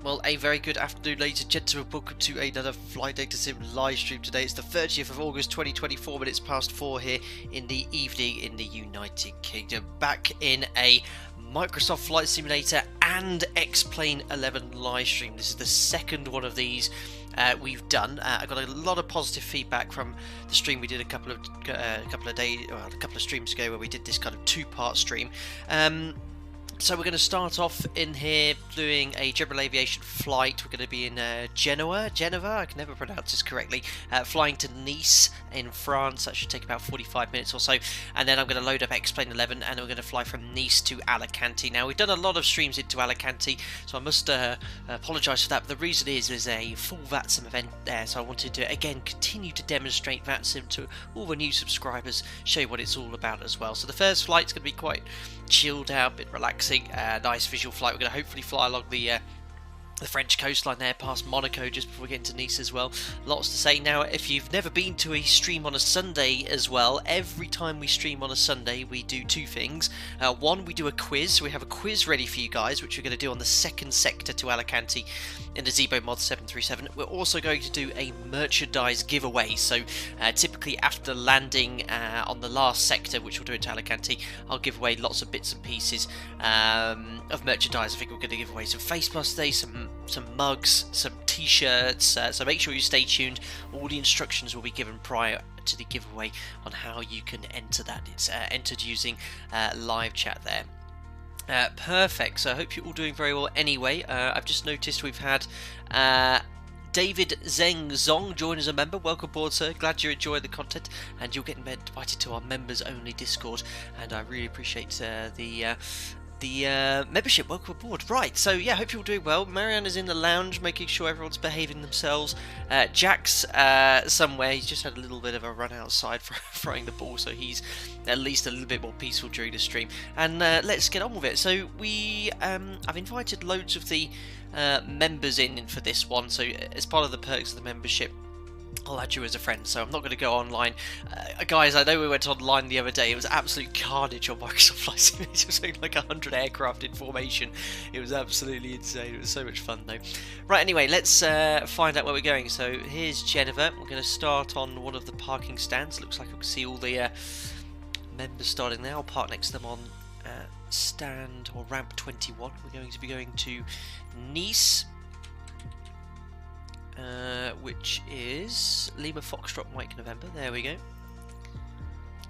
Well, a very good afternoon, ladies and gentlemen. Welcome to another Flight Data Sim live stream today. It's the 30th of August 2024, minutes past 4 here in the evening in the United Kingdom. Back in a Microsoft Flight Simulator and X-Plane 11 live stream. This is the second one of these we've done. I got a lot of positive feedback from the stream we did a couple of streams ago, where we did this kind of two-part stream. So we're going to start off in here doing a general aviation flight. We're going to be in Genova, I can never pronounce this correctly, flying to Nice in France. That should take about 45 minutes or so, and then I'm going to load up X-Plane 11 and we're going to fly from Nice to Alicante. Now, we've done a lot of streams into Alicante, so I must apologise for that, but the reason is there's a full VATSIM event there, so I wanted to again continue to demonstrate VATSIM to all the new subscribers, show you what it's all about as well. So the first flight's going to be quite chilled out, a bit relaxing, nice visual flight. We're going to hopefully fly along the French coastline there, past Monaco, just before we get into Nice as well. Lots to say. Now, if you've never been to a stream on a Sunday as well, every time we stream on a Sunday, we do two things. One, we do a quiz. So we have a quiz ready for you guys, which we're going to do on the second sector to Alicante in the ZIBO MOD 737. We're also going to do a merchandise giveaway. So typically after landing on the last sector, which we'll do into Alicante, I'll give away lots of bits and pieces of merchandise. I think we're going to give away some face masks today, some mugs, some t-shirts, so make sure you stay tuned. All the instructions will be given prior to the giveaway on how you can enter that. It's entered using live chat there. Perfect, so I hope you're all doing very well anyway. I've just noticed we've had David Zeng Zong join as a member. Welcome aboard, sir. Glad you enjoy the content, and you'll get invited to our members only Discord, and I really appreciate the membership. Welcome aboard. Right, so yeah, hope you're all doing well. Marianne is in the lounge making sure everyone's behaving themselves. Jack's somewhere. He's just had a little bit of a run outside for throwing the ball, so he's at least a little bit more peaceful during the stream. And let's get on with it. So we I've invited loads of the members in for this one, so as part of the perks of the membership, I'll add you as a friend, so I'm not going to go online. Guys, I know we went online the other day. It was absolute carnage on Microsoft Flight Simulator. It was only like 100 aircraft in formation. It was absolutely insane. It was so much fun, though. Right, anyway, let's find out where we're going. So here's Geneva. We're going to start on one of the parking stands. Looks like we can see all the members starting there. I'll park next to them on stand or ramp 21. We're going to be going to Nice, which is Lima Foxtrot Mike November. There we go.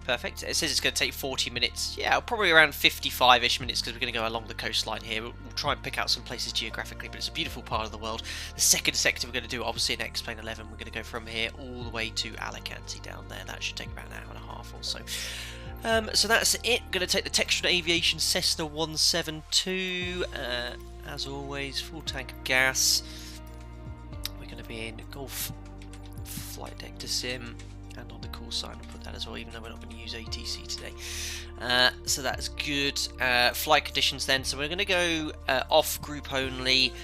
Perfect. It says it's going to take 40 minutes. Yeah, probably around 55-ish minutes, because we're going to go along the coastline here. We'll try and pick out some places geographically, but it's a beautiful part of the world. The second sector we're going to do, obviously in X-Plane 11, we're going to go from here all the way to Alicante down there. That should take about an hour and a half or so. So that's it. I'm going to take the Textron Aviation Cessna 172. As always, full tank of gas. Going to be in Golf Flight Deck to Sim, and on the call sign we'll put that as well, even though we're not going to use ATC today. So that's good. Flight conditions then, so we're going to go off group only,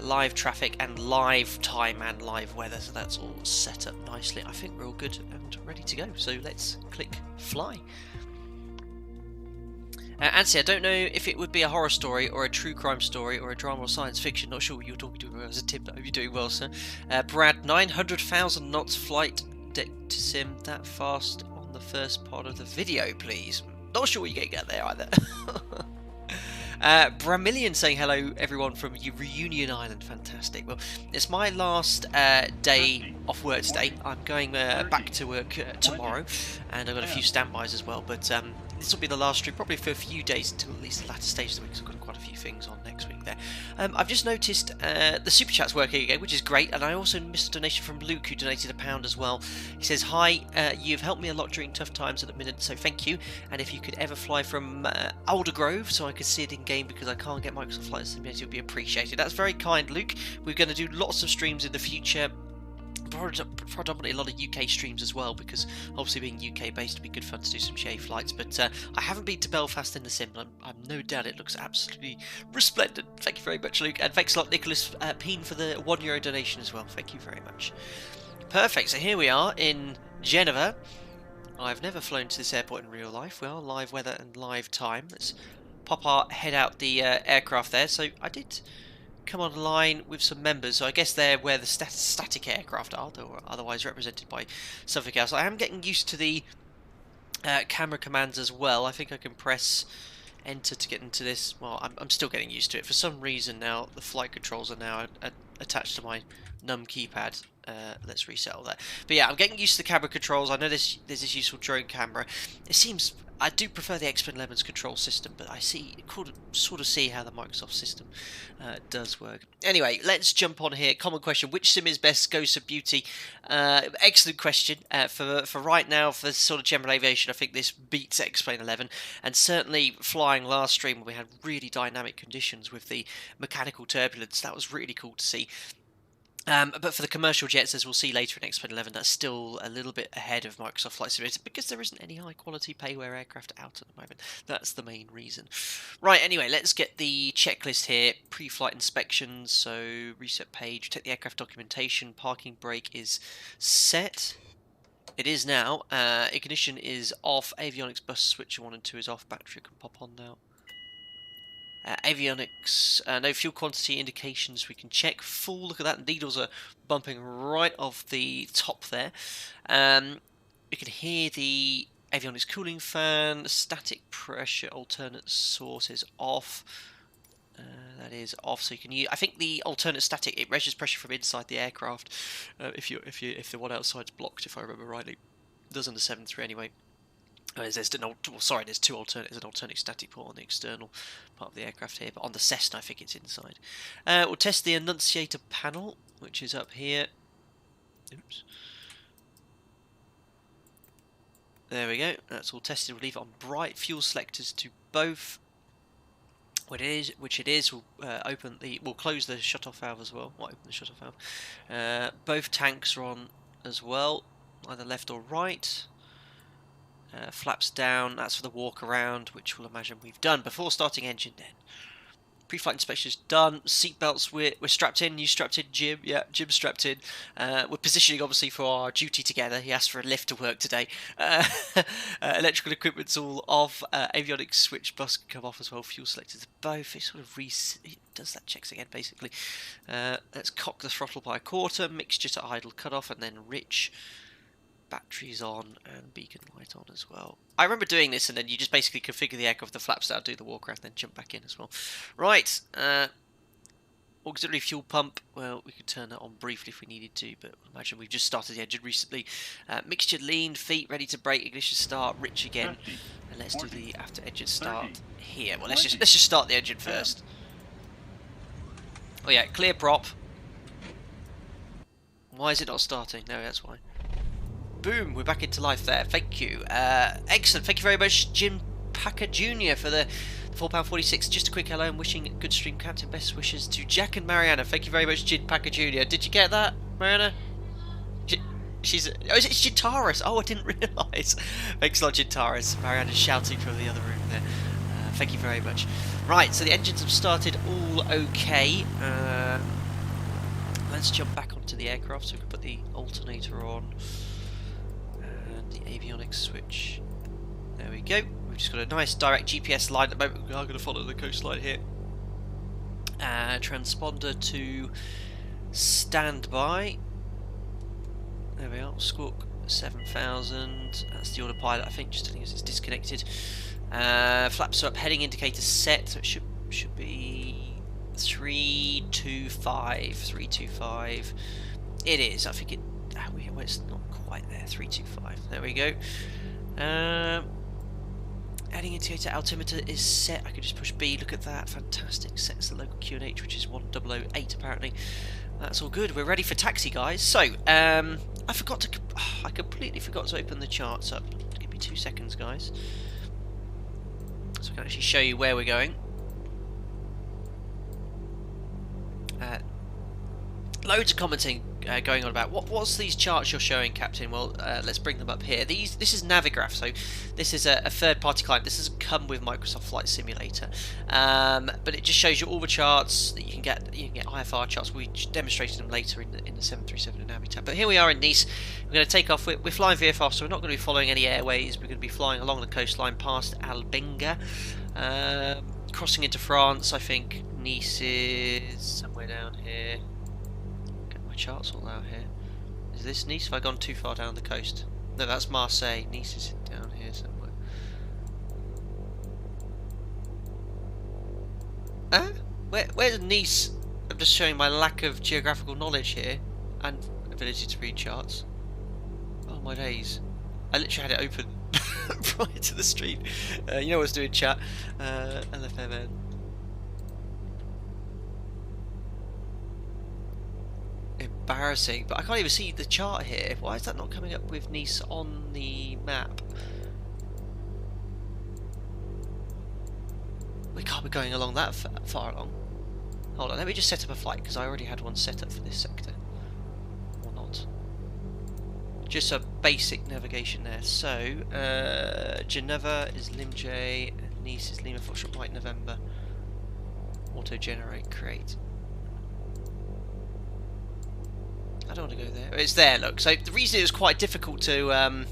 live traffic and live time and live weather, so that's all set up nicely. I think we're all good and ready to go, so let's click fly. Ansi, I don't know if it would be a horror story or a true crime story or a drama or science fiction. Not sure what you're talking to as a tip, but I hope you're doing well, sir. Brad, 900,000 knots flight deck to sim that fast on the first part of the video, please. Not sure what you're getting at there either. Bramillion saying hello everyone from Reunion Island. Fantastic. Well, it's my last day off work today. I'm going back to work tomorrow, and I've got a few standbys as well, but this will be the last stream, probably for a few days until at least the latter stage of the week, because I've got quite a few things on next week there. I've just noticed the super chat's working again, which is great, and I also missed a donation from Luke, who donated £1 as well. He says, hi, you've helped me a lot during tough times at the minute, so thank you, and if you could ever fly from Aldergrove so I could see it in game, because I can't get Microsoft Flight Simulator, it would be appreciated. That's very kind, Luke. We're going to do lots of streams in the future. Predominantly a lot of UK streams as well, because obviously being UK based would be good fun to do some J flights, but I haven't been to Belfast in the sim, and I'm no doubt it looks absolutely resplendent. Thank you very much, Luke, and thanks a lot, Nicholas Peen, for the €1 donation as well. Thank you very much. Perfect, so here we are in Geneva. I've never flown to this airport in real life. Well, live weather and live time. Let's pop our head out the aircraft there. So I did come online with some members. So I guess they're where the static aircraft are, or otherwise represented by something else. I am getting used to the camera commands as well. I think I can press enter to get into this. Well, I'm still getting used to it. For some reason now, the flight controls are now attached to my num keypad. Let's reset all that. But yeah, I'm getting used to the camera controls. I know there's this useful drone camera. It seems I do prefer the X11's control system, but I sort of see how the Microsoft system does work. Anyway, let's jump on here. Common question: which sim is best? Ghosts of Beauty. Excellent question. For right now, for sort of general aviation, I think this beats X-Plane 11, and certainly flying last stream when we had really dynamic conditions with the mechanical turbulence. That was really cool to see. But for the commercial jets, as we'll see later in X-Plane 11, that's still a little bit ahead of Microsoft Flight Simulator because there isn't any high-quality payware aircraft out at the moment. That's the main reason. Right, anyway, let's get the checklist here. Pre-flight inspections, so reset page, check the aircraft documentation, parking brake is set. It is now. Ignition is off, avionics bus switcher 1 and 2 is off, battery can pop on now. Avionics, no fuel quantity indications we can check. Full, look at that, needles are bumping right off the top there. You can hear the avionics cooling fan, static pressure alternate source is off. That is off, so you can use. I think the alternate static, it measures pressure from inside the aircraft. If the one outside's blocked, if I remember rightly, it does on the 7.3 anyway. There's two alternatives, an alternate static port on the external part of the aircraft here, but on the Cessna I think it's inside. We'll test the annunciator panel, which is up here. Oops. There we go, that's all tested. We'll leave it on bright. Fuel selectors to both. Which it is. We'll close the shut-off valve as well. We'll open the shut-off valve. Both tanks are on as well, either left or right. Flaps down, that's for the walk around, which we'll imagine we've done before starting engine then. Pre-flight inspection is done. Seatbelts, we're strapped in. You strapped in, Jim? Yeah, Jim's strapped in. We're positioning obviously for our duty together. He asked for a lift to work today. Electrical equipment's all off. Avionics switch bus can come off as well. Fuel selectors both. It sort of it does that checks again basically. Let's cock the throttle by a quarter. Mixture to idle cut off, and then rich. Batteries on and beacon light on as well. I remember doing this, and then you just basically configure the aircraft, the flaps down, do the walk around, then jump back in as well. Right, auxiliary fuel pump. Well, we could turn that on briefly if we needed to, but imagine we've just started the engine recently. Mixture lean, feet ready to brake, ignition start, rich again, and let's do the after engine start here. Well, let's just start the engine first. Oh yeah, clear prop. Why is it not starting? No, that's why. Boom, we're back into life there. Thank you. Excellent. Thank you very much, Jim Packer Jr. for the £4.46. Just a quick hello and wishing good stream, Captain. Best wishes to Jack and Mariana. Thank you very much, Jim Packer Jr. Did you get that, Mariana? It's Gintaris. Oh, I didn't realise. Thanks a lot, Gintaris. Mariana's shouting from the other room there. Thank you very much. Right, so the engines have started all okay. Let's jump back onto the aircraft so we can put the alternator on. The avionics switch. There we go. We've just got a nice direct GPS line at the moment. We are going to follow the coastline here. Transponder to standby. There we are. Squawk 7000. That's the autopilot, I think. Just telling us it's disconnected. Flaps are up. Heading indicator set. So it should be 325. 325. It is. I think it. Well, it's not quite there. 325. There we go. Heading indicator altimeter is set. I can just push B. Look at that. Fantastic. Sets the local QNH, which is 1008 apparently. That's all good. We're ready for taxi, guys. So, I completely forgot to open the charts up. Give me 2 seconds, guys. So I can actually show you where we're going. Loads of commenting going on about what's these charts you're showing, Captain. Well, let's bring them up here. This is Navigraph, so this is a third-party client. This doesn't come with Microsoft Flight Simulator, but it just shows you all the charts that you can get. You can get IFR charts. We demonstrated them later in the 737 and Navitab. But here we are in Nice. We're going to take off. We're flying VFR, so we're not going to be following any airways. We're going to be flying along the coastline past Albenga, crossing into France, I think, Nice is somewhere down here. Get my charts all out here. Is this Nice? Have I gone too far down the coast? No, that's Marseille. Nice is down here somewhere. Where's Nice? I'm just showing my lack of geographical knowledge here and ability to read charts. Oh my days. I literally had it open prior to the stream. You know what I was doing, chat? LFMN. Embarrassing, but I can't even see the chart here. Why is that not coming up with Nice on the map? We can't be going along that far along. Hold on, let me just set up a flight because I already had one set up for this sector. Or not. Just a basic navigation there. So, Genoa is LIMJ, and Nice is Lima Foxtrot White November. Auto generate, create. I don't want to go there. It's there, look. So the reason it was quite difficult to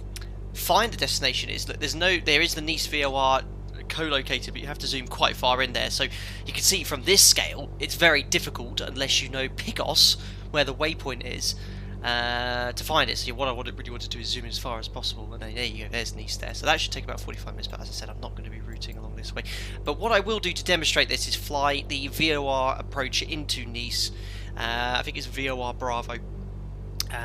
find the destination is that there is the Nice VOR co-located, but you have to zoom quite far in there. So you can see from this scale, it's very difficult unless you know Picos, where the waypoint is, to find it. So what I really want to do is zoom as far as possible. And then, there you go, there's Nice there. So that should take about 45 minutes, but as I said, I'm not going to be routing along this way. But what I will do to demonstrate this is fly the VOR approach into Nice. I think it's VOR Bravo.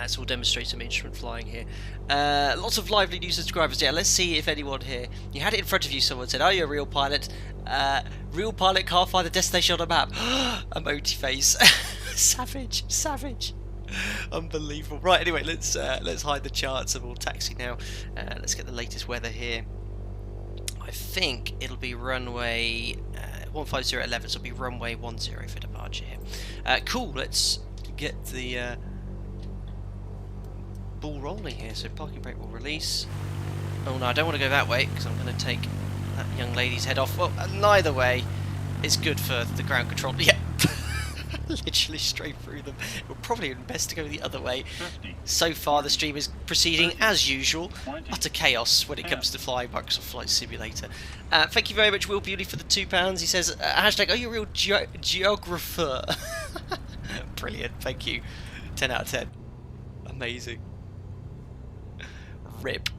So we'll demonstrate some instrument flying here. Lots of lively new subscribers. Yeah, let's see if anyone here. You had it in front of you. Someone said, "Are you a real pilot? Real pilot can't find the destination on a map." Emoji face. Savage, savage. Unbelievable. Right. Anyway, let's hide the charts and we'll taxi now. Let's get the latest weather here. I think it'll be runway 15011. So it'll be runway 10 for departure here. Cool. Let's get the ball rolling here. So parking brake will release. Oh no, I don't want to go that way because I'm going to take that young lady's head off. Well, neither way is good for the ground control. Yeah, literally straight through them. We're probably best to go the other way. So far the stream is proceeding as usual. Utter chaos when it comes to flying Microsoft Flight Simulator. Thank you very much, Will Beauty, for the £2. He says, hashtag, are you a real geographer? Brilliant, thank you. 10 out of 10. Amazing. Rip.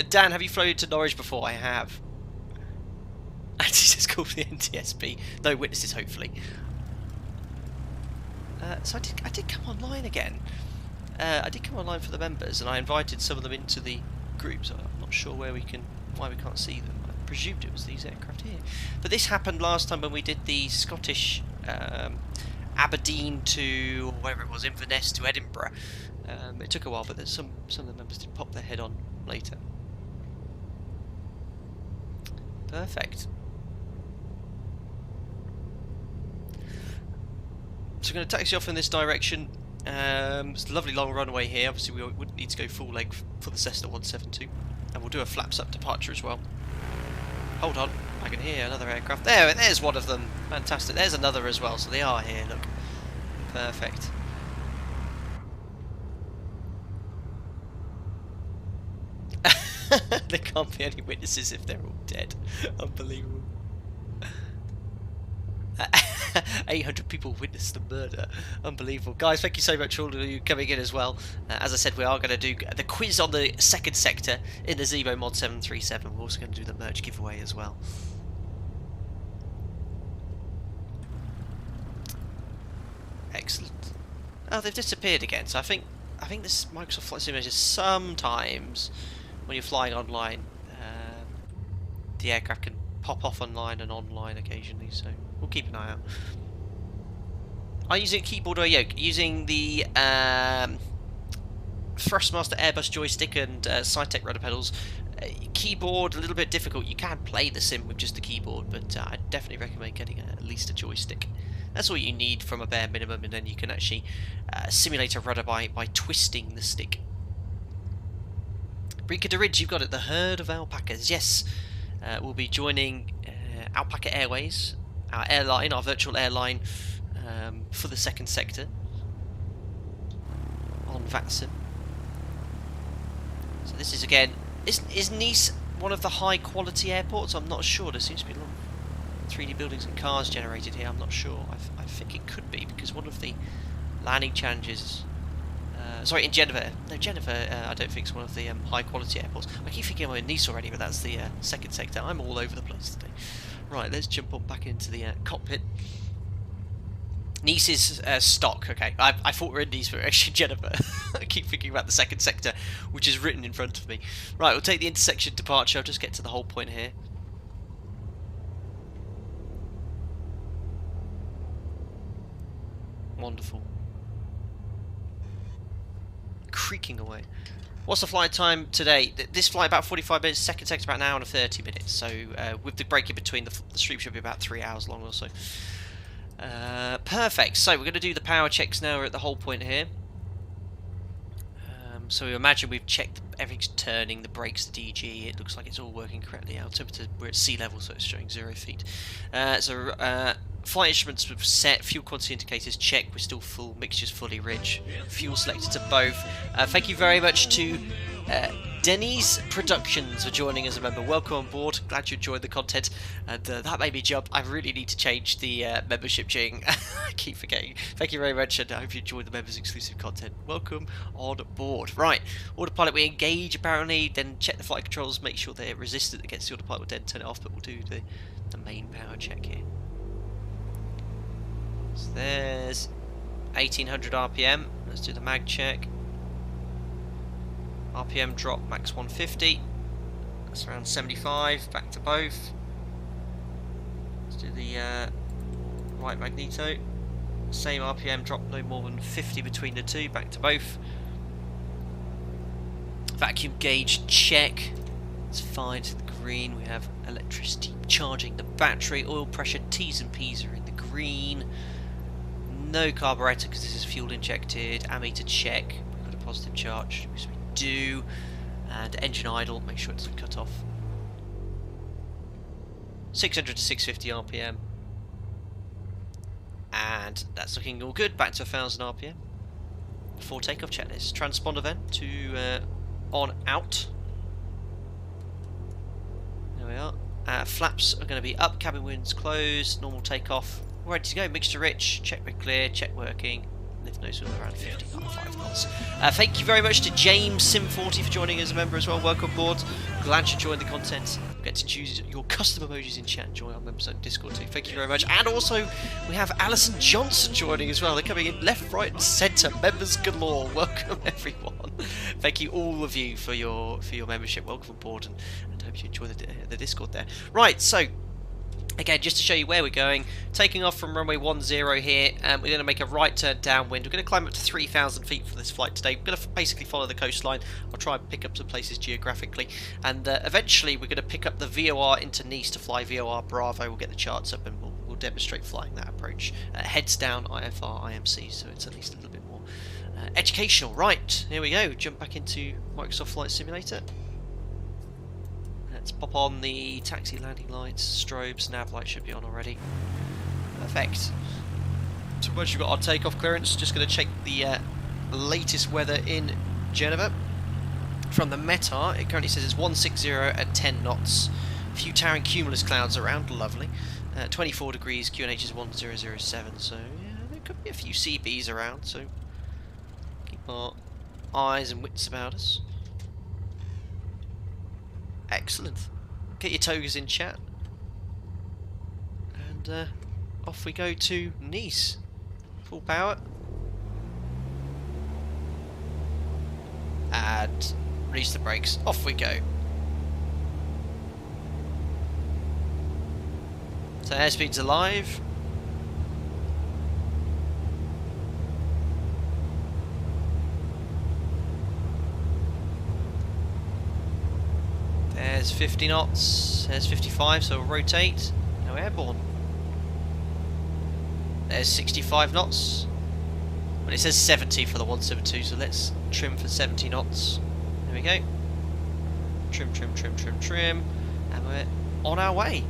Dan, have you flown to Norwich before? I have. Actually, it's called the NTSB. No witnesses, hopefully. So I did come online again. I did come online for the members, and I invited some of them into the group. So I'm not sure why we can't see them. I presumed it was these aircraft here. But this happened last time when we did the Scottish Aberdeen to wherever it was, Inverness to Edinburgh. It took a while, but some of the members did pop their head on later. Perfect. So we're going to taxi off in this direction. It's a lovely long runway here. Obviously we wouldn't need to go full length for the Cessna 172. And we'll do a flaps up departure as well. Hold on, I can hear another aircraft. There's one of them. Fantastic. There's another as well, so they are here, look. Perfect. There can't be any witnesses if they're all dead. Unbelievable. 800 people witnessed the murder. Unbelievable. Guys, thank you so much for all of you coming in as well. As I said, we are going to do the quiz on the second sector in the ZIBO Mod 737. We're also going to do the merch giveaway as well. Excellent. Oh, they've disappeared again. So I think this Microsoft Flight Simulator sometimes, when you're flying online, the aircraft can pop off online and online occasionally, so we'll keep an eye out. Are you using a keyboard or a yoke? Using the Thrustmaster Airbus joystick and Cytec rudder pedals. Keyboard, a little bit difficult. You can play the sim with just the keyboard, but I definitely recommend getting at least a joystick. That's all you need from a bare minimum, and then you can actually simulate a rudder by twisting the stick. Brinker to Ridge, you've got it. The herd of alpacas. Yes, we'll be joining Alpaca Airways, our airline, our virtual airline, for the second sector on VATSIM. So this is again, is Nice one of the high quality airports? I'm not sure. There seems to be a lot 3D buildings and cars generated here? I'm not sure. I think it could be, because one of the landing challenges... sorry, in Genoa. No, Genoa, I don't think it's one of the high quality airports. I keep thinking I'm in Nice already, but that's the second sector. I'm all over the place today. Right, let's jump on back into the cockpit. Nice is stock, okay. I thought we were in Nice, but we're actually Genoa. I keep thinking about the second sector, which is written in front of me. Right, we'll take the intersection departure. I'll just get to the whole point here. Wonderful. Creaking away. What's the flight time today? This flight about 45 minutes, second sector about an hour and 30 minutes. So with the break in between, the stream should be about 3 hours long or so. Perfect. So we're going to do the power checks now. We're at the whole point here. So we imagine we've checked everything's turning, the brakes, the DG. It looks like it's all working correctly. Altimeter, we're at sea level, so it's showing 0 feet. Flight instruments were set, fuel quantity indicators checked, we're still full, mixture's fully rich, fuel selected to both. Thank you very much to Denny's Productions for joining as a member. Welcome on board, glad you enjoyed the content, and that made me jump. I really need to change the membership jing. I keep forgetting. Thank you very much, and I hope you enjoyed the members exclusive content. Welcome on board. Right, autopilot we engage apparently, then check the flight controls, make sure they're resistant against the autopilot, we'll then turn it off, but we'll do the main power check here. So there's 1800 RPM. Let's do the mag check. RPM drop max 150. That's around 75. Back to both. Let's do the right magneto. Same RPM drop, no more than 50 between the two. Back to both. Vacuum gauge check. It's fine to the green. We have electricity charging the battery. Oil pressure T's and P's are in the green. No carburetor because this is fuel injected. Ammeter check. We've got a positive charge, which we do. And engine idle. Make sure it's cut off. 600 to 650 RPM. And that's looking all good. Back to 1000 RPM. For takeoff checklist. Transponder then to on out. There we are. Flaps are going to be up. Cabin windows closed. Normal takeoff. We're ready to go. Mixture rich. Check we're clear. Check working. Lift nose wheel around 50.5 knots. Thank you very much to James Sim40 for joining as a member as well. Welcome aboard. Glad you joined the content. You get to choose your custom emojis in chat and join our members on Discord too. Thank you very much. And also we have Alison Johnson joining as well. They're coming in left, right, and centre. Members galore. Welcome everyone. Thank you all of you for your membership. Welcome aboard, and hope you enjoy the Discord there. Right, so. Again, just to show you where we're going, taking off from runway 10 here, we're going to make a right turn downwind. We're going to climb up to 3,000 feet for this flight today. We're going to basically follow the coastline. I'll try and pick up some places geographically, and eventually we're going to pick up the VOR into Nice to fly VOR Bravo. We'll get the charts up and we'll demonstrate flying that approach. Heads down IFR IMC, so it's at least a little bit more educational. Right, here we go. Jump back into Microsoft Flight Simulator. Let's pop on the taxi landing lights, strobes, nav light should be on already. Perfect. So once you've got our takeoff clearance, just going to check the latest weather in Genoa. From the METAR, it currently says it's 160 at 10 knots. A few towering cumulus clouds around, lovely. 24 degrees, QNH is 1007, so yeah, there could be a few CBs around, so keep our eyes and wits about us. Excellent. Get your togas in chat. And off we go to Nice. Full power. And release the brakes. Off we go. So airspeed's alive. There's 50 knots, there's 55, so we'll rotate. No airborne. There's 65 knots. Well, it says 70 for the 172, so let's trim for 70 knots. There we go. Trim, trim, trim, trim, trim. And we're on our way.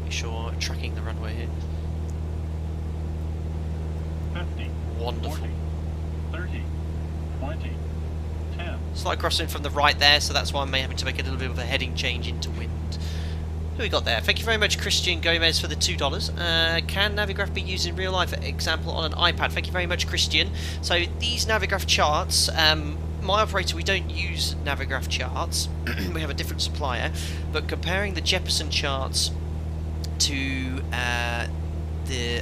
Make sure we're tracking the runway here. 50, wonderful. 40, 30, 20. Slight crossing from the right there, so that's why I may have to make a little bit of a heading change into wind. Who we got there? Thank you very much, Christian Gomez, for the $2. Can Navigraph be used in real life, for example, on an iPad? Thank you very much, Christian. So these Navigraph charts, my operator, we don't use Navigraph charts. We have a different supplier. But comparing the Jeppesen charts to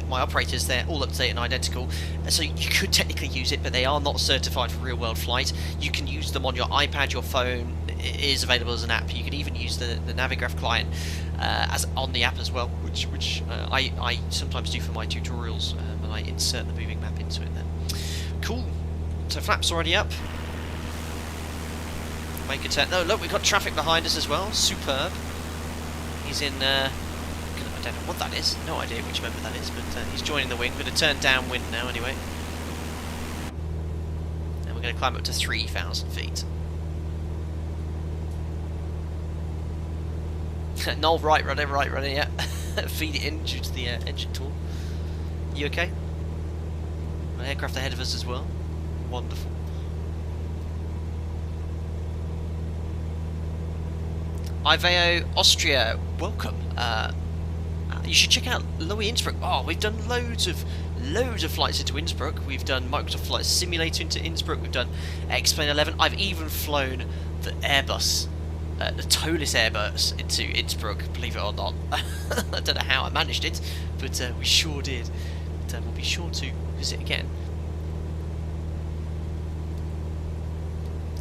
my operators, they're all up to date and identical, so you could technically use it, but they are not certified for real world flight. You can use them on your iPad, your phone. It is available as an app. You can even use the Navigraph client as on the app as well, which I sometimes do for my tutorials, and I insert the moving map into it then. Cool. So flaps already up. Make a turn. Oh look, we've got traffic behind us as well. Superb. He's in I don't know what that is, no idea which member that is, but he's joining the wing. Going to turn downwind now anyway. And we're going to climb up to 3,000 feet. Null, right running, yeah. Feed it in due to the engine tool. You okay? An aircraft ahead of us as well. Wonderful. Iveo Austria, welcome. You should check out Lowy Innsbruck. Oh, we've done loads of flights into Innsbruck. We've done Microsoft Flight Simulator into Innsbruck. We've done X-Plane 11. I've even flown the Airbus, the toeless Airbus into Innsbruck, believe it or not. I don't know how I managed it, but we sure did. But we'll be sure to visit again.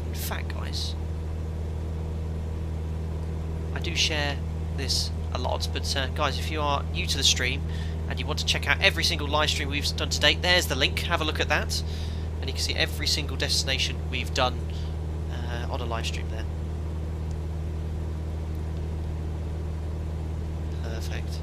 In fact, guys, I do share this a lot, but guys, if you are new to the stream and you want to check out every single live stream we've done to date, there's the link. Have a look at that, and you can see every single destination we've done on a live stream there. Perfect.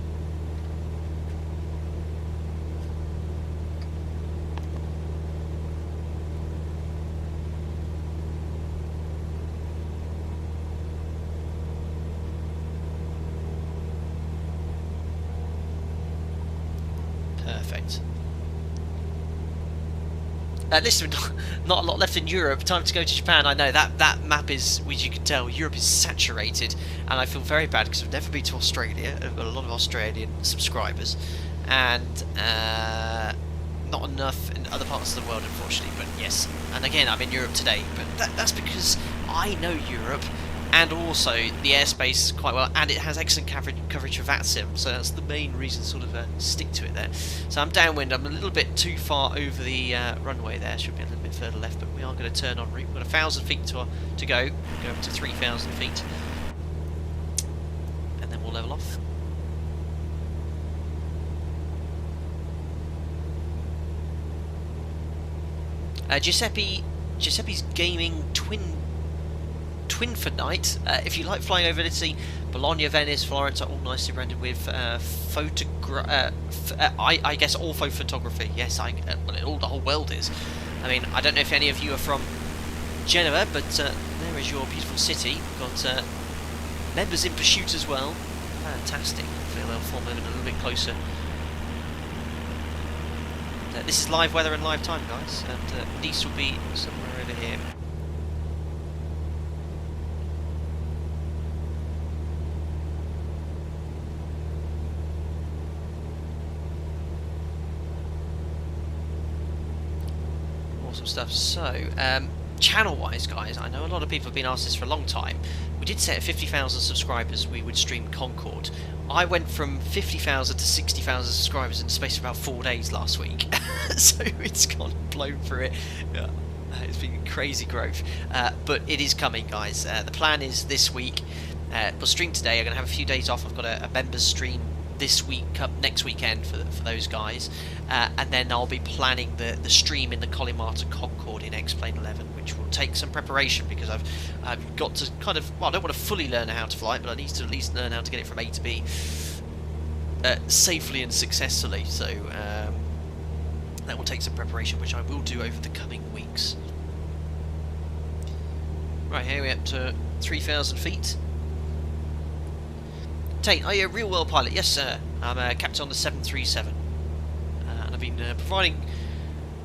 Perfect. Listen, not a lot left in Europe. Time to go to Japan. I know that map is, as you can tell, Europe is saturated, and I feel very bad because I've never been to Australia. I've got a lot of Australian subscribers, and not enough in other parts of the world, unfortunately. But yes, and again, I'm in Europe today, but that's because I know Europe. And also the airspace quite well, and it has excellent coverage for VATSIM, so that's the main reason to sort of stick to it there. So I'm downwind, I'm a little bit too far over the runway there, should be a little bit further left, but we are going to turn en route. We've got 1,000 feet to go, go up to 3,000 feet, and then we'll level off. Giuseppe's Gaming Twin for night. If you like flying over Italy, Bologna, Venice, Florence are all nicely branded with I guess ortho photography. Yes, well, the whole world is. I mean, I don't know if any of you are from Genoa, but there is your beautiful city. We've got members in pursuit as well. Fantastic. Hopefully they'll form in a little bit closer. This is live weather and live time, guys, and Nice will be somewhere over here. Stuff. So, channel-wise, guys, I know a lot of people have been asked this for a long time. We did say at 50,000 subscribers we would stream Concorde. I went from 50,000 to 60,000 subscribers in the space of about 4 days last week, so it's gone blown through it. It's been crazy growth, but it is coming, guys. The plan is this week. We'll stream today. I'm going to have a few days off. I've got a members stream this week, up next weekend for those guys, and then I'll be planning the stream in the Collimata Concorde in X-Plane 11, which will take some preparation because I've got to kind of, well, I don't want to fully learn how to fly it, but I need to at least learn how to get it from A to B safely and successfully. So that will take some preparation, which I will do over the coming weeks. Right, here we're up to 3,000 feet. Tate, are you a real world pilot? Yes, sir. I'm a captain on the 737. And I've been providing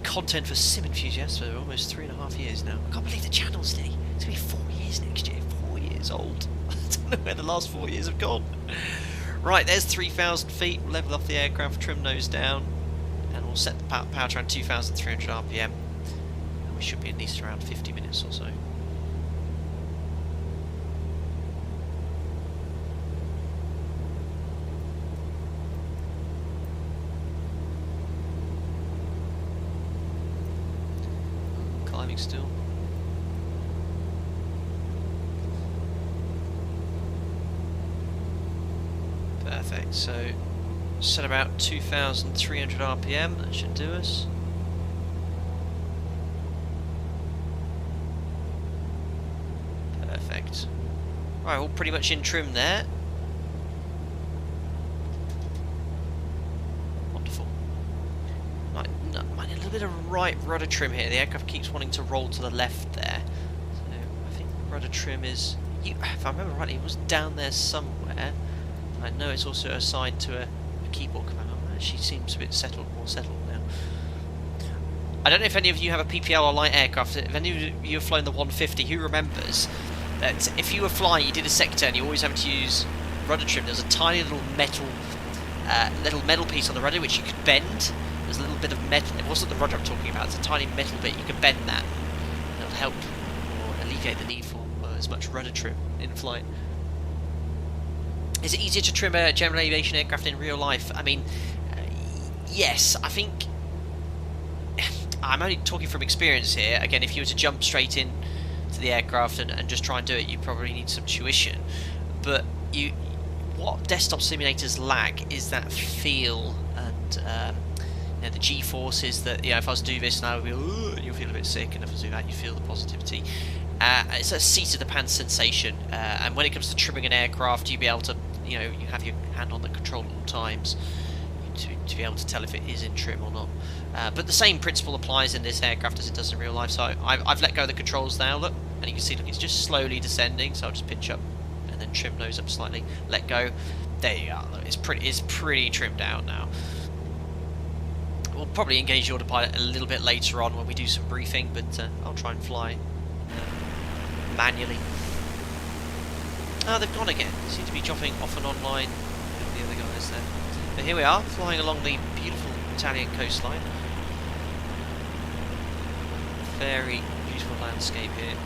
content for sim enthusiasts for almost 3.5 years now. I can't believe the channel's it's going to be 4 years next year. 4 years old. I don't know where the last 4 years have gone. Right, there's 3,000 feet, level off the aircraft, trim nose down, and we'll set the power to around 2,300 RPM. And we should be at least around 50 minutes or so. Climbing still. Perfect, so set about 2,300 RPM, that should do us. Perfect. Right, all pretty much in trim there. Wonderful. Right, might need a little bit of right rudder trim here. The aircraft keeps wanting to roll to the left there. So I think rudder trim is, if I remember rightly, it was down there somewhere. I know it's also assigned to a keyboard command. It actually seems a bit more settled now. I don't know if any of you have a PPL or light aircraft. If any of you have flown the 150, who remembers that if you were flying, you did a sector turn, you always have to use rudder trim. There's a tiny little metal piece on the rudder which you could bend. There's a little bit of metal. It wasn't the rudder I'm talking about. It's a tiny metal bit. You can bend that. It'll help or alleviate the need for as much rudder trim in flight. Is it easier to trim a general aviation aircraft in real life? I mean, yes, I think... I'm only talking from experience here. Again, if you were to jump straight in to the aircraft and just try and do it, you probably need some tuition. But what desktop simulators lack is that feel and the G-forces that, if I was to do this now, you'll feel a bit sick, and if I was to do that, you feel the positivity. It's a seat of the pants sensation, and when it comes to trimming an aircraft, you'll be able to, you have your hand on the control at all times to be able to tell if it is in trim or not. But the same principle applies in this aircraft as it does in real life. So I've let go of the controls now, look, and you can see, look, it's just slowly descending. So I'll just pitch up and then trim nose up slightly, let go. There you are. Look, it's pretty trimmed out now. We'll probably engage the autopilot a little bit later on when we do some briefing, but I'll try and fly manually. Oh, they've gone again. They seem to be dropping off and online with the other guys there. But here we are, flying along the beautiful Italian coastline. Very beautiful landscape here.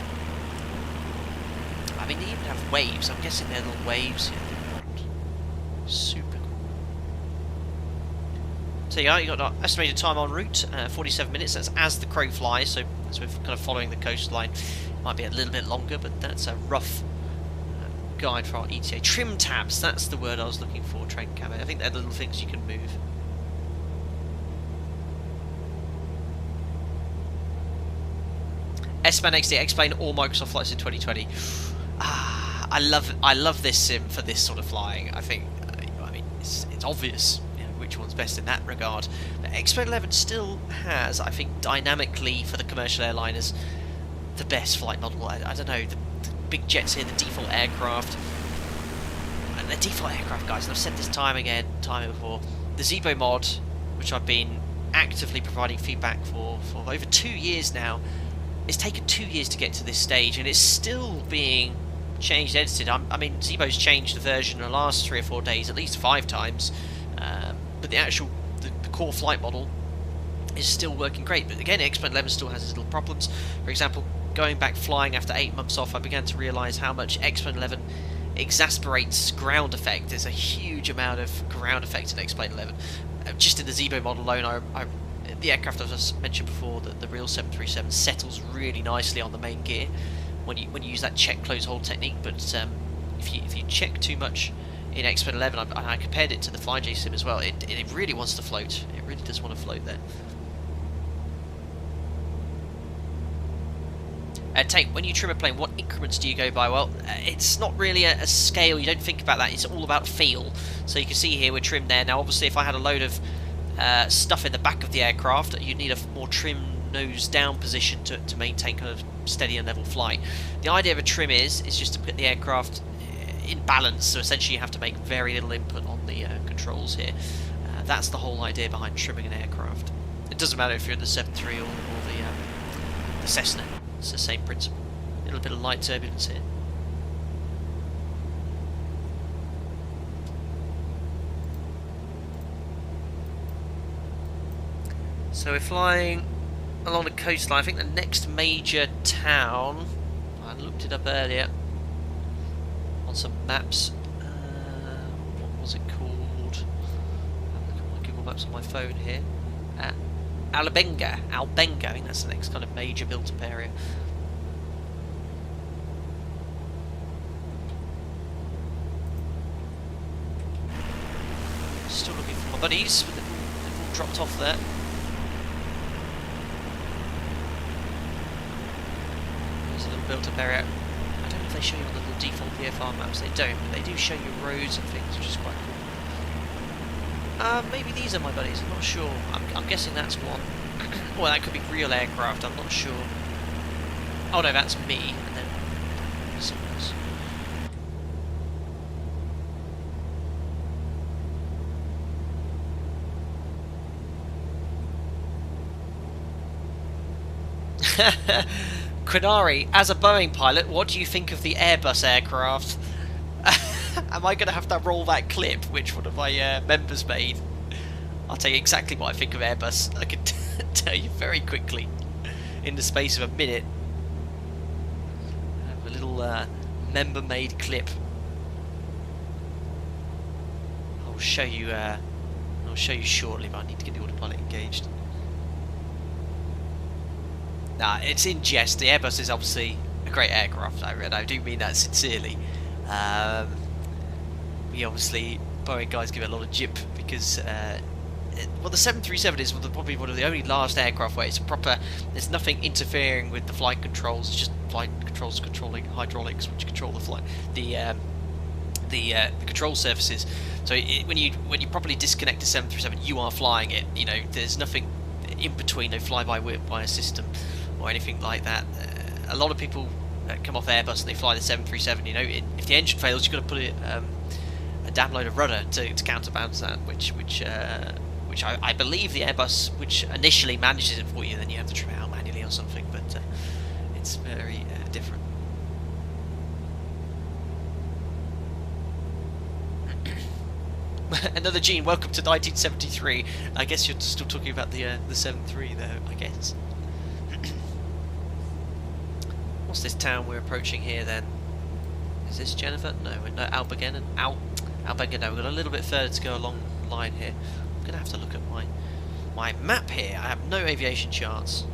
I mean, they even have waves. I'm guessing they're little waves here. Super cool. So yeah, you got our estimated time en route, 47 minutes. That's as the crow flies. So as we're kind of following the coastline, might be a little bit longer, but that's a rough guide for our ETA. Trim tabs, that's the word I was looking for, train cabin. I think they're the little things you can move. S-Man XD, explain all Microsoft flights in 2020. I love this sim for this sort of flying. I think, I mean, it's obvious which one's best in that regard. But X-Plane 11 still has, I think, dynamically for the commercial airliners, the best flight model. I don't know, the big jets here, the default aircraft. And the default aircraft, guys, and I've said this time before, the ZIBO mod, which I've been actively providing feedback for over 2 years now, it's taken 2 years to get to this stage, and it's still being changed, edited. I mean, ZIBO's changed the version in the last 3 or 4 days, at least 5 times, but the actual, the core flight model is still working great. But again, X-Plane 11 still has its little problems. For example, going back flying after 8 months off, I began to realise how much X-Plane 11 exasperates ground effect. There's a huge amount of ground effect in X-Plane 11. Just in the ZIBO model alone, the aircraft I just mentioned before, the real 737, settles really nicely on the main gear when you use that check close hold technique. But if you check too much in X-Plane 11, I compared it to the FlyJ sim as well. It really wants to float. It really does want to float there. Tate, when you trim a plane, what increments do you go by? Well, it's not really a scale. You don't think about that. It's all about feel. So you can see here we're trimmed there. Now, obviously, if I had a load of stuff in the back of the aircraft, you'd need a more trim nose down position to maintain kind of steady and level flight. The idea of a trim is just to put the aircraft in balance, so essentially you have to make very little input on the controls here. That's the whole idea behind trimming an aircraft. It doesn't matter if you're in the 7.3 or the Cessna. It's the same principle. A little bit of light turbulence here. So we're flying along the coastline. I think the next major town, I looked it up earlier on some maps. What was it called? I'm looking at my Google Maps on my phone here. Albenga. I think that's the next kind of major built-up area. Still looking for my buddies, but they've all dropped off there. There's a little built-up area. I don't know if they show you on the little default VFR maps. They don't, but they do show you roads and things, which is quite cool. Maybe these are my buddies. I'm not sure. I'm guessing that's one. Well, that could be real aircraft. I'm not sure. Oh no, that's me. And then someone else. Quinari, as a Boeing pilot, what do you think of the Airbus aircraft? Am I going to have to roll that clip which one of my members made? I'll tell you exactly what I think of Airbus. I can tell you very quickly, in the space of a minute. I have a little member-made clip. I'll show you. I'll show you shortly, but I need to get the autopilot engaged. Nah, it's in jest. The Airbus is obviously a great aircraft. I do mean that sincerely. We obviously, Boeing guys give it a lot of jip because, well, the 737 is probably one of the only last aircraft where it's proper. There's nothing interfering with the flight controls. It's just flight controls controlling hydraulics, which control the flight, the control surfaces. So when you properly disconnect the 737, you are flying it. You know, there's nothing in between, no fly-by-wire system or anything like that. A lot of people come off Airbus and they fly the 737. You know, if the engine fails, you've got to put it a damn load of rudder to counterbalance that, which I believe the Airbus, which initially manages it for you, then you have to trim it out manually or something. But it's very different. Another Gene, welcome to 1973. I guess you're still talking about the 7.3 there, I guess. What's this town we're approaching here then? Is this Jennifer? No, Albergen. Albergen, no, we've got a little bit further to go along the line here. I'm going to have to look at my map here. I have no aviation charts.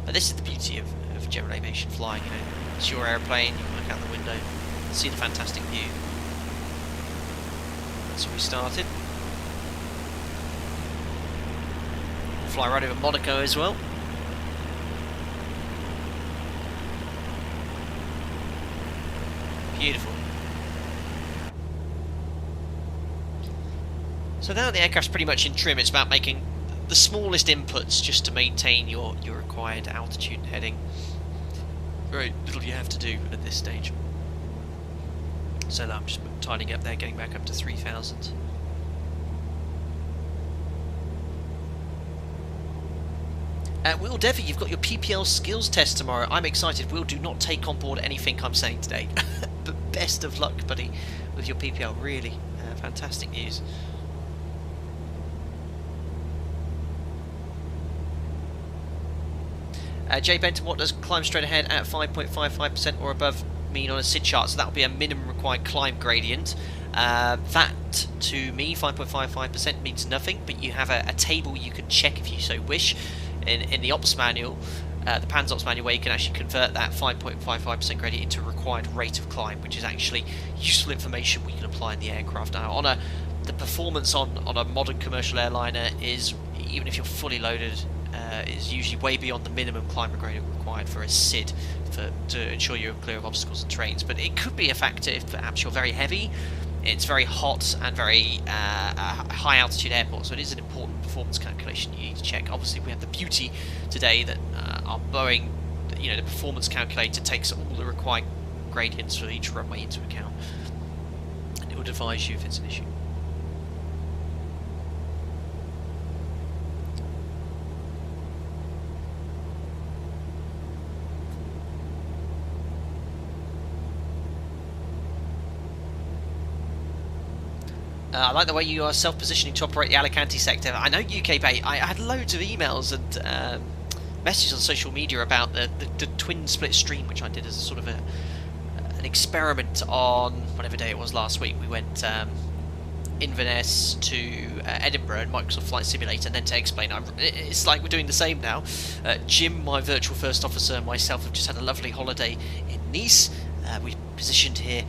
But this is the beauty of general aviation flying, you know. It's your aeroplane, you can look out the window, see the fantastic view. That's where we started. We'll fly right over Monaco as well. Beautiful. So now the aircraft's pretty much in trim. It's about making the smallest inputs just to maintain your required altitude and heading. Very little you have to do at this stage. So I'm just tidying up there, getting back up to 3,000. Will Devi, you've got your PPL skills test tomorrow. I'm excited. Will, do not take on board anything I'm saying today. But best of luck, buddy, with your PPL. Really fantastic news. Jay Benton, what does climb straight ahead at 5.55% or above mean on a SID chart? So that will be a minimum required climb gradient. That, to me, 5.55% means nothing, but you have a table you can check if you so wish in the ops manual, the PANS ops manual, where you can actually convert that 5.55% gradient into a required rate of climb, which is actually useful information we can apply in the aircraft. Now, the performance on a modern commercial airliner is, even if you're fully loaded, is usually way beyond the minimum climb gradient required for a SID to ensure you're clear of obstacles and terrains. But it could be a factor if perhaps you're very heavy, it's very hot and very high altitude airport, so it is an important performance calculation you need to check. Obviously we have the beauty today that our Boeing, you know, the performance calculator takes all the required gradients for each runway into account, and it would advise you if it's an issue. I like the way you are self-positioning to operate the Alicante sector. I know UK Bay. I had loads of emails and messages on social media about the twin split stream, which I did as a sort of an experiment on whatever day it was last week. We went Inverness to Edinburgh and Microsoft Flight Simulator, and then to explain. It's like we're doing the same now. Jim, my virtual first officer, and myself have just had a lovely holiday in Nice. We positioned here.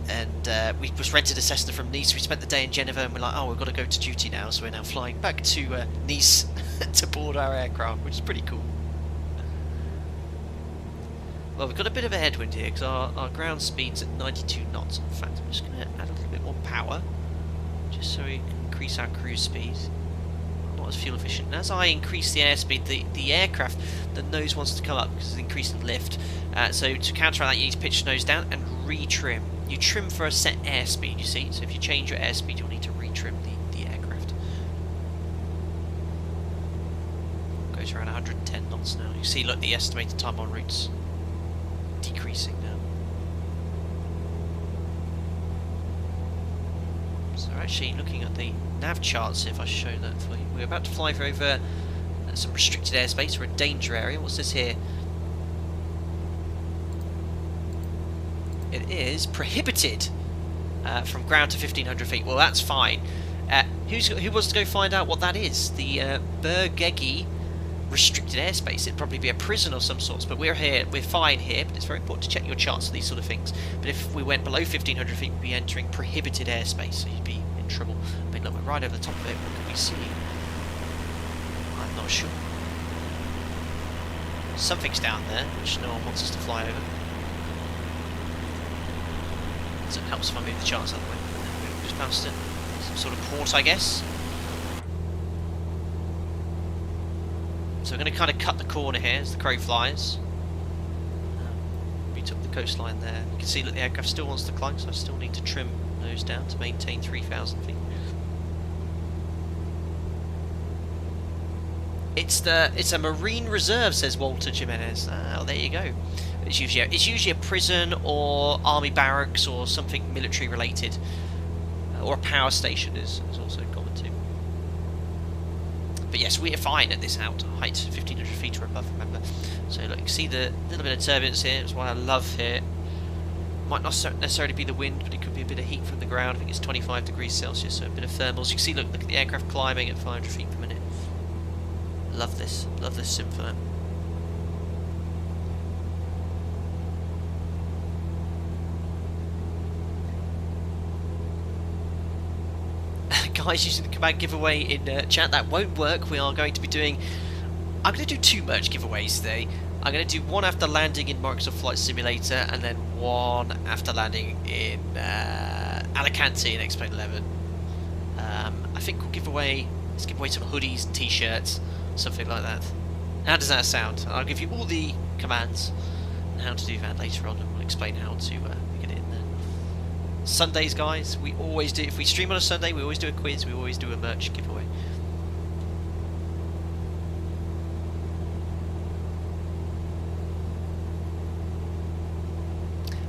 And we just rented a Cessna from Nice. We spent the day in Genoa, and we're like, oh, we've got to go to duty now, so we're now flying back to Nice to board our aircraft, which is pretty cool. Well, we've got a bit of a headwind here because our ground speed's at 92 knots. In fact, I'm just going to add a little bit more power just so we can increase our cruise speed. Not as fuel efficient. And as I increase the airspeed, the aircraft, the nose wants to come up because it's increasing lift. So to counteract that, you need to pitch the nose down and retrim. You trim for a set airspeed, you see. So if you change your airspeed, you'll need to retrim the aircraft. Goes around 110 knots now. You see, look, the estimated time en route's decreasing now. So actually, looking at the nav charts, if I show that for you, we're about to fly over some restricted airspace or a danger area. What's this here? It is prohibited from ground to 1,500 feet. Well, that's fine. Who wants to go find out what that is? The Bergegi restricted airspace. It'd probably be a prison of some sorts, but we're here. We're fine here. But it's very important to check your charts for these sort of things. But if we went below 1,500 feet, we'd be entering prohibited airspace, so you'd be in trouble. I mean, look, we're right over the top of it. What can we see? I'm not sure. Something's down there, which no one wants us to fly over. So it helps if I move the charts out of the way. We've just passed it. Some sort of port, I guess. So we're going to kind of cut the corner here as the crow flies. We took the coastline there. You can see that the aircraft still wants to climb, so I still need to trim those down to maintain 3,000 feet. It's a marine reserve, says Walter Jimenez. Oh, there you go. It's usually a prison or army barracks or something military related, or a power station is also common too. But yes, we are fine at this height, 1,500 feet or above. Remember. So look, you can see the little bit of turbulence here. That's what I love here. Might not necessarily be the wind, but it could be a bit of heat from the ground. I think it's 25 degrees Celsius, so a bit of thermals. You can see, look at the aircraft climbing at 500 feet per minute. Love this sim for that. Guys using the command giveaway in chat, that won't work. We are going to be doing... I'm going to do 2 merge giveaways today. I'm going to do one after landing in Microsoft Flight Simulator, and then one after landing in Alicante in X-Plane 11. I think we'll give away some hoodies and t-shirts, something like that. How does that sound? I'll give you all the commands and how to do that later on, and we'll explain how to get it in there. Sundays, guys, we always do. If we stream on a Sunday, we always do a quiz. We always do a merch giveaway.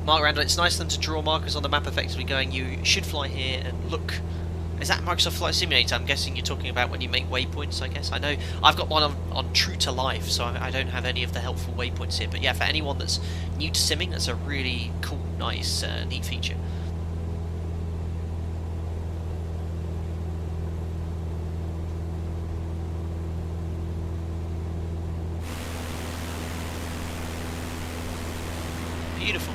Mark Randall, it's nice of them to draw markers on the map effectively going, you should fly here and look. Is that Microsoft Flight Simulator? I'm guessing you're talking about when you make waypoints, I guess. I know I've got one on True to Life, so I don't have any of the helpful waypoints here. But yeah, for anyone that's new to simming, that's a really cool, nice, neat feature. Beautiful.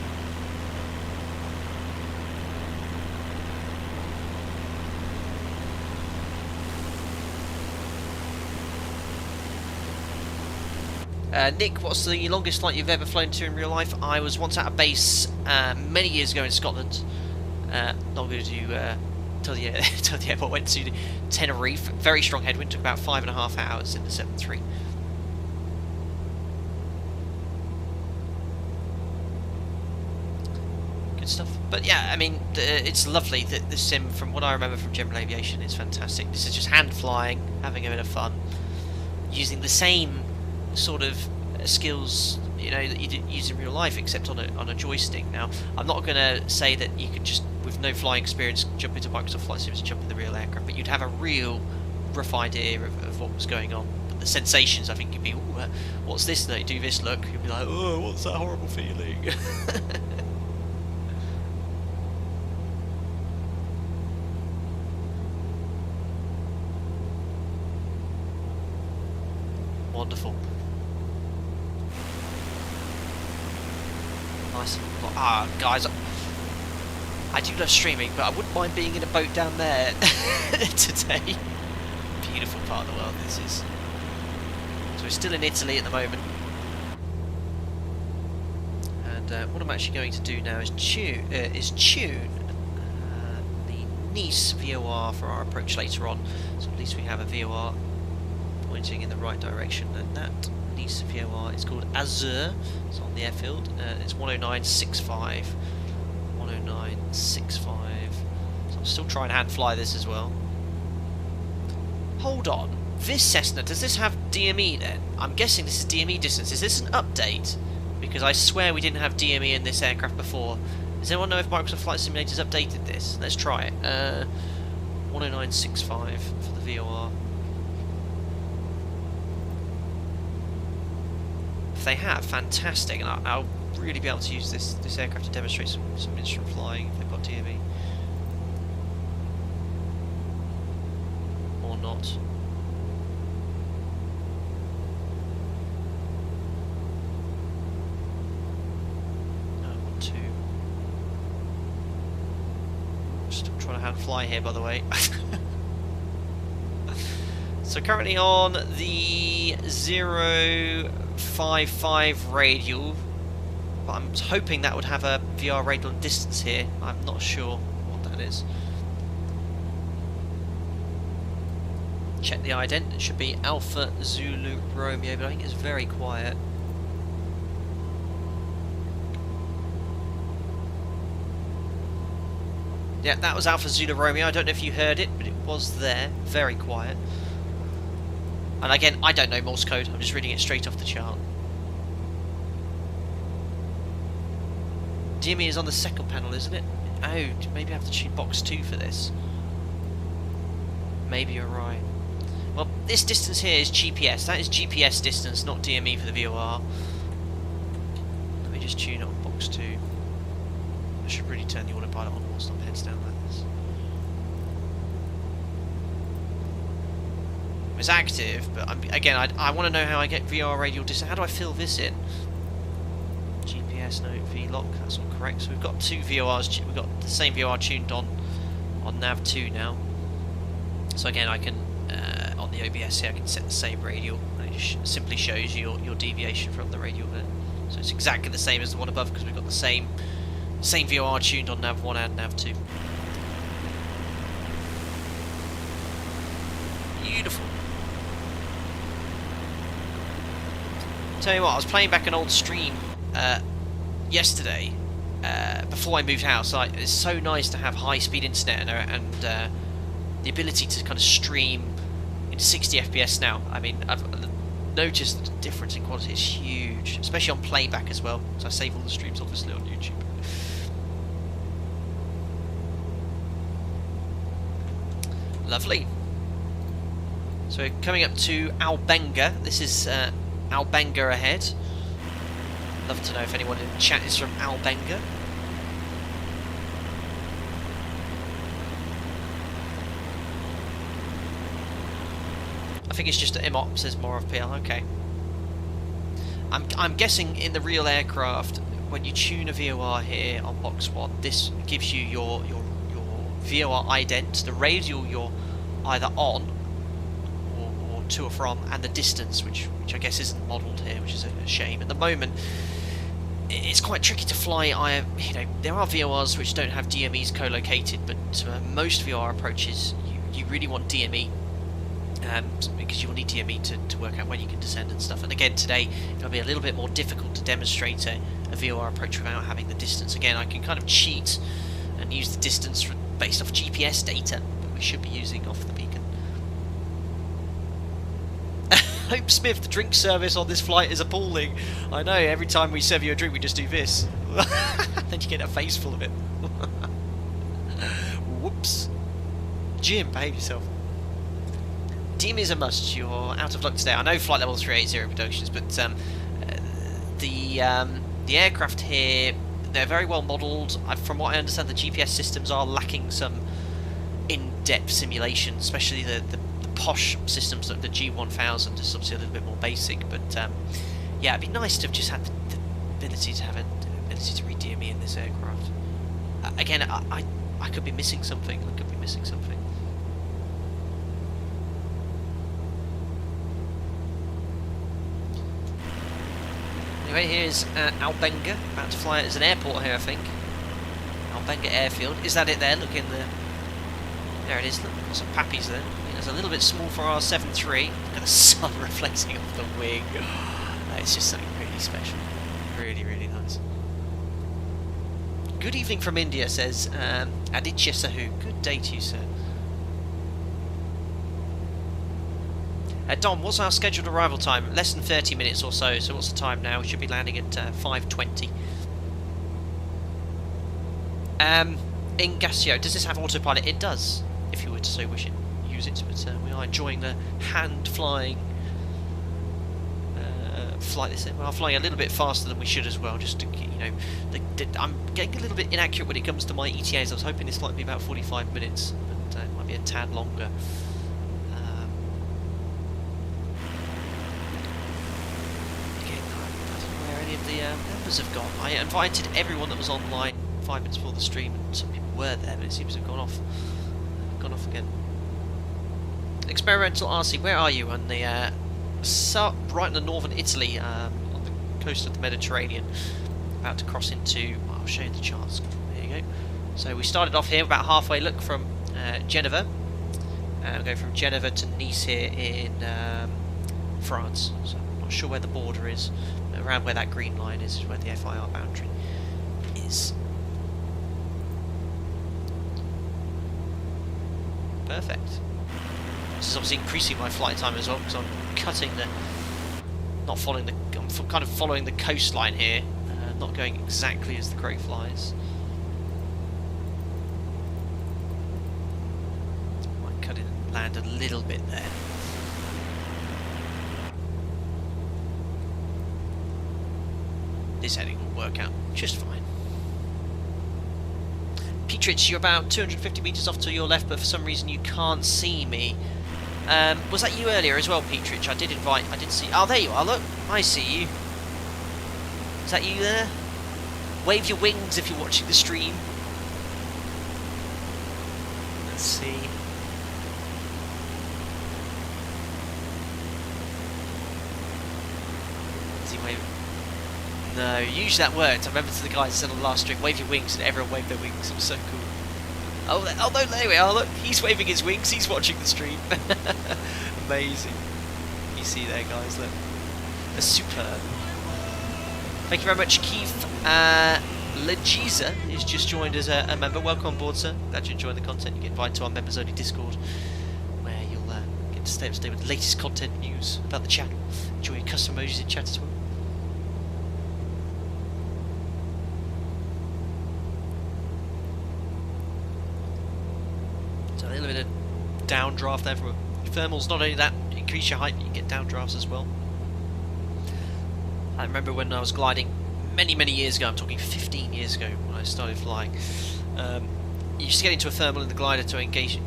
Nick, what's the longest flight you've ever flown to in real life? I was once at a base many years ago in Scotland. Not going to tell the airport. Went to Tenerife. Very strong headwind. Took about 5.5 hours in the 7.3. Good stuff. But yeah, I mean, it's lovely. The sim, from what I remember from general aviation, is fantastic. This is just hand flying, having a bit of fun, using the same sort of skills, you know, that you use in real life, except on a joystick. Now, I'm not going to say that you can just with no flying experience, jump into Microsoft Flight Sim and jump in the real aircraft, but you'd have a real rough idea of what was going on. But the sensations, I think, you'd be, ooh, what's this? No, you do this look, you'd be like, oh, what's that horrible feeling? Wonderful. Nice. Guys, I do love streaming, but I wouldn't mind being in a boat down there today. Beautiful part of the world this is. So we're still in Italy at the moment. And what I'm actually going to do now is tune the Nice VOR for our approach later on. So at least we have a VOR pointing in the right direction, and that Nice VOR is called Azur. It's on the airfield. It's 109.65. 109.65. So I'm still trying to hand fly this as well. Hold on. This Cessna, does this have DME then? I'm guessing this is DME distance. Is this an update? Because I swear we didn't have DME in this aircraft before. Does anyone know if Microsoft Flight Simulator's updated this? Let's try it. 109.65 for the VOR. If they have, fantastic, and I'll really be able to use this aircraft to demonstrate some instrument flying if they've got DME. Or not. No, I want to. Still trying to hand fly here, by the way. So currently on the 055 radial, but I'm hoping that would have a VR radial distance here. I'm not sure what that is. Check the ident. It should be Alpha Zulu Romeo, but I think it's very quiet. Yeah, that was Alpha Zulu Romeo. I don't know if you heard it, but it was there. Very quiet. And again, I don't know Morse code. I'm just reading it straight off the chart. DME is on the second panel, isn't it? Oh, maybe I have to tune box 2 for this. Maybe you're right. Well, this distance here is GPS. That is GPS distance, not DME for the VOR. Let me just tune it on box 2. I should really turn the autopilot on whilst I'm heads down like this. It's active, but again, I want to know how I get VR radial distance. How do I fill this in? GPS, no, V-lock, that's all correct. So we've got two VORs, we've got the same VOR tuned on nav 2 now. So again, I can, on the OBS here, I can set the same radial, and it just simply shows you your deviation from the radial there. So it's exactly the same as the one above, because we've got the same VOR tuned on nav 1 and nav 2. Beautiful. Tell you what, I was playing back an old stream yesterday before I moved house. It's so nice to have high-speed internet and the ability to kind of stream in 60 FPS now. I mean, I've noticed the difference in quality is huge, especially on playback as well. So I save all the streams obviously on YouTube. Lovely. So we're coming up to Albenga. This is Albenga ahead. Love to know if anyone in the chat is from Albenga. I think it's just an IMOP, says more of PL. Okay. I'm guessing in the real aircraft, when you tune a VOR here on box 1, this gives you your VOR ident, the radial you're either on or to or from, and the distance, which I guess isn't modelled here, which is a shame. At the moment, it's quite tricky to fly. There are VORs which don't have DMEs co-located, but most VOR approaches you really want DME. Because you'll need DME to work out when you can descend and stuff. And again, today it'll be a little bit more difficult to demonstrate a VOR approach without having the distance. Again, I can kind of cheat and use the distance based off GPS data that we should be using off the beacon. Hope Smith, the drink service on this flight is appalling. I know, every time we serve you a drink we just do this. Then you get a face full of it. Oops. Jim, behave yourself. Team is a must. You're out of luck today. I know flight level 380 productions, but the aircraft here, they're very well modelled. From what I understand, the GPS systems are lacking some in-depth simulation, especially the posh systems. Like the G1000 is obviously a little bit more basic, but yeah, it'd be nice to have just had the ability to have the ability to redeem me in this aircraft. Again, I could be missing something. I could be missing something. Anyway, here's Albenga, about to fly. There's an airport here, I think. Albenga Airfield. Is that it there? Look in the... There it is. Look, got some pappies there. It's a little bit small for our 7.3. Look at the sun reflecting off the wing. It's just something really special. Really, really nice. Good evening from India, says Aditya Sahu. Good day to you, sir. Dom, what's our scheduled arrival time? Less than 30 minutes or so. So what's the time now? We should be landing at 5:20. Ingasio, does this have autopilot? It does, if you were to so wish it. Use it, but we are enjoying the hand flying flight. We are flying a little bit faster than we should as well. Just to, you know, I'm getting a little bit inaccurate when it comes to my ETAs. I was hoping this might be about 45 minutes, but it might be a tad longer. The members have gone. I invited everyone that was online 5 minutes before the stream, and some people were there, but it seems to have gone off again. Experimental RC, where are you? On the right in the northern Italy, on the coast of the Mediterranean, about to cross into. I'll show you the charts. There you go. So we started off here about halfway. Look, from Geneva. We'll go from Geneva to Nice here in France. So I'm not sure where the border is. Around where that green line is where the FIR boundary is. Perfect. This is obviously increasing my flight time as well, because I'm cutting the... not following the... I'm kind of following the coastline here, not going exactly as the crow flies. Might cut in and land a little bit there. This heading will work out just fine. Petrich, you're about 250 metres off to your left, but for some reason you can't see me. Was that you earlier as well, Petrich? I did see... Oh, there you are, look. I see you. Is that you there? Wave your wings if you're watching the stream. Let's see. Is he waving? No, usually that worked. I remember to the guys that said on the last stream, wave your wings, and everyone waved their wings. It was so cool. Oh no, there we are, look. He's waving his wings, he's watching the stream. Amazing. You see there, guys, look. They're superb. Thank you very much, Keith. Legiza has just joined as a member. Welcome on board, sir. Glad you enjoyed the content. You get invited to our members-only Discord, where you'll get to stay up to date with the latest content news about the channel. Enjoy your custom emojis in chat as well. A little bit of downdraft there from thermals. Not only that, you increase your height, but you get downdrafts as well. I remember when I was gliding many years ago, I'm talking 15 years ago when I started flying, you used to get into a thermal in the glider to engage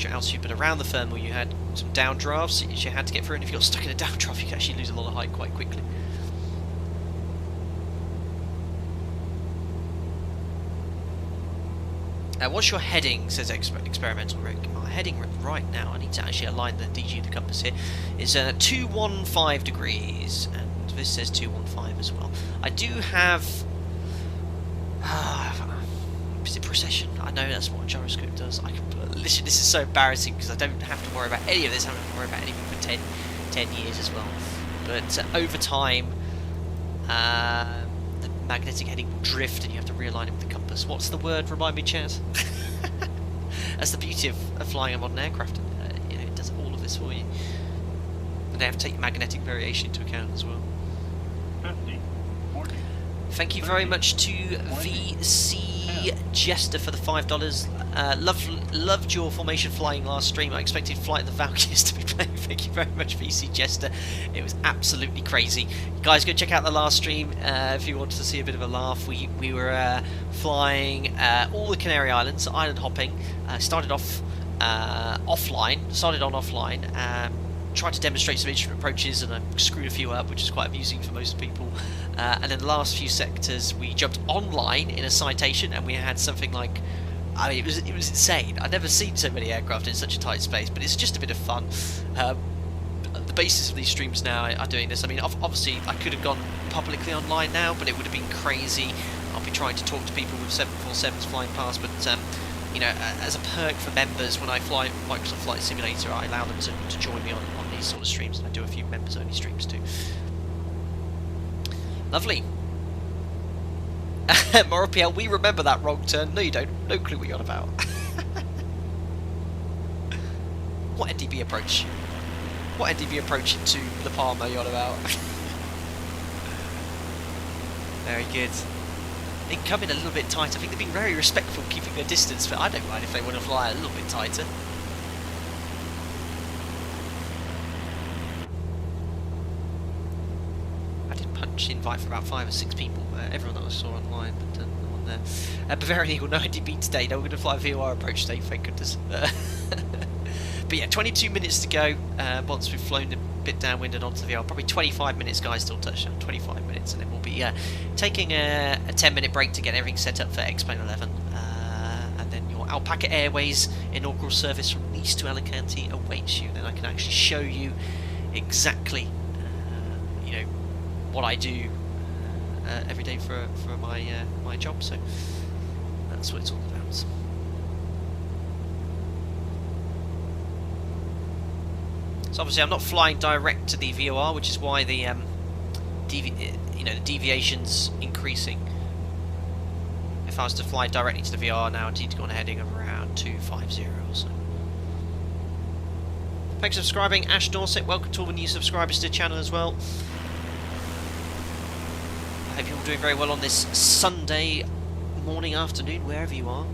your altitude, but around the thermal you had some downdrafts that you had to get through, and if you got stuck in a downdraft you could actually lose a lot of height quite quickly. What's your heading, says Experimental Rick. My heading right now, I need to actually align the DG of the compass here, is 215 degrees, and this says 215 as well. I do have... is it precession? I know that's what a gyroscope does. Literally, this is so embarrassing because I don't have to worry about any of this. I don't have to worry about anything for 10 years as well. But over time, the magnetic heading will drift and you have to realign it with the compass. What's the word? Remind me, chat. That's the beauty of flying a modern aircraft. You know, it does all of this for you. And they have to take magnetic variation into account as well. 50, 40, Thank you very much to VC Jester for the $5. Loved your formation flying last stream. I expected Flight of the Valkyries to be playing. Thank you very much, VC Jester. It was absolutely crazy. Guys, go check out the last stream if you wanted to see a bit of a laugh. We were flying all the Canary Islands, island hopping. Started off offline. Tried to demonstrate some instrument approaches, and I screwed a few up, which is quite amusing for most people. And then the last few sectors, we jumped online in a citation, and we had something like, I mean, it was insane. I'd never seen so many aircraft in such a tight space, but it's just a bit of fun. The basis of these streams now are doing this. I mean, obviously, I could have gone publicly online now, but it would have been crazy. I'll be trying to talk to people with 747s flying past, but you know, as a perk for members, when I fly Microsoft Flight Simulator, I allow them to join me on these sort of streams, and I do a few members-only streams too. Lovely. Moropiel, we remember that wrong turn. No, you don't. No clue what you're on about. What NDB approach? What NDB approach into La Palma are you on about? Very good. They can come in a little bit tighter. I think they've been very respectful keeping their distance, but I don't mind if they want to fly a little bit tighter. I did punch invite for about 5 or 6 people, everyone that I saw online, but no one there. Bavarian Eagle, no NDB today. No, we're going to fly a VOR approach today, thank goodness. But yeah, 22 minutes to go once we've flown a bit downwind and onto the VR. Probably 25 minutes, guys, till touchdown. 25 minutes, and then we'll be taking a 10-minute break to get everything set up for X-Plane 11. And then your Alpaca Airways inaugural service from Nice to Alicante awaits you. Then I can actually show you exactly, you know, what I do every day for my job. So that's what it's all about. So obviously I'm not flying direct to the VOR, which is why the the deviation's increasing. If I was to fly directly to the VOR now, I'd need to go on a heading of around 250 or so. Thanks for subscribing, Ash Dorset. Welcome to all the new subscribers to the channel as well. I hope you're all doing very well on this Sunday morning, afternoon, wherever you are.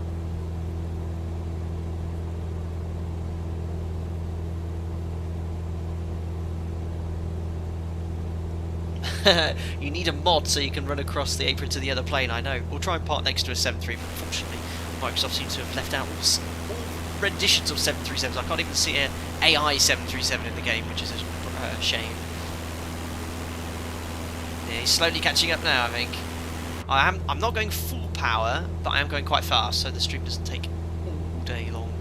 You need a mod so you can run across the apron to the other plane, I know. We'll try and park next to a 737, but unfortunately Microsoft seems to have left out all renditions of 737s. I can't even see an AI 737 in the game, which is a shame. Yeah, he's slowly catching up now, I think. I'm not going full power, but I am going quite fast, so the stream doesn't take all day long.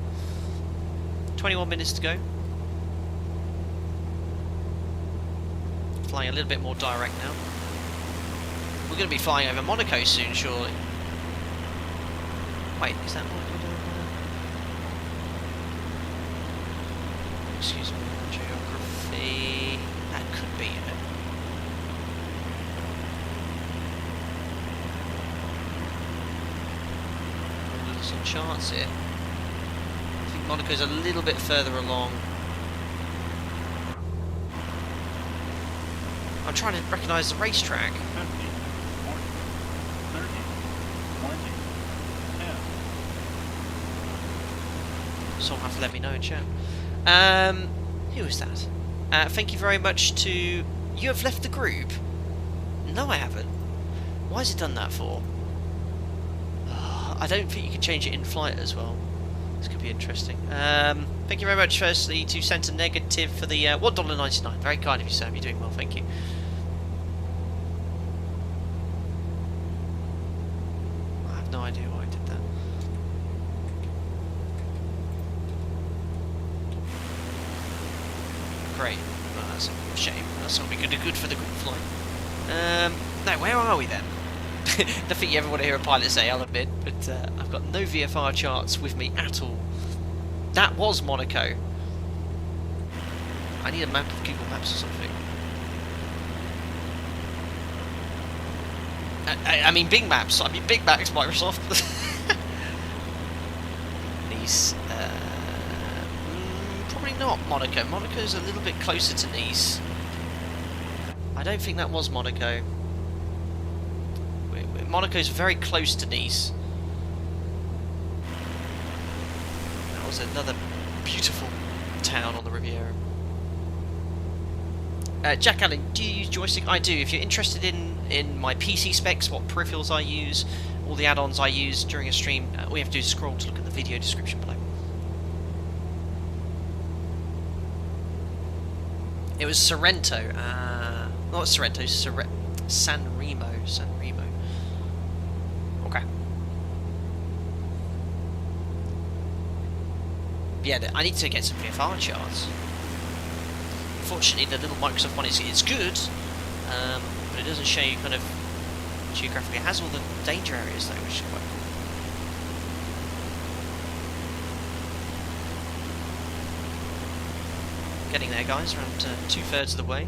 21 minutes to go. Flying a little bit more direct now. We're going to be flying over Monaco soon, surely. Wait, is that Monaco? Excuse me, geography. That could be it. There's some charts here. I think Monaco's a little bit further along. I'm trying to recognise the racetrack. 50, 40, 30, 20, 10. Someone have to let me know in chat. Who is that? Thank you very much to... You have left the group? No, I haven't. Why has it done that for? I don't think you can change it in flight as well. This could be interesting. Thank you very much, firstly, to Centre Negative for the $1.99. Very kind of you, Sam. You're doing well, thank you. I have no idea why I did that. Great. Well, that's a shame. That's not going to be good for the group flight. Now, where are we then? Nothing you ever want to hear a pilot say, I'll admit, but I've got no VFR charts with me at all. That was Monaco. I need a map of Google Maps or something. I mean Bing Maps. I mean Big Macs, Microsoft. Nice. Probably not Monaco. Monaco's a little bit closer to Nice. I don't think that was Monaco. Monaco's very close to Nice. was another beautiful town on the Riviera. Jack Allen, do you use joystick? I do. If you're interested in my PC specs, what peripherals I use, all the add-ons I use during a stream, all you have to do is scroll to look at the video description below. It was Sorrento. Not Sorrento, San Remo. Okay. Yeah, I need to get some VFR charts. Unfortunately, the little Microsoft one is good, but it doesn't show you kind of geographically. It has all the danger areas though, which is quite cool. Getting there, guys. Around 2/3 of the way.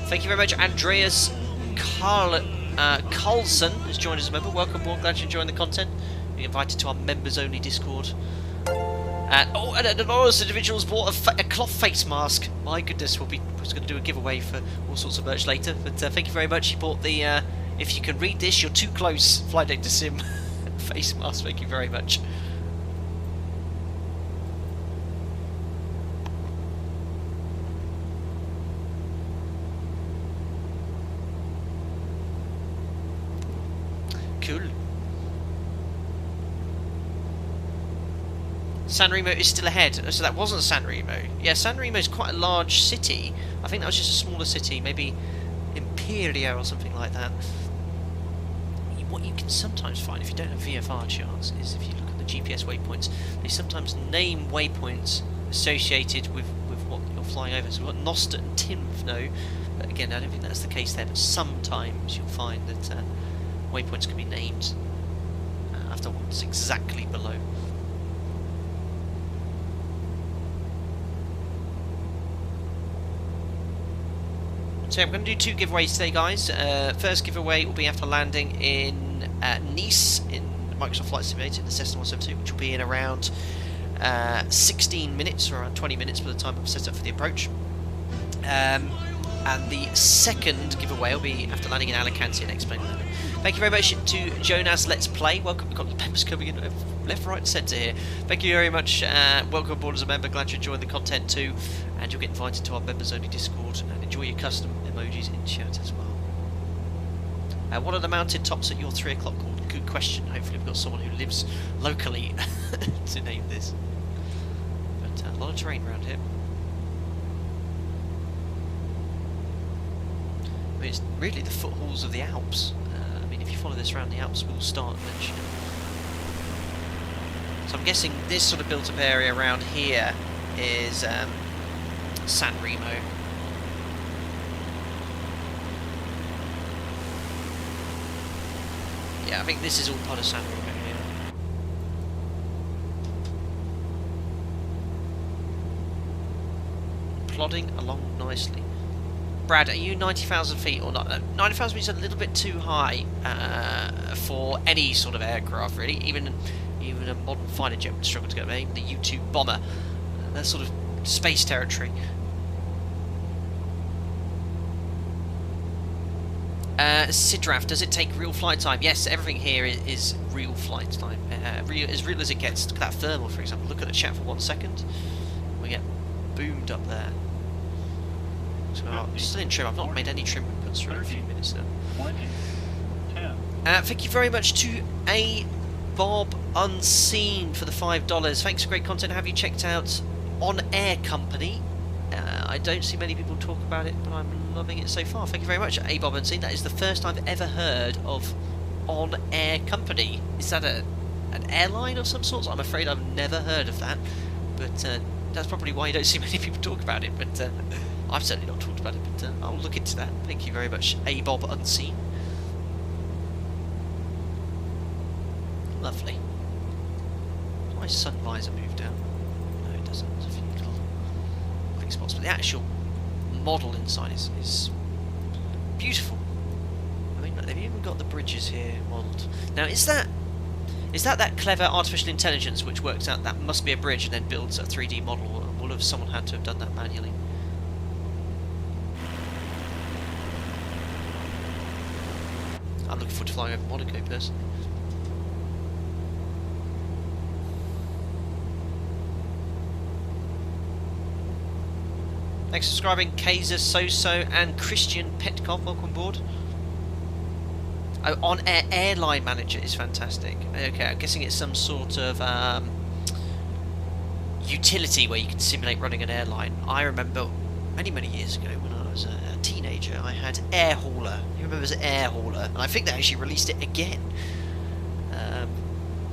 Thank you very much, Andreas Carlson has joined us as a member. Welcome aboard. Glad you're enjoying the content. You're invited to our members-only Discord. And anonymous individuals bought a cloth face mask. My goodness, we're going to do a giveaway for all sorts of merch later. But thank you very much. You bought the, if you can read this, you're too close, Flight Deck to Sim face mask. Thank you very much. Cool. San Remo is still ahead, so that wasn't San Remo. Yeah, San Remo is quite a large city. I think that was just a smaller city, maybe Imperia or something like that. What you can sometimes find if you don't have VFR charts is if you look at the GPS waypoints, they sometimes name waypoints associated with what you're flying over. So what Nostit and Tinf know, but again, I don't think that's the case there, but sometimes you'll find that waypoints can be named after what's exactly below. So I'm going to do 2 giveaways today, guys. First giveaway will be after landing in Nice in Microsoft Flight Simulator in the Cessna 172, which will be in around 16 minutes or around 20 minutes by the time I'm set up for the approach. And the second giveaway will be after landing in Alicante and explaining that. Thank you very much to Jonas Let's Play. Welcome. We've got the members coming in left, right and centre here. Thank you very much. Welcome aboard as a member. Glad you're enjoying the content too. And you'll get invited to our members only Discord and enjoy your custom emojis in chat as well. What are the mounted tops at your 3 o'clock called? Good question. Hopefully we've got someone who lives locally to name this. But a lot of terrain around here. I mean, it's really the foothalls of the Alps. I mean, if you follow this around, the Alps will start eventually. So I'm guessing this sort of built-up area around here is San Remo. Yeah, I think this is all part of San Remo here. Plodding along nicely. Brad, are you 90,000 feet or not? 90,000 feet is a little bit too high for any sort of aircraft, really. Even a modern fighter jet would struggle to get there. Even the U-2 bomber, that sort of space territory. Sidraf, does it take real flight time? Yes, everything here is real flight time. As real as it gets. Look at that thermal, for example. Look at the chat for 1 second. We get boomed up there. So still in trim. I've not made any trim inputs for a few minutes now. Thank you very much to A Bob Unseen for the $5. Thanks for great content. Have you checked out On Air Company? I don't see many people talk about it, but I'm loving it so far. Thank you very much, A Bob Unseen. That is the first I've ever heard of On Air Company. Is that an airline of some sort? I'm afraid I've never heard of that, but that's probably why you don't see many people talk about it. But I've certainly not talked about it, but I'll look into that. Thank you very much, A Bob Unseen. Lovely. Does my sun visor move down? No, it doesn't. There's a few little blank spots, but the actual model inside is beautiful. I mean, they've even got the bridges here modelled. Now, is that clever artificial intelligence which works out that must be a bridge and then builds a 3D model? Or will have someone had to have done that manually? I'm looking forward to flying over Monaco personally. Thanks for subscribing, Kaiser Soso and Christian Petkov. Welcome aboard. Oh, on-air airline manager is fantastic. Okay, I'm guessing it's some sort of utility where you can simulate running an airline. I remember many years ago when I was a teenager, I had Air Hauler. You remember it was Air Hauler? And I think they actually released it again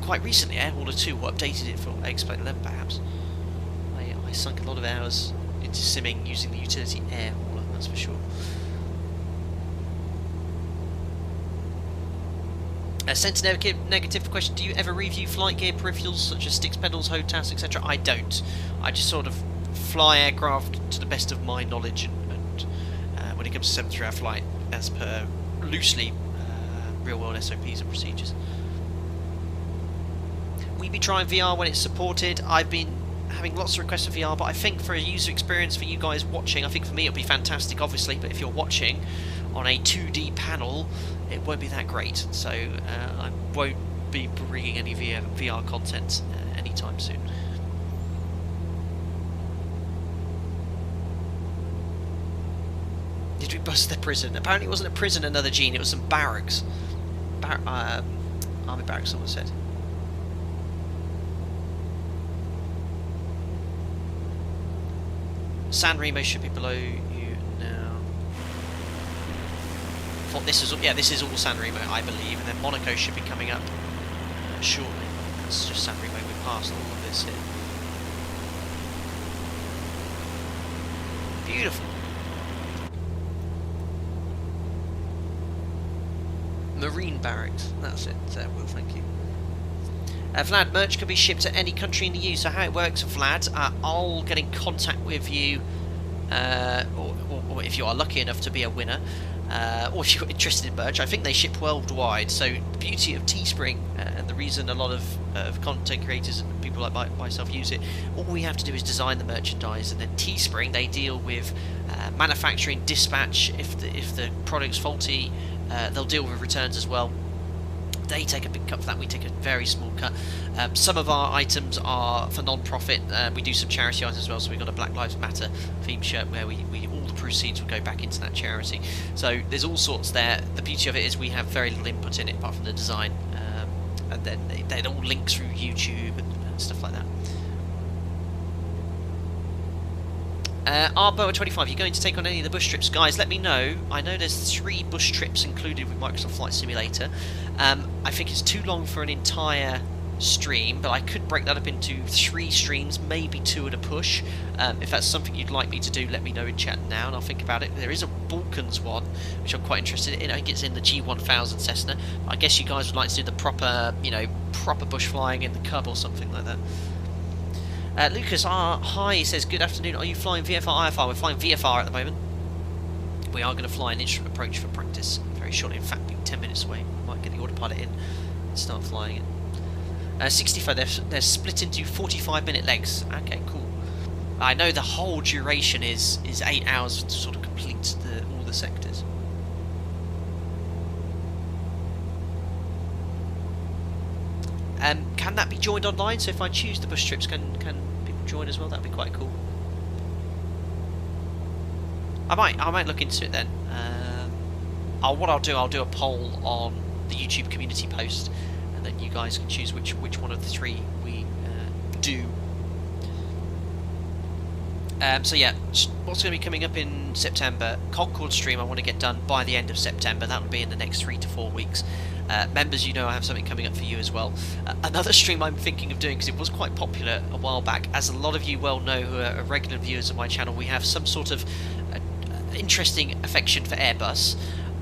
quite recently. Air Hauler 2, or updated it for Explain 11 perhaps. I sunk a lot of hours into simming using the utility Air Hauler, that's for sure. Sent a negative question. Do you ever review flight gear peripherals such as sticks, pedals, HOTAS, etc.? I don't. I just sort of fly aircraft to the best of my knowledge, and when it comes to 7-3 hour flight, as per loosely real world SOPs and procedures. We be trying VR when it's supported. I've been having lots of requests for VR, but I think for a user experience for you guys watching, I think for me it'll be fantastic, obviously, but if you're watching on a 2D panel, it won't be that great, so I won't be bringing any VR content anytime soon. Did we bust the prison? Apparently it wasn't a prison, another Gene, it was some barracks. Army barracks, someone said. San Remo should be below you now. This is all San Remo, I believe, and then Monaco should be coming up shortly. That's just San Remo. We passed all of this here. Beautiful. Marine barracks. That's it. Will, thank you. Vlad, merch can be shipped to any country in the EU. So how it works, Vlad, I'll get in contact with you, or if you are lucky enough to be a winner, or if you're interested in merch. I think they ship worldwide. So the beauty of Teespring, and the reason a lot of content creators and people like myself use it, all we have to do is design the merchandise, and then Teespring, they deal with manufacturing, dispatch. If the product's faulty, they'll deal with returns as well. They take a big cut for that, we take a very small cut. Some of our items are for non-profit. We do some charity items as well, so we've got a Black Lives Matter theme shirt where we all the proceeds will go back into that charity. So there's all sorts there. The beauty of it is we have very little input in it apart from the design, and then they all link through YouTube and stuff like that. Arboa25, you're going to take on any of the bush trips? Guys, let me know. I know there's 3 bush trips included with Microsoft Flight Simulator. I think it's too long for an entire stream, but I could break that up into 3 streams, maybe 2 at a push. If that's something you'd like me to do, let me know in chat now and I'll think about it. There is a Balkans one, which I'm quite interested in. I think it's in the G1000 Cessna. I guess you guys would like to do the proper, proper bush flying in the Cub or something like that. Lucas hi, he says, good afternoon, are you flying VFR, IFR? We're flying VFR at the moment. We are going to fly an instrument approach for practice very shortly, in fact being 10 minutes away. We might get the autopilot in and start flying it. 65, they're split into 45-minute legs. Okay, cool. I know the whole duration is 8 hours to sort of complete all the sectors. Can that be joined online? So if I choose the bush trips, can people join as well? That'd be quite cool. I might look into it then. What I'll do a poll on the YouTube community post, and then you guys can choose which one of the 3 we do. So yeah, what's going to be coming up in September? Concord stream I want to get done by the end of September. That will be in the next 3 to 4 weeks. Members, I have something coming up for you as well. Another stream I'm thinking of doing, because it was quite popular a while back, as a lot of you well know who are regular viewers of my channel, we have some sort of interesting affection for Airbus.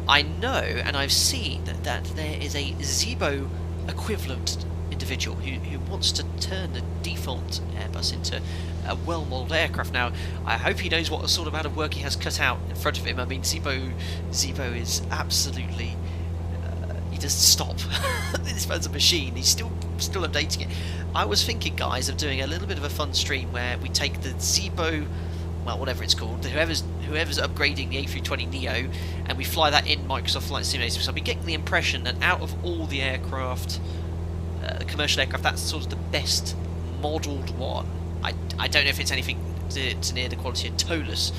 I know, and I've seen, that there is a ZIBO equivalent individual who wants to turn the default Airbus into a well-modelled aircraft. Now, I hope he knows what sort of amount of work he has cut out in front of him. I mean, ZIBO is absolutely... he doesn't stop. This man's a machine. He's still updating it. I was thinking, guys, of doing a little bit of a fun stream where we take the ZIBO, well, whatever it's called, whoever's upgrading the A320neo, and we fly that in Microsoft Flight Simulator. So I've been getting the impression that out of all the aircraft, the commercial aircraft, that's sort of the best modelled one. I don't know if it's anything to near the quality of TOLUS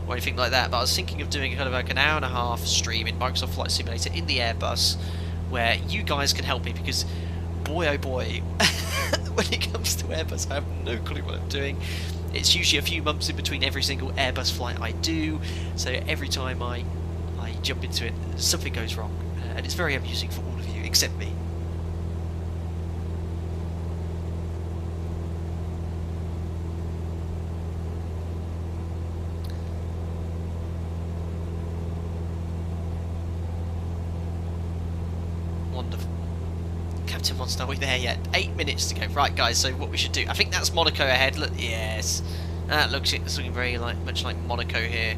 or anything like that, but I was thinking of doing kind of like an hour and a half stream in Microsoft Flight Simulator in the Airbus, where you guys can help me, because boy oh boy, when it comes to Airbus, I have no clue what I'm doing. It's usually a few months in between every single Airbus flight I do, so every time I jump into it, something goes wrong, and it's very amusing for all of you, except me. Wonderful. Captain Monster, are we there yet? 8 minutes to go. Right, guys, so what we should do, I think that's Monaco ahead. Look, yes, that looks, it's looking very much like Monaco here,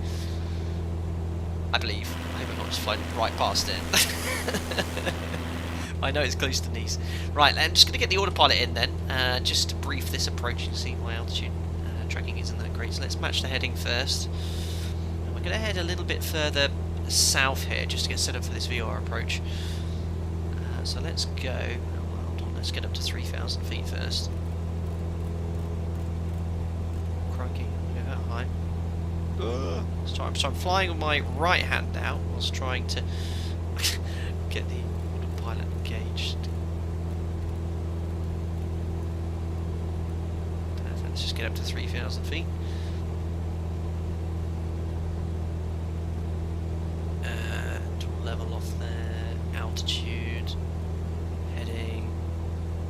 I believe. I hope I'm not just flying right past it. I know it's close to Nice. Right, I'm just going to get the autopilot in then, just to brief this approach. You can see my altitude tracking isn't that great, so let's match the heading first. And we're going to head a little bit further south here, just to get set up for this VR approach. So let's go, hold on, let's get up to 3,000 feet first. Crikey, go that high. So I'm flying with my right hand now, whilst trying to get the autopilot engaged. Perfect, let's just get up to 3,000 feet. And level off there, altitude.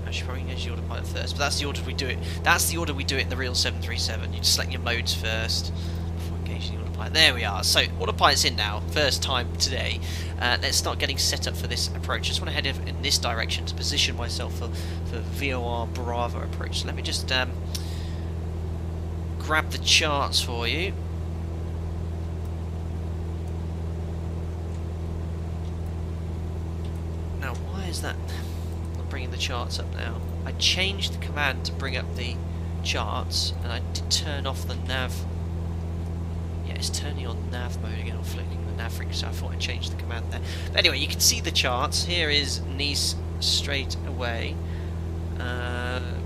I should probably engage the autopilot first, but that's the order we do it. That's the order we do it in the real 737. You just select your modes first before engaging the autopilot. There we are. So autopilot's in now. First time today. Let's start getting set up for this approach. I just want to head in this direction to position myself for VOR Bravo approach. So let me just grab the charts for you. Now, why is that? Bringing the charts up now. I changed the command to bring up the charts, and I did turn off the nav. Yeah, it's turning on nav mode again, or flicking the nav frequency, so I thought I changed the command there. But anyway, you can see the charts. Here is Nice straight away.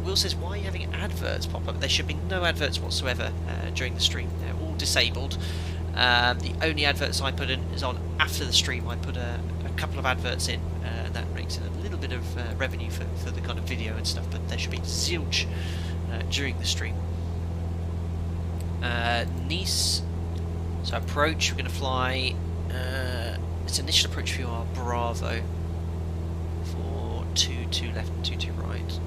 Will says, why are you having adverts pop up? There should be no adverts whatsoever during the stream. They're all disabled. The only adverts I put in is on after the stream. I put a couple of adverts in, and that makes it a little bit of revenue for the kind of video and stuff, but there should be zilch during the stream. Nice, so approach, we're going to fly, it's initial approach for our Bravo for 2 left and 2 right.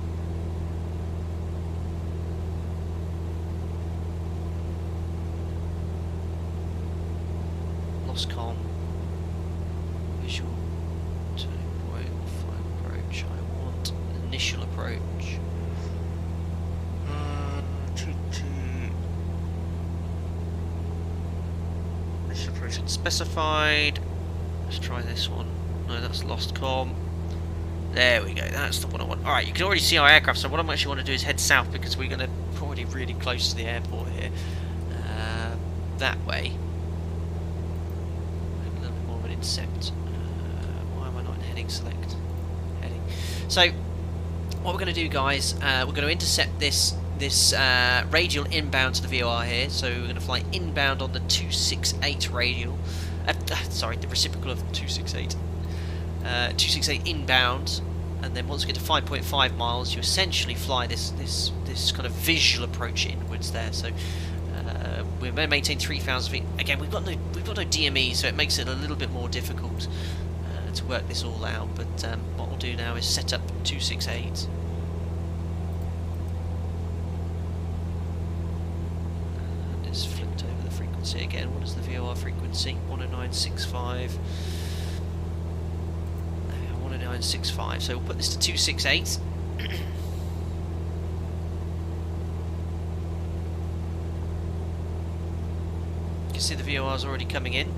Lost comm, visual. Approach. I want initial approach. Initial approach unspecified. Let's try this one. No, that's lost comm. There we go. That's the one I want. All right, you can already see our aircraft. So what I actually want to do is head south, because we're going to already really close to the airport here. That way. A little bit more of an intercept. Why am I not in heading select? So what we're going to do, guys, we're going to intercept this radial inbound to the VOR here. So we're going to fly inbound on the 268 radial. Sorry, the reciprocal of 268. 268 inbound, and then once we get to 5.5 miles, you essentially fly this kind of visual approach inwards there. So we're going to maintain 3,000 feet. Again, we've got no DME, so it makes it a little bit more difficult to work this all out, but what we'll do now is set up 268. And it's flipped over the frequency again. What is the VOR frequency? 109.65. 109.65. So we'll put this to 268. You can see the VOR is already coming in.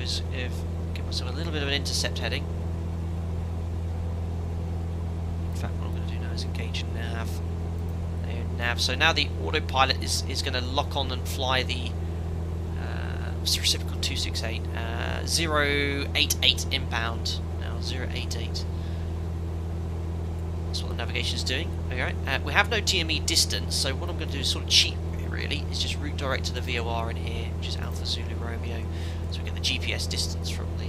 Is give myself a little bit of an intercept heading. In fact, what I'm going to do now is engage nav. There, nav. So now the autopilot is going to lock on and fly the reciprocal 268 088 inbound. Now 088. Let's That's what the navigation is doing. Alright, we have no DME distance, so what I'm going to do is sort of cheat really, is just route direct to the VOR in here, which is Alpha Zulu Romeo, so we get the GPS distance from the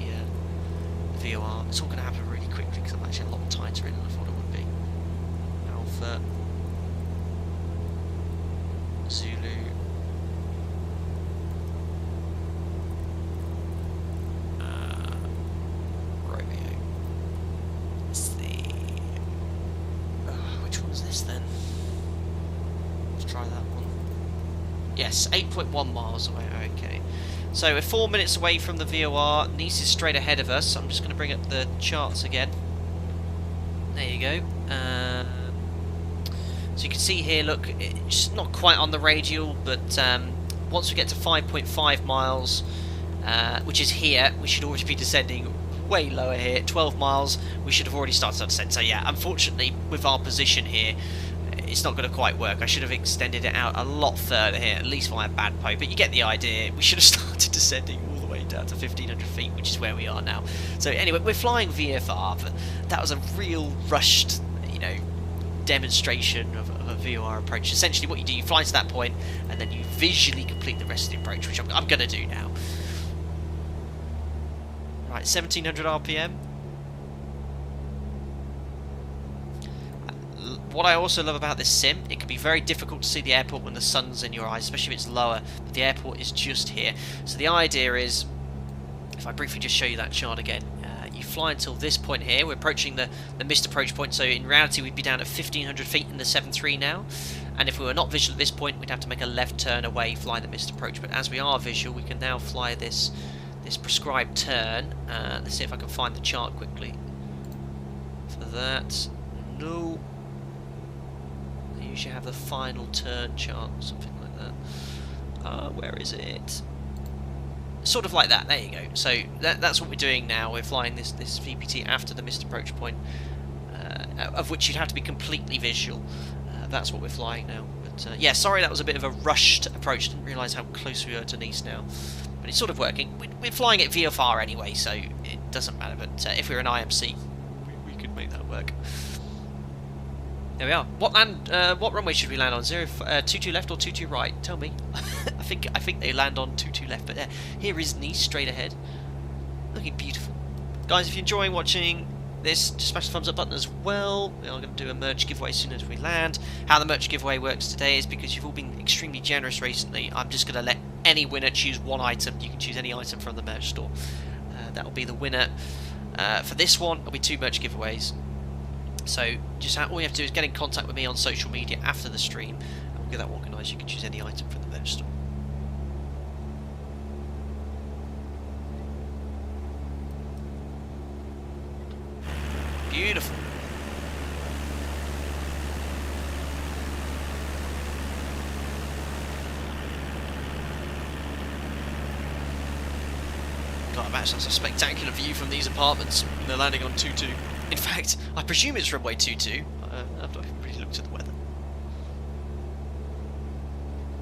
VOR. It's all going to happen really quickly because I'm actually a lot tighter in than I thought it would be. Alpha Zulu Romeo. It's the which one's this then? Let's try that one. Yes, 8.1 miles away. Okay. So we're 4 minutes away from the VOR. Nice is straight ahead of us. I'm just going to bring up the charts again. There you go. So you can see here, look, it's not quite on the radial, but once we get to 5.5 miles, which is here, we should already be descending way lower here. 12 miles, we should have already started to descend. So yeah, unfortunately, with our position here, it's not going to quite work. I should have extended it out a lot further here, at least via Badpo, but you get the idea. We should have started descending all the way down to 1,500 feet, which is where we are now. So anyway, we're flying VFR, but that was a real rushed, you know, demonstration of a VOR approach. Essentially what you do, you fly to that point, and then you visually complete the rest of the approach, which I'm going to do now. Right, 1,700 RPM. What I also love about this sim, it can be very difficult to see the airport when the sun's in your eyes, especially if it's lower, but the airport is just here. So the idea is, if I briefly just show you that chart again, you fly until this point here. We're approaching the missed approach point, so in reality we'd be down at 1,500 feet in the 7.3 now, and if we were not visual at this point, we'd have to make a left turn away, fly the missed approach. But as we are visual, we can now fly this prescribed turn. Let's see if I can find the chart quickly for that. No. They usually have the final turn chart or something like that. Where is it? Sort of like that. There you go. So that's what we're doing now. We're flying this VPT after the missed approach point, of which you'd have to be completely visual. That's what we're flying now. But yeah, sorry that was a bit of a rushed approach. Didn't realise how close we were to Nice now. But it's sort of working. We're flying at VFR anyway, so it doesn't matter. But if we were an IMC, we could make that work. There we are. What runway should we land on? 22 left or 22 right? Tell me. I think they land on 22 left. But here is Nice straight ahead, looking beautiful. Guys, if you're enjoying watching this, just smash the thumbs up button as well. We are going to do a merch giveaway as soon as we land. How the merch giveaway works today is, because you've all been extremely generous recently, I'm just going to let any winner choose one item. You can choose any item from the merch store. That will be the winner. For this one, it'll be 2 merch giveaways. So just all you have to do is get in contact with me on social media after the stream, and we'll get that organised. You can choose any item from the merch store. Beautiful. God, imagine that's a spectacular view from these apartments. They're landing on 22. In fact, I presume it's runway 22. I've not really looked at the weather.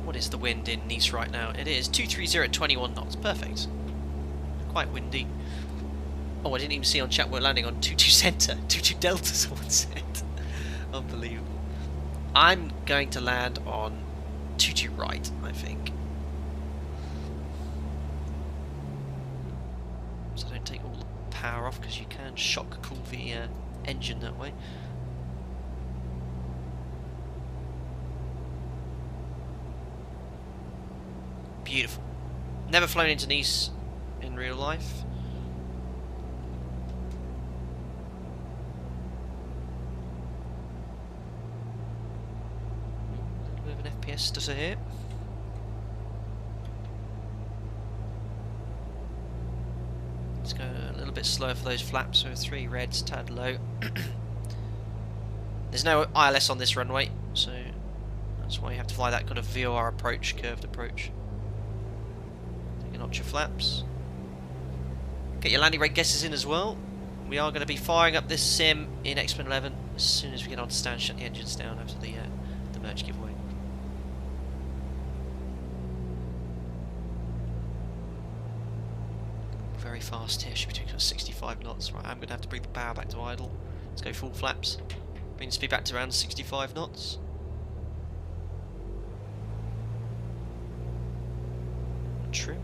What is the wind in Nice right now? It is 230 at 21 knots. Perfect. Quite windy. Oh, I didn't even see on chat we're landing on 22 centre. 22 delta, someone said. Unbelievable. I'm going to land on 22 right, I think. So I don't take all the power off, because you can shock cool the engine that way. Beautiful. Never flown into Nice in real life. A little bit of an FPS stutter here. Let's go a little bit slower for those flaps, so 3 reds, tad low. There's no ILS on this runway, so that's why you have to fly that kind of VOR approach, curved approach. Take a notch of flaps. Get your landing rate guesses in as well. We are going to be firing up this sim in XPen 11 as soon as we get on to stand, shut the engines down after the merch giveaway. Very fast here, should be doing 65 knots. Right, I'm going to have to bring the power back to idle. Let's go full flaps. Brings speed back to around 65 knots. Trim.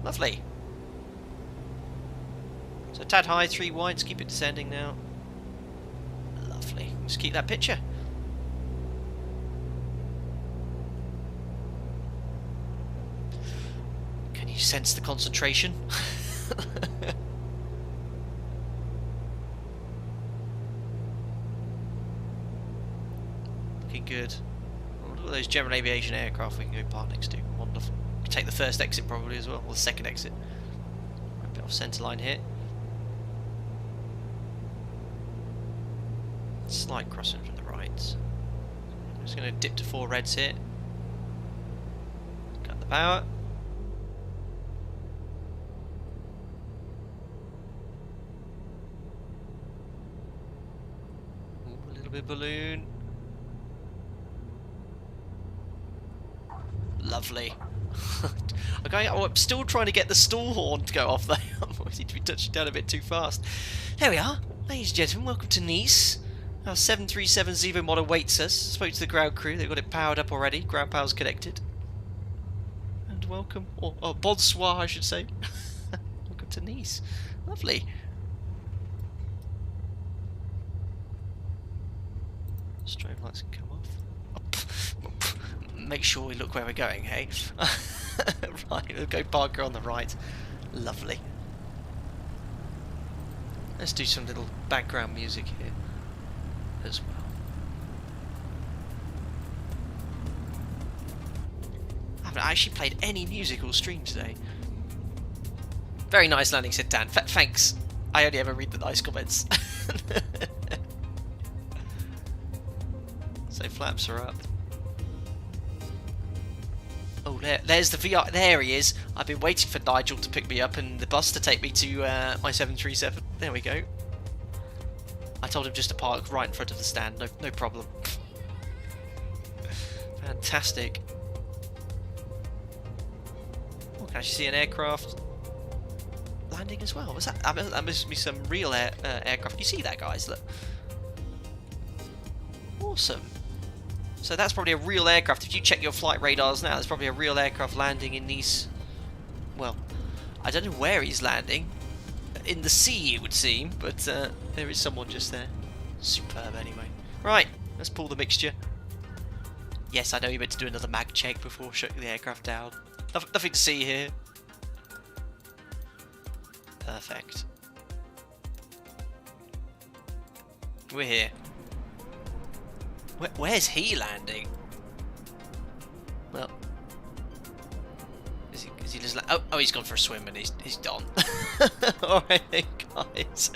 Lovely. So tad high, 3 wides, keep it descending now. Lovely. Just keep that picture. Can you sense the concentration? Looking good. Oh, look at those general aviation aircraft we can go park next to. Wonderful. We can take the first exit probably as well, or the second exit. Right, a bit off centre line here. Slight crossing from the right. I'm just going to dip to 4 reds here. Cut the power. Ooh, a little bit of balloon. Lovely. Okay, oh, I'm still trying to get the stall horn to go off though. I seem to be touching down a bit too fast. There we are. Ladies and gentlemen, welcome to Nice. Our 737 ZIBO MOD awaits us. Spoke to the ground crew, they've got it powered up already. Ground power's connected. And welcome, or bonsoir I should say. Welcome to Nice. Lovely. Strobe lights can come off. Make sure we look where we're going, hey? Right, we'll go Parker on the right. Lovely. Let's do some little background music here as well. I haven't actually played any music or stream today. Very nice landing, said Dan. Thanks. I only ever read the nice comments. So flaps are up. Oh, there's the VR. There he is. I've been waiting for Nigel to pick me up and the bus to take me to my 737. There we go. I told him just to park right in front of the stand. No problem. Fantastic. Oh, can I see an aircraft landing as well? Was that must be some real aircraft? You see that, guys? Look. Awesome. So that's probably a real aircraft. If you check your flight radars now, there's probably a real aircraft landing in these. Well, I don't know where he's landing. In the sea, it would seem, but there is someone just there. Superb, anyway. Right, let's pull the mixture. Yes, I know you meant to do another mag check before shutting the aircraft down. Nothing to see here. Perfect. We're here. Where's he landing? Well, is he just oh, he's gone for a swim and he's done. Alright then, guys.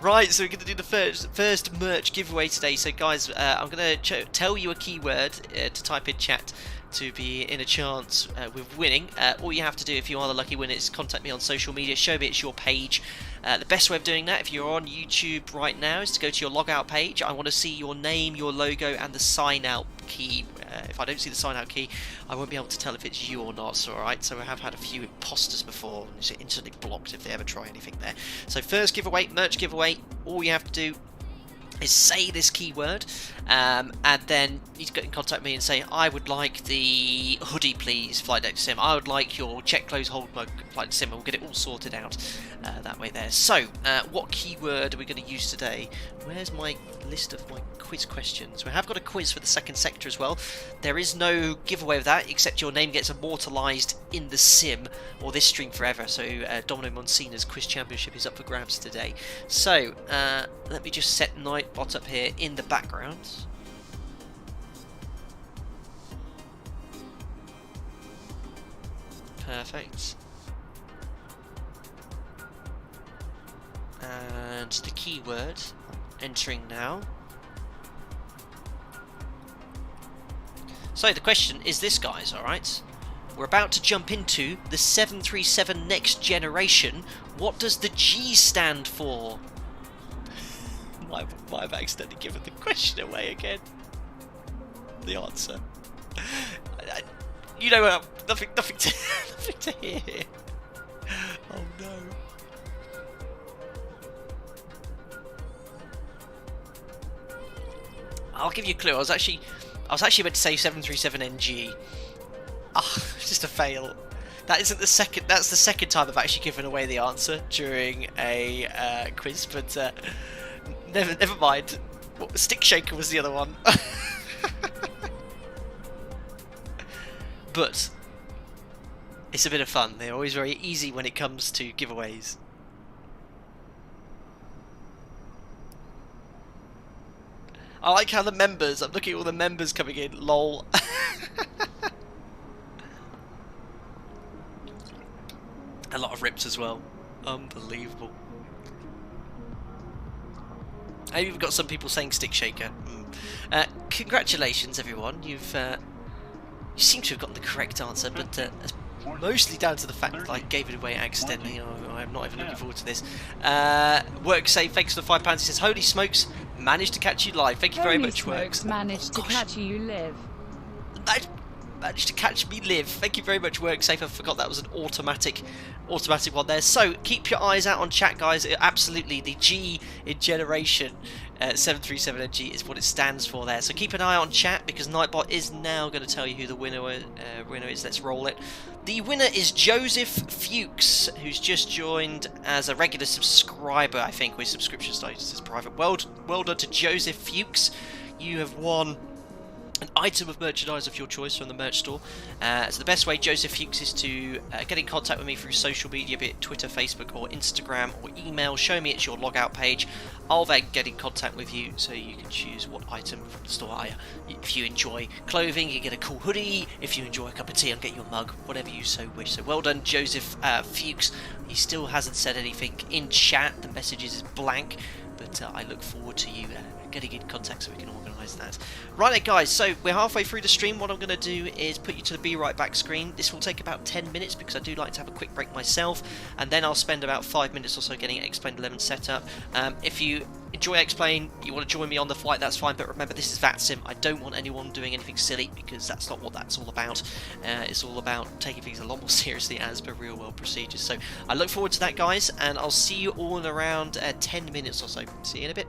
Right, so we're going to do the first merch giveaway today. So guys, I'm going to tell you a keyword to type in chat to be in a chance with winning. All you have to do if you are the lucky winner is contact me on social media, show me it's your page. The best way of doing that, if you're on YouTube right now, is to go to your logout page. I want to see your name, your logo, and the sign out key. If I don't see the sign out key, I won't be able to tell if it's you or not. Alright, so I have had a few imposters before, and it's instantly blocked if they ever try anything there. So first giveaway, merch giveaway, all you have to do is say this keyword, and then you get in contact with me and say, I would like the hoodie please, Flight Deck Sim, I would like your check close hold mug, Flight Deck Sim, and we'll get it all sorted out that way there. So, what keyword are we going to use today? Where's my list of my quiz questions? We have got a quiz for the second sector as well. There is no giveaway of that, except your name gets immortalised in the sim, or this stream forever, so Domino Monsina's quiz championship is up for grabs today. So, let me just set Nightbot up here in the background. Perfect. And the keyword, entering now. So the question is this, guys, alright? We're about to jump into the 737 next generation. What does the G stand for? I've accidentally given the question away again. The answer. You know, nothing to hear here. Oh no. I'll give you a clue. I was actually meant to say 737NG. Ah, just a fail. That isn't the second. That's the second time I've actually given away the answer during a quiz, but never mind. Stick Shaker was the other one. But it's a bit of fun. They're always very easy when it comes to giveaways. I like how the members, I'm looking at all the members coming in, lol. A lot of rips as well. Unbelievable. I've even got some people saying Stick Shaker. Congratulations everyone, you seem to have gotten the correct answer, but it's mostly down to the fact that I gave it away accidentally. I'm not even looking forward to this. Work safe, thanks for the £5. He says, holy smokes, managed to catch you live. Thank you very much, Works. Managed to catch you live. Managed to catch me live. Thank you very much, WorkSafe. I forgot that was an automatic one there. So keep your eyes out on chat, guys. Absolutely, the G in generation 737NG is what it stands for there. So keep an eye on chat because Nightbot is now going to tell you who the winner is. Let's roll it. The winner is Joseph Fuchs, who's just joined as a regular subscriber, I think, with subscription status is private. Well done to Joseph Fuchs. You have won an item of merchandise of your choice from the merch store. So the best way, Joseph Fuchs, is to get in contact with me through social media, be it Twitter, Facebook or Instagram, or email. Show me it's your logout page. I'll then get in contact with you so you can choose what item from the store. If you enjoy clothing, you get a cool hoodie. If you enjoy a cup of tea, I'll get you a mug, whatever you so wish. So well done, Joseph Fuchs. He still hasn't said anything in chat. The message is blank, but I look forward to you getting in contact so we can organise that. Right then, guys, so we're halfway through the stream. What I'm going to do is put you to the Be Right Back screen. This will take about 10 minutes because I do like to have a quick break myself, and then I'll spend about 5 minutes or so getting X-Plane 11 set up. If you enjoy X-Plane, you want to join me on the flight, that's fine, but remember, this is VATSIM. I don't want anyone doing anything silly because that's not what that's all about. It's all about taking things a lot more seriously as per real world procedures. So I look forward to that, guys, and I'll see you all in around 10 minutes or so. See you in a bit.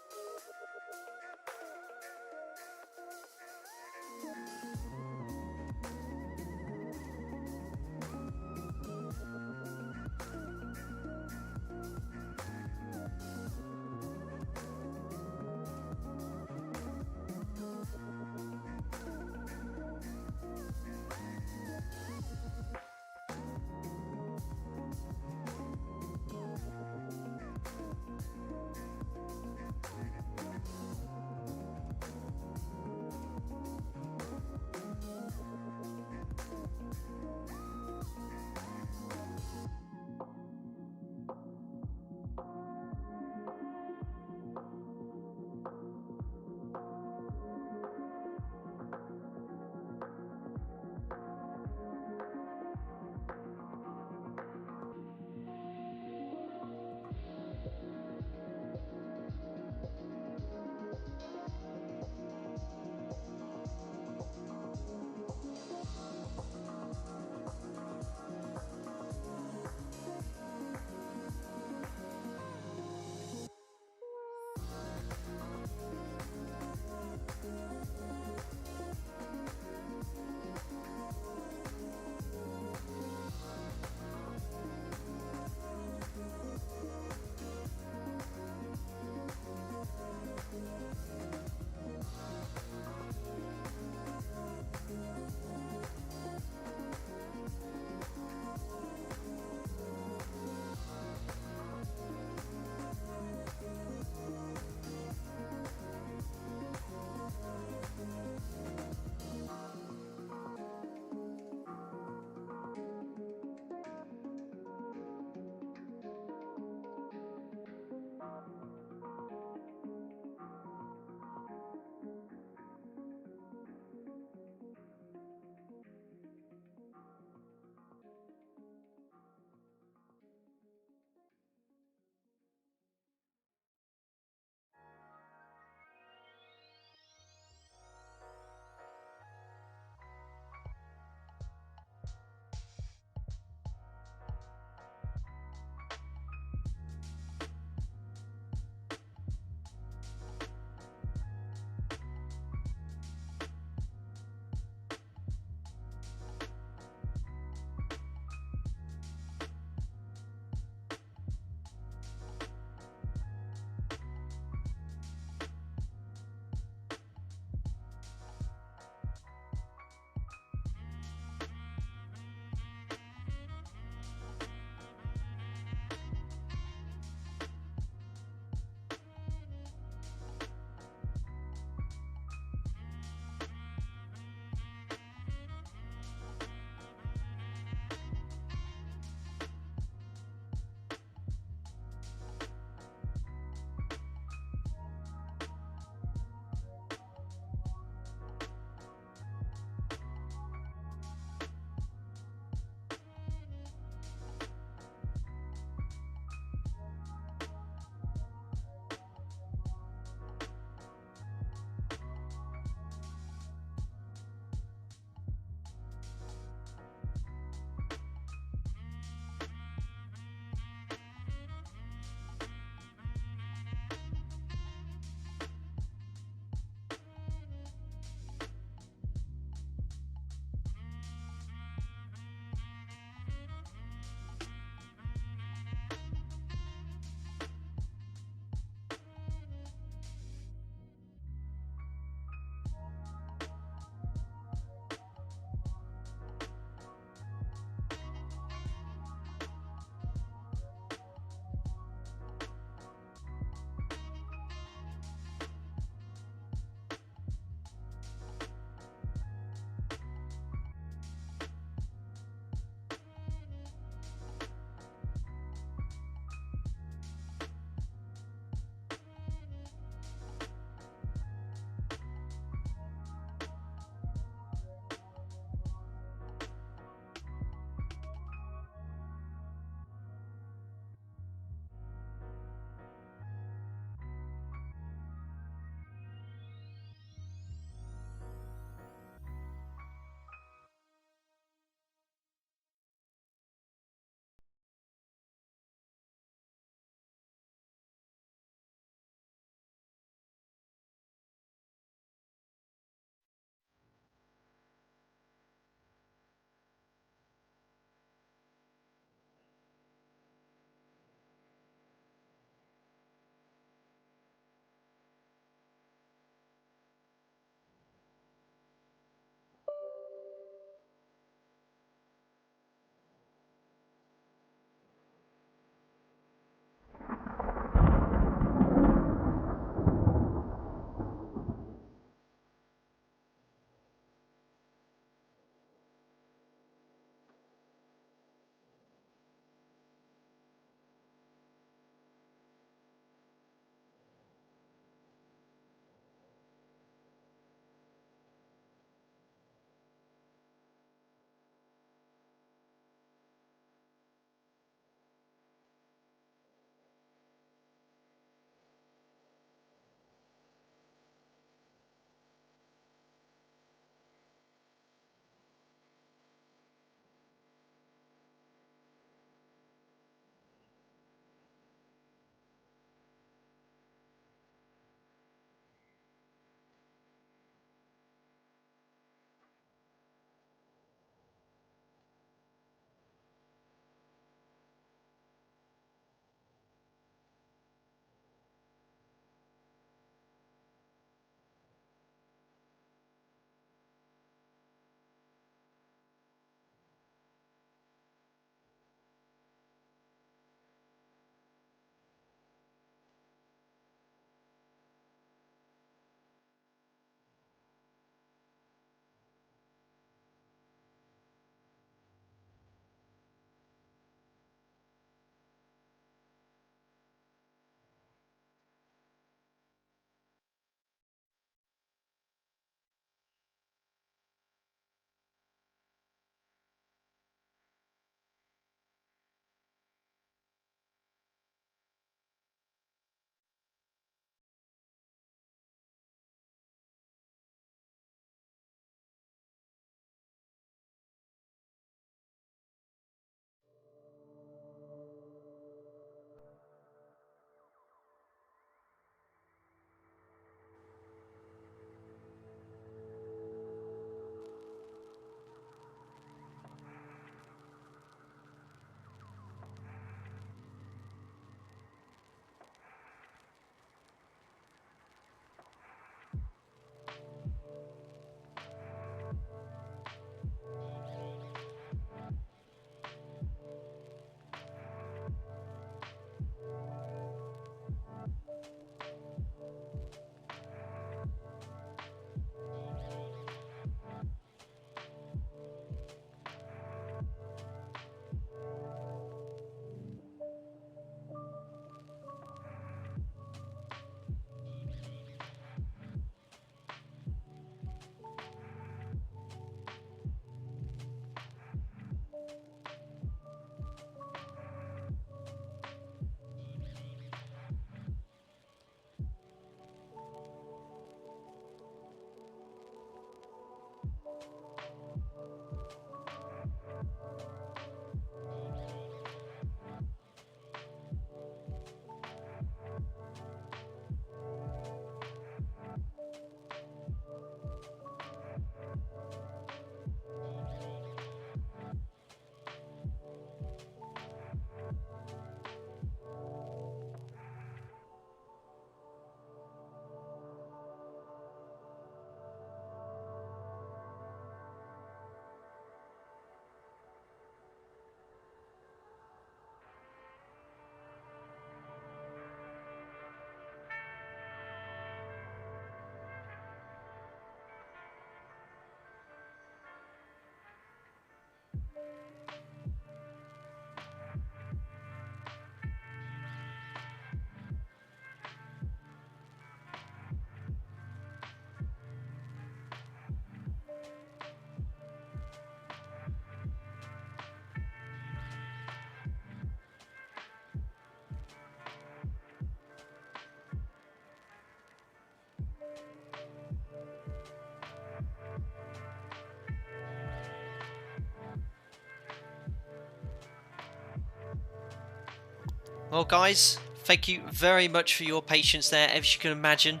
Well guys, thank you very much for your patience there. As you can imagine,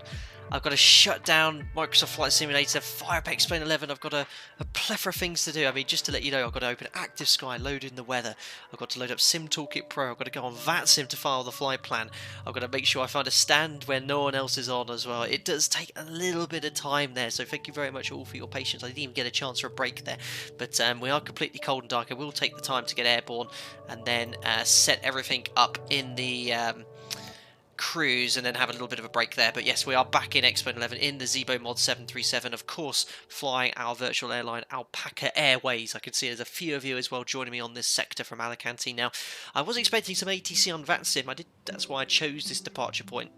I've got to shut down Microsoft Flight Simulator, fire up X-Plane 11, I've got a plethora of things to do. I mean, just to let you know, I've got to open Active Sky, load in the weather, I've got to load up Sim Toolkit Pro, I've got to go on VATSIM to file the flight plan, I've got to make sure I find a stand when no one else is on as well. It does take a little bit of time there, so thank you very much all for your patience. I didn't even get a chance for a break there, but we are completely cold and dark. I will take the time to get airborne and then set everything up in the cruise and then have a little bit of a break there. But yes, we are back in X-Plane 11 in the ZIBO Mod 737, of course, flying our virtual airline Alpaca Airways. I can see there's a few of you as well joining me on this sector from Alicante. Now, I was expecting some ATC on VATSIM. That's why I chose this departure point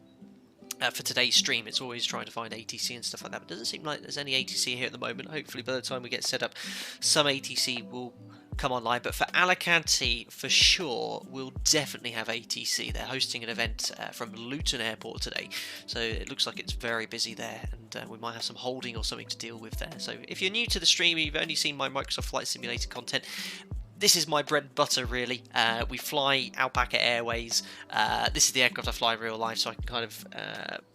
for today's stream. It's always trying to find ATC and stuff like that, but it doesn't seem like there's any ATC here at the moment. Hopefully by the time we get set up, some ATC will come online. But for Alicante, for sure, we'll definitely have ATC. They're hosting an event from Luton Airport today, so it looks like it's very busy there, and we might have some holding or something to deal with there. So if you're new to the stream, you've only seen my Microsoft Flight Simulator content, this is my bread and butter, really. We fly Alpaca Airways. This is the aircraft I fly in real life, so I can kind of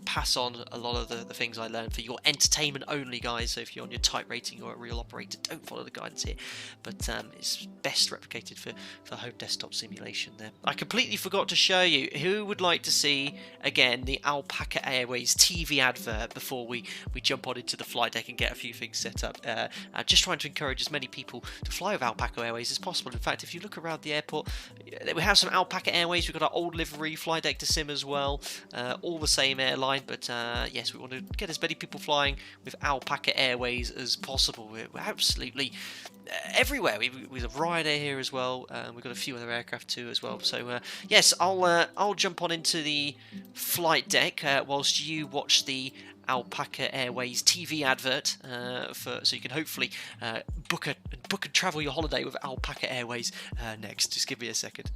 pass on a lot of the things I learned for your entertainment only, guys. So if you're on your type rating or a real operator, don't follow the guidance here. But it's best replicated for home desktop simulation there. I completely forgot to show you who would like to see, again, the Alpaca Airways TV advert before we jump on into the flight deck and get a few things set up. Just trying to encourage as many people to fly with Alpaca Airways as possible. In fact, if you look around the airport, we have some Alpaca Airways. We've got our old livery, flight deck to sim as well, all the same airline. But yes, we want to get as many people flying with Alpaca Airways as possible. We're absolutely everywhere. We have Ryanair here as well. We've got a few other aircraft too as well. So yes, I'll jump on into the flight deck whilst you watch the Alpaca Airways TV advert so you can hopefully book and travel your holiday with Alpaca Airways next. Just give me a second.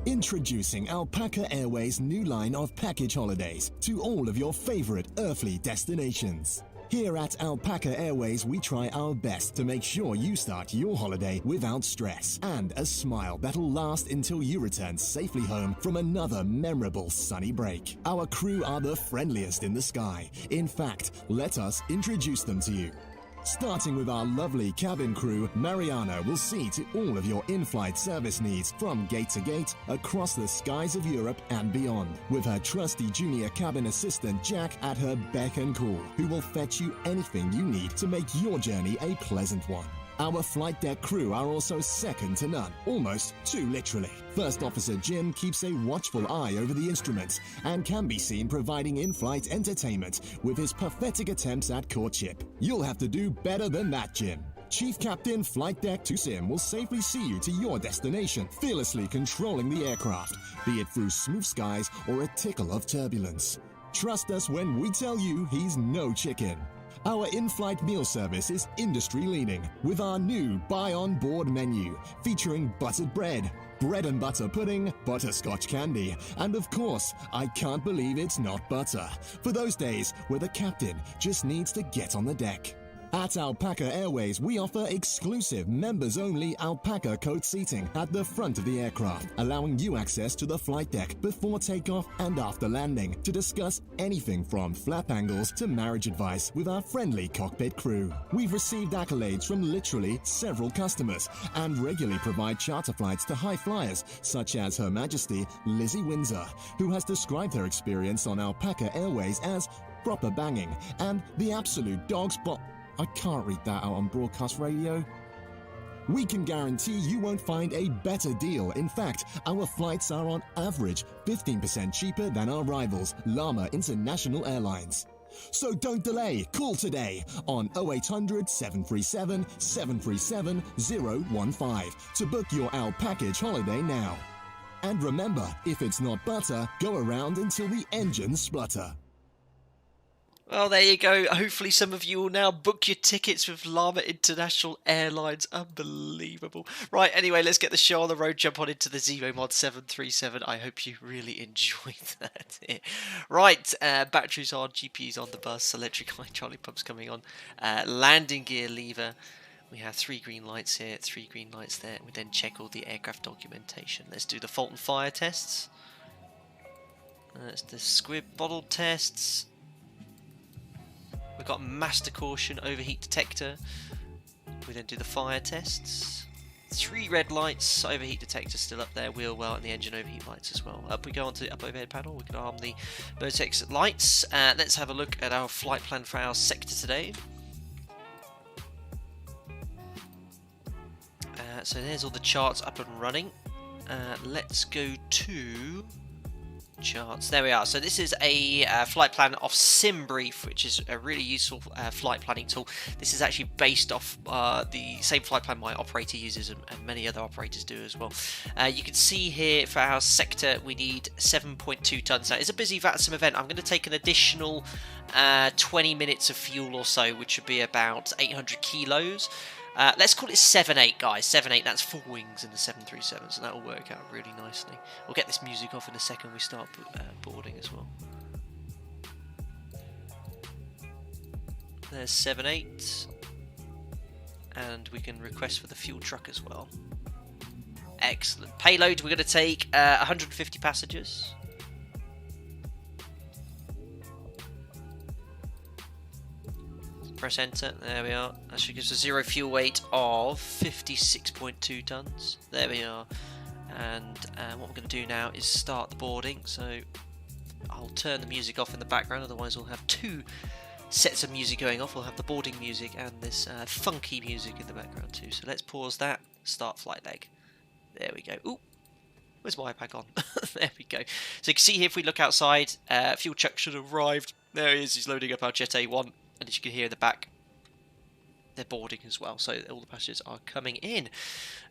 Introducing Alpaca Airways' new line of package holidays to all of your favorite earthly destinations. Here at Alpaca Airways, we try our best to make sure you start your holiday without stress and a smile that'll last until you return safely home from another memorable sunny break. Our crew are the friendliest in the sky. In fact, let us introduce them to you. Starting with our lovely cabin crew, Mariana will see to all of your in-flight service needs from gate to gate across the skies of Europe and beyond, with her trusty junior cabin assistant Jack at her beck and call, who will fetch you anything you need to make your journey a pleasant one. Our flight deck crew are also second to none, almost too literally. First Officer Jim keeps a watchful eye over the instruments and can be seen providing in-flight entertainment with his pathetic attempts at courtship. You'll have to do better than that, Jim. Chief Captain Flight Deck 2 Sim will safely see you to your destination, fearlessly controlling the aircraft, be it through smooth skies or a tickle of turbulence. Trust us when we tell you he's no chicken. Our in-flight meal service is industry-leading with our new Buy On Board menu featuring buttered bread, bread and butter pudding, butterscotch candy, and of course, I can't believe it's not butter, for those days where the captain just needs to get on the deck. At Alpaca Airways, we offer exclusive members-only alpaca coach seating at the front of the aircraft, allowing you access to the flight deck before takeoff and after landing to discuss anything from flap angles to marriage advice with our friendly cockpit crew. We've received accolades from literally several customers and regularly provide charter flights to high flyers such as Her Majesty Lizzie Windsor, who has described her experience on Alpaca Airways as proper banging and the absolute dog's I can't read that out on broadcast radio. We can guarantee you won't find a better deal. In fact, our flights are on average 15% cheaper than our rivals, Llama International Airlines. So don't delay, call today on 0800 737 737 015 to book your Alpackage holiday now. And remember, if it's not butter, go around until the engines splutter. Well, there you go. Hopefully some of you will now book your tickets with Llama International Airlines. Unbelievable. Right, anyway, let's get the show on the road. Jump on into the ZIBO MOD 737. I hope you really enjoyed that. Right, batteries on, GPUs on the bus, electric high Charlie pumps coming on, landing gear lever. We have 3 green lights here, 3 green lights there. We then check all the aircraft documentation. Let's do the fault and fire tests. That's the squib bottle tests. We've got master caution, overheat detector. We then do the fire tests. 3 red lights, overheat detector still up there, wheel well, and the engine overheat lights as well. Up we go onto the up overhead panel. We can arm the Vertex lights. Let's have a look at our flight plan for our sector today. So there's all the charts up and running. Let's go to charts. There we are. So this is a flight plan off SimBrief, which is a really useful flight planning tool. This is actually based off the same flight plan my operator uses and many other operators do as well. You can see here for our sector we need 7.2 tons. Now it's a busy VATSIM event. I'm going to take an additional 20 minutes of fuel or so, which would be about 800 kilos. Let's call it 7-8, guys. 7-8, that's 4 wings in the 737, so that'll work out really nicely. We'll get this music off in a second we start boarding as well. There's 7-8. And we can request for the fuel truck as well. Excellent. Payload, we're going to take 150 passengers. Press enter, there we are. That should give us a zero fuel weight of 56.2 tons. There we are. And what we're going to do now is start the boarding. So I'll turn the music off in the background, otherwise we'll have 2 sets of music going off. We'll have the boarding music and this funky music in the background too. So let's pause that, start flight leg. There we go. Ooh, where's my iPad gone? There we go. So you can see here if we look outside, fuel truck should have arrived. There he is, he's loading up our Jet A1. And as you can hear in the back, they're boarding as well. So all the passengers are coming in.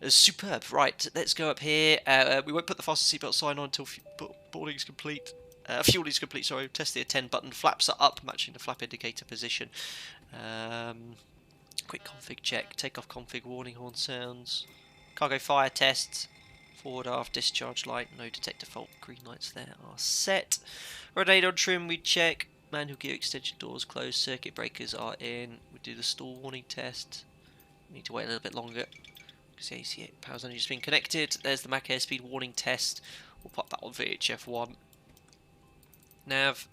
Superb. Right, let's go up here. We won't put the fasten seatbelt sign on until boarding is complete. Fuel is complete, sorry. Test the attend button. Flaps are up, matching the flap indicator position. Quick config check. Takeoff config, warning horn sounds. Cargo fire test. Forward aft discharge light. No detector fault. Green lights there are set. Radar trim we check. Manual gear extension doors closed, circuit breakers are in. We do the stall warning test. We need to wait a little bit longer because the AC power's only just been connected. There's the Mach airspeed warning test. We'll pop that on VHF1. Nav.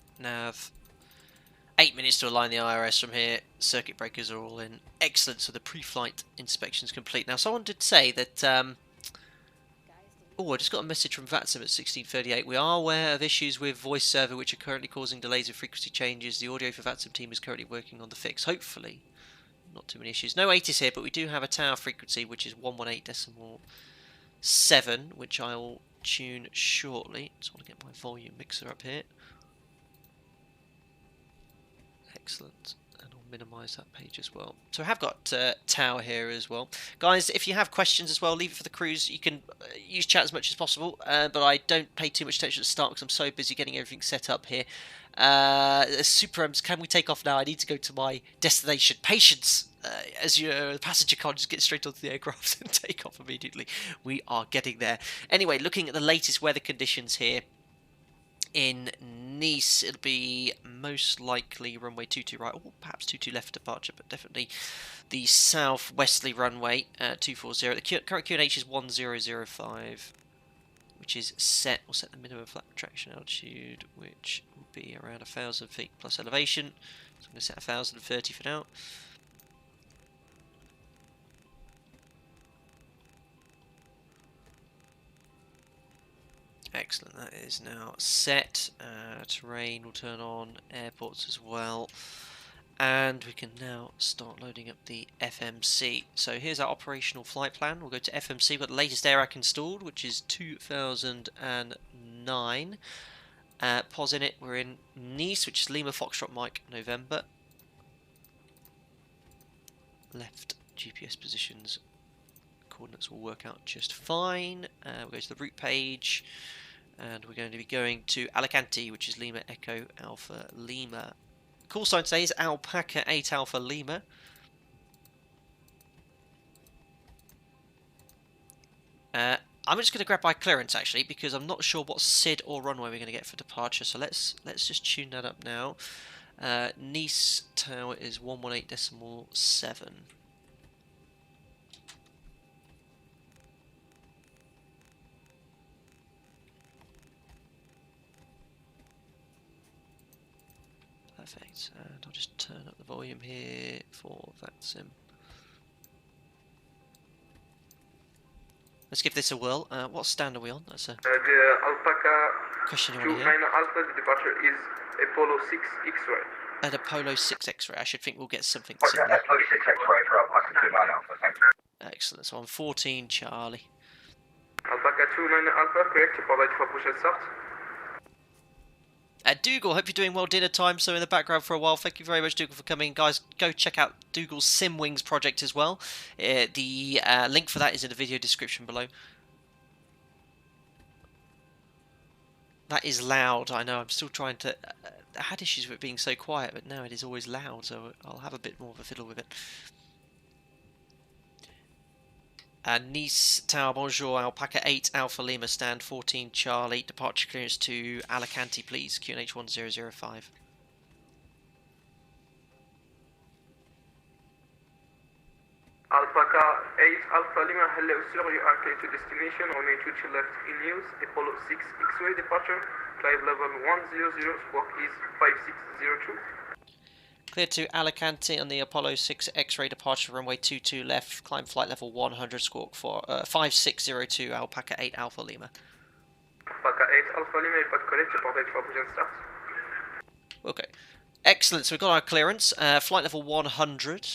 8 minutes to align the IRS from here. Circuit breakers are all in. Excellent. So the pre-flight inspection is complete. Now someone did say that I just got a message from VATSIM at 1638. We are aware of issues with voice server which are currently causing delays of frequency changes. The audio for VATSIM team is currently working on the fix. Hopefully, not too many issues. No 80s here, but we do have a tower frequency which is 118.7, which I will tune shortly. Just want to get my volume mixer up here. Excellent. And on minimise that page as well. So I have got Tower here as well. Guys, if you have questions as well, leave it for the cruise. You can use chat as much as possible, but I don't pay too much attention at the start because I'm so busy getting everything set up here. Super M's, can we take off now? I need to go to my destination. Patience! As you know, the passenger can't just get straight onto the aircraft and take off immediately. We are getting there. Anyway, looking at the latest weather conditions here. In Nice, it'll be most likely runway 22 right, or perhaps 22 left departure, but definitely the southwesterly runway 240. The current QNH is 1005, which is set. We'll set the minimum flat retraction altitude, which will be around 1,000 feet plus elevation. So I'm going to set 1,030 for now. Excellent, that is now set. Terrain will turn on, airports as well. And we can now start loading up the FMC. So here's our operational flight plan. We'll go to FMC. We've got the latest AIRAC installed, which is 2009. POS in it, we're in Nice, which is Lima Foxtrot Mike November. Left GPS positions. Coordinates will work out just fine. We'll go to the route page. And we're going to be going to Alicante, which is Lima Echo Alpha Lima. Call sign today is Alpaca 8 Alpha Lima. I'm just going to grab my clearance actually, because I'm not sure what SID or runway we're going to get for departure. So let's just tune that up now. Nice Tower is 118.7. Perfect, and I'll just turn up the volume here for VATSIM. Let's give this a whirl. What stand are we on? That's a the Alpaca question you want to 29 hear. Alpha, the departure is Apollo 6 X-ray. At Apollo 6 X-ray, I should think we'll get something Okay, similar. Apollo 6 X-ray for Alpaca 29 Alpha, thank you. Excellent, so I'm 14 Charlie. Alpaca 29 Alpha, correct, pour la prochaine sorte. Dougal, hope you're doing well. Dinner time, so in the background for a while. Thank you very much, Dougal, for coming. Guys, go check out Dougal's SimWings project as well. The link for that is in the video description below. That is loud, I know. I'm still trying to... I had issues with it being so quiet, but now it is always loud, so I'll have a bit more of a fiddle with it. Nice Tower, bonjour, Alpaca 8 Alpha Lima, stand 14 Charlie, departure clearance to Alicante, please, QNH 1005. Alpaca 8 Alpha Lima, hello sir, you are clear to destination, runway 22 left in use, Apollo 6 X-ray departure, climb level 100, squawk is 5602. Clear to Alicante on the Apollo 6 X-ray departure, runway 22 left, climb flight level 100, squawk for 5602, Alpaca 8 Alpha Lima. Alpaca 8 Alpha Lima, il pas de collègue, pour la prochaine start. Okay, excellent, so we've got our clearance, flight level 100.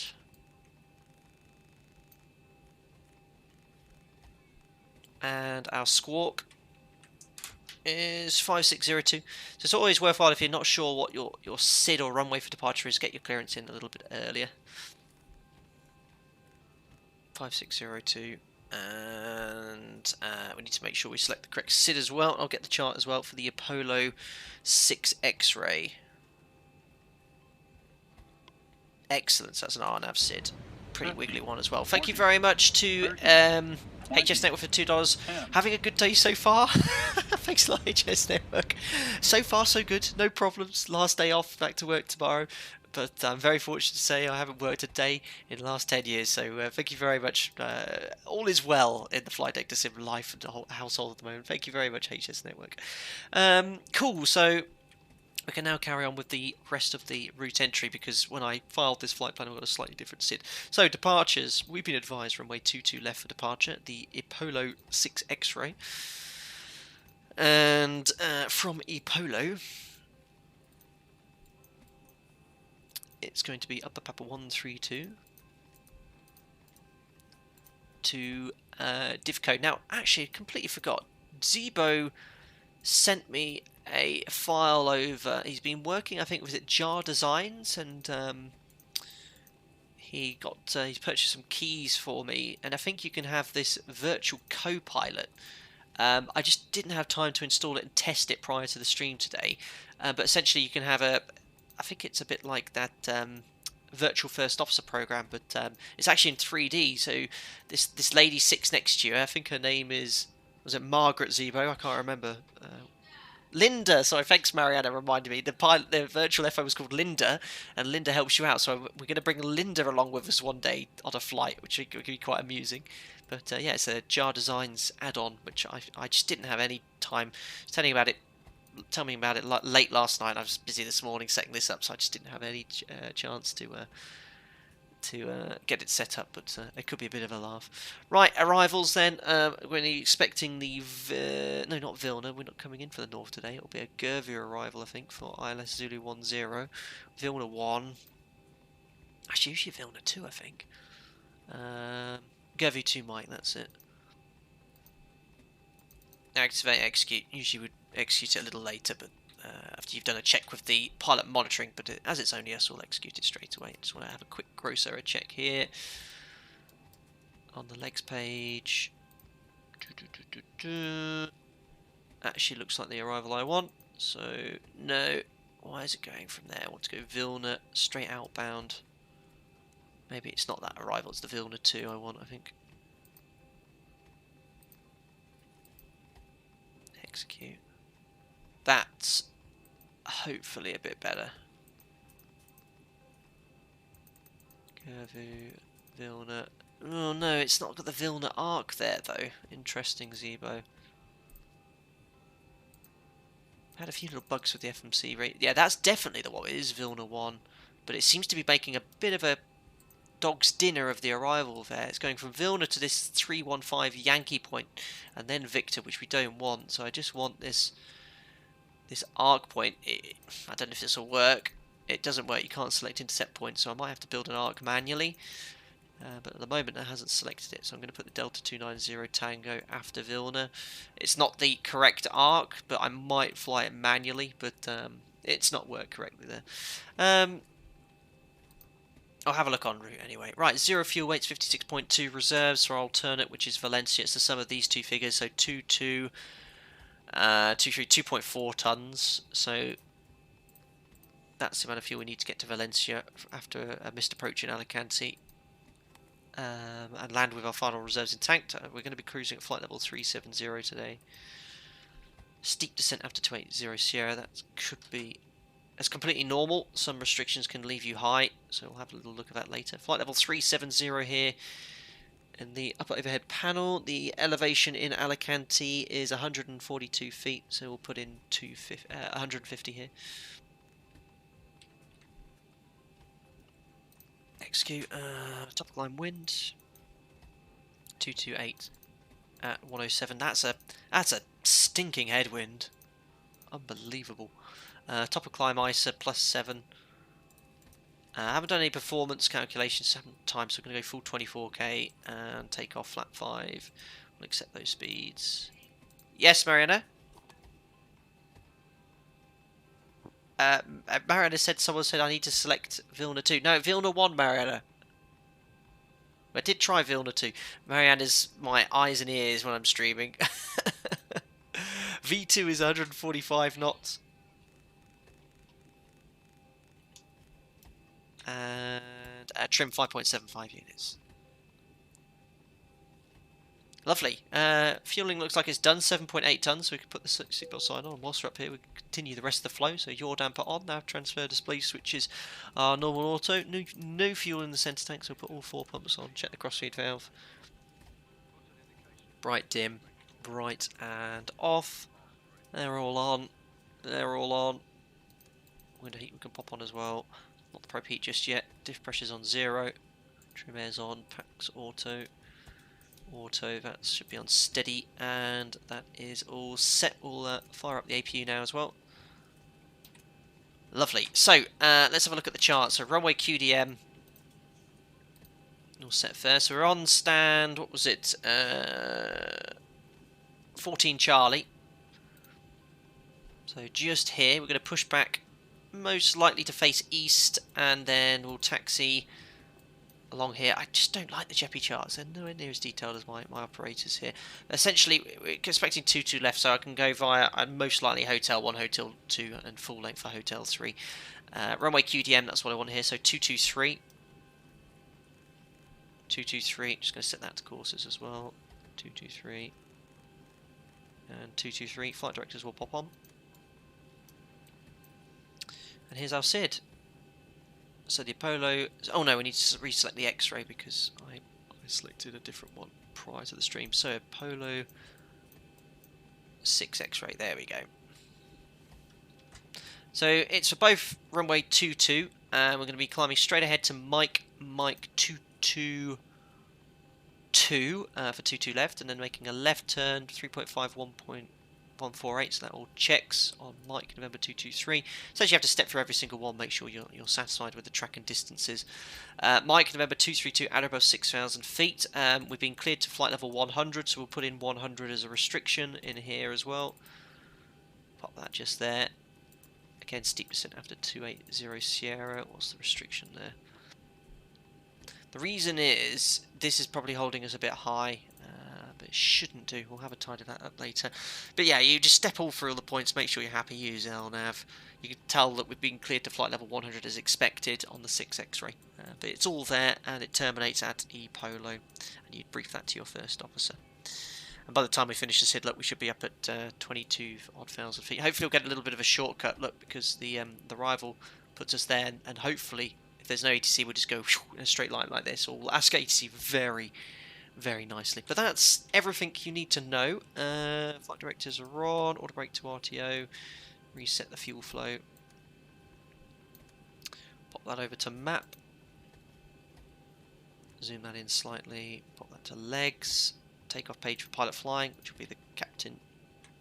And our squawk is 5602. So it's always worthwhile, if you're not sure what your SID or runway for departure is, get your clearance in a little bit earlier. 5602, and we need to make sure we select the correct SID as well. I'll get the chart as well for the Apollo 6 X-ray. Excellent, so that's an RNAV SID. Pretty wiggly one as well. Thank you very much to HS Network for $2. Having a good day so far. Thanks a lot, HS Network. So far, so good. No problems. Last day off. Back to work tomorrow. But I'm very fortunate to say I haven't worked a day in the last 10 years. So thank you very much. All is well in the Flight Deck to Sim life and the whole household at the moment. Thank you very much, HS Network. Cool. So we can now carry on with the rest of the route entry, because when I filed this flight plan, I've got a slightly different SID. So departures, we've been advised runway 22 left for departure, the Apollo 6 X-ray. And from Apollo, it's going to be Upper Papa 132 to DivCo. Now, actually, I completely forgot. ZIBO sent me a file over. He's been working, I think, was it JAR Designs, and He's purchased some keys for me, and I think you can have this virtual co-pilot. I just didn't have time to install it and test it prior to the stream today. But essentially you can have I think it's a bit like that virtual first officer program, but it's actually in 3D. So this lady sits next to you. I think her name was it Margaret ZIBO? I can't remember. Linda, sorry, thanks Mariana, reminded me. The virtual FO was called Linda, and Linda helps you out. So we're going to bring Linda along with us one day on a flight, which would be quite amusing. But yeah, it's a Jar Designs add-on, which I just didn't have any time. Tell me about it late last night. I was busy this morning setting this up, so I just didn't have any chance to get it set up, but it could be a bit of a laugh. Right, arrivals then. We're expecting the... no, not Vilna. We're not coming in for the north today. It'll be a Gervu arrival, I think, for ILS Zulu 10. Vilna 1. Actually, usually Vilna 2, I think. Gervu 2 Mike, that's it. Activate, execute. Usually would execute it a little later, but after you've done a check with the pilot monitoring, but as it's only us, we'll execute it straight away. Just want to have a quick gross error check here on the legs page. Actually looks like the arrival I want, so no. Why is it going from there? I want to go Vilna straight outbound. Maybe it's not that arrival, it's the Vilna 2 I want, I think. Execute. That's hopefully a bit better. Gervu, Vilna. Oh no, it's not got the Vilna arc there though. Interesting, ZIBO. Had a few little bugs with the FMC rate. Yeah, that's definitely the one. It is Vilna 1. But it seems to be making a bit of a dog's dinner of the arrival there. It's going from Vilna to this 315 Yankee point, and then Victor, which we don't want. So I just want this arc point. I don't know if this will work. It doesn't work. You can't select intercept point, so I might have to build an arc manually. But at the moment, it hasn't selected it, so I'm going to put the Delta 290 Tango after Vilna. It's not the correct arc, but I might fly it manually, but it's not worked correctly there. I'll have a look en route anyway. Right, 0 fuel weights, 56.2 reserves for alternate, which is Valencia. It's the sum of these two figures, so 2.4 tons. So that's the amount of fuel we need to get to Valencia after a missed approach in Alicante. And land with our final reserves intact. We're going to be cruising at flight level 370 today. Steep descent after 280 Sierra. That could be... It's completely normal. Some restrictions can leave you high, so we'll have a little look at that later. Flight level 370 here in the upper overhead panel. The elevation in Alicante is 142 feet, so we'll put in 150 here. Execute. Top line wind 228 at 107. That's a stinking headwind. Unbelievable. Top of climb ISA +7. I haven't done any performance calculations time, so we're going to go full 24k and take off flat 5. We'll accept those speeds. Yes, Mariana? Mariana said someone said I need to select Vilna 2. No, Vilna 1, Mariana. I did try Vilna 2. Mariana's my eyes and ears when I'm streaming. V2 is 145 knots. And trim 5.75 units. Lovely. Fueling looks like it's done, 7.8 tons, so we can put the seatbelt sign on. Whilst we're up here, we can continue the rest of the flow. So yaw damper on, now transfer display switches are normal auto. No fuel in the centre tank, so we'll put all 4 pumps on. Check the crossfeed valve. Bright dim, bright and off. They're all on. They're all on. Window heat we can pop on as well. Not the prop heat just yet. Diff pressure's on 0. Trim air's on. Packs auto. Auto, that should be on steady, and that is all set. We'll fire up the APU now as well. Lovely. So let's have a look at the chart. So runway QDM all set first. So we're on stand, what was it, 14 Charlie. So just here, we're going to push back, most likely to face east, and then we'll taxi along here. I just don't like the JEPI charts. They're nowhere near as detailed as my operators here. Essentially, we're expecting 22 left, so I can go via most likely Hotel 1, Hotel 2, and full length for Hotel 3. Runway QDM, that's what I want here. So 223. 223. Just going to set that to courses as well. 223. And 223. Flight directors will pop on. And here's our SID. So the Apollo... Oh no, we need to reselect the X-ray because I selected a different one prior to the stream. So Apollo 6 X-ray, there we go. So it's for both runway 22, and we're going to be climbing straight ahead to Mike 222 for 22 left, and then making a left turn, 3.5, 1.148, so that all checks on Mike November 223. So you have to step through every single one, make sure you're satisfied with the track and distances. Mike November 232 at above 6,000 feet. We've been cleared to flight level 100, so we'll put in 100 as a restriction in here as well. Pop that just there. Again, steep descent after 280 Sierra. What's the restriction there? The reason is this is probably holding us a bit high, but it shouldn't do. We'll have a tidy that up later. But yeah, you just step all through all the points, make sure you're happy, use LNAV. You can tell that we've been cleared to flight level 100 as expected on the 6 X-ray. But it's all there, and it terminates at E Polo, and you'd brief that to your first officer. And by the time we finish the SID, look, we should be up at 22,000 feet. Hopefully we'll get a little bit of a shortcut, look, because the rival puts us there, and hopefully, if there's no ATC, we'll just go in a straight line like this, or we'll ask ATC very, very nicely. But that's everything you need to know. Flight directors are on, auto brake to RTO, reset the fuel flow. Pop that over to map. Zoom that in slightly, pop that to legs. Takeoff page for pilot flying, which will be the captain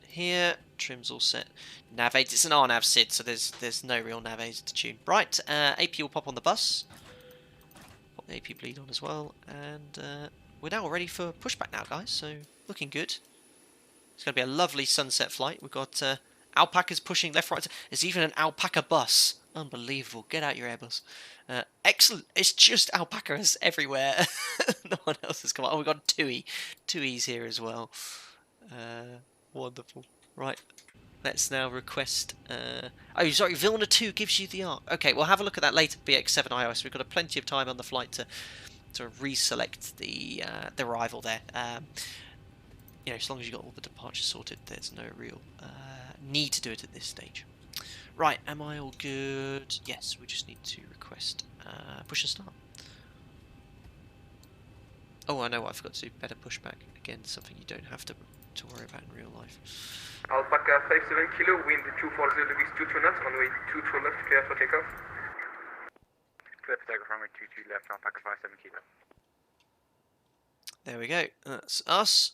here. Trim's all set. Nav aids, it's an RNAV SID, so there's no real nav aids to tune. Right, AP will pop on the bus. Pop the AP bleed on as well, and we're now ready for pushback now, guys. So looking good. It's going to be a lovely sunset flight. We've got alpacas pushing left, right. There's even an alpaca bus. Unbelievable. Get out your Airbus. Excellent. It's just alpacas everywhere. No one else has come on. Oh, we've got Tui's here as well. Wonderful. Right. Let's now request... oh, sorry. Vilna 2 gives you the ARC. Okay, we'll have a look at that later. BX7 iOS. We've got plenty of time on the flight to reselect the arrival there. You know, as long as you've got all the departures sorted, there's no real need to do it at this stage. Right, am I all good? Yes, we just need to request push and start. Oh, I know what I forgot to do. Better pushback. Again, something you don't have to worry about in real life. Alpaca 57 kilo, wind 240 degrees 22 knots, runway 22 left, clear for takeoff. Clear for takeoff, runway 22 left, Alpaca 57 kilo. There we go. That's us.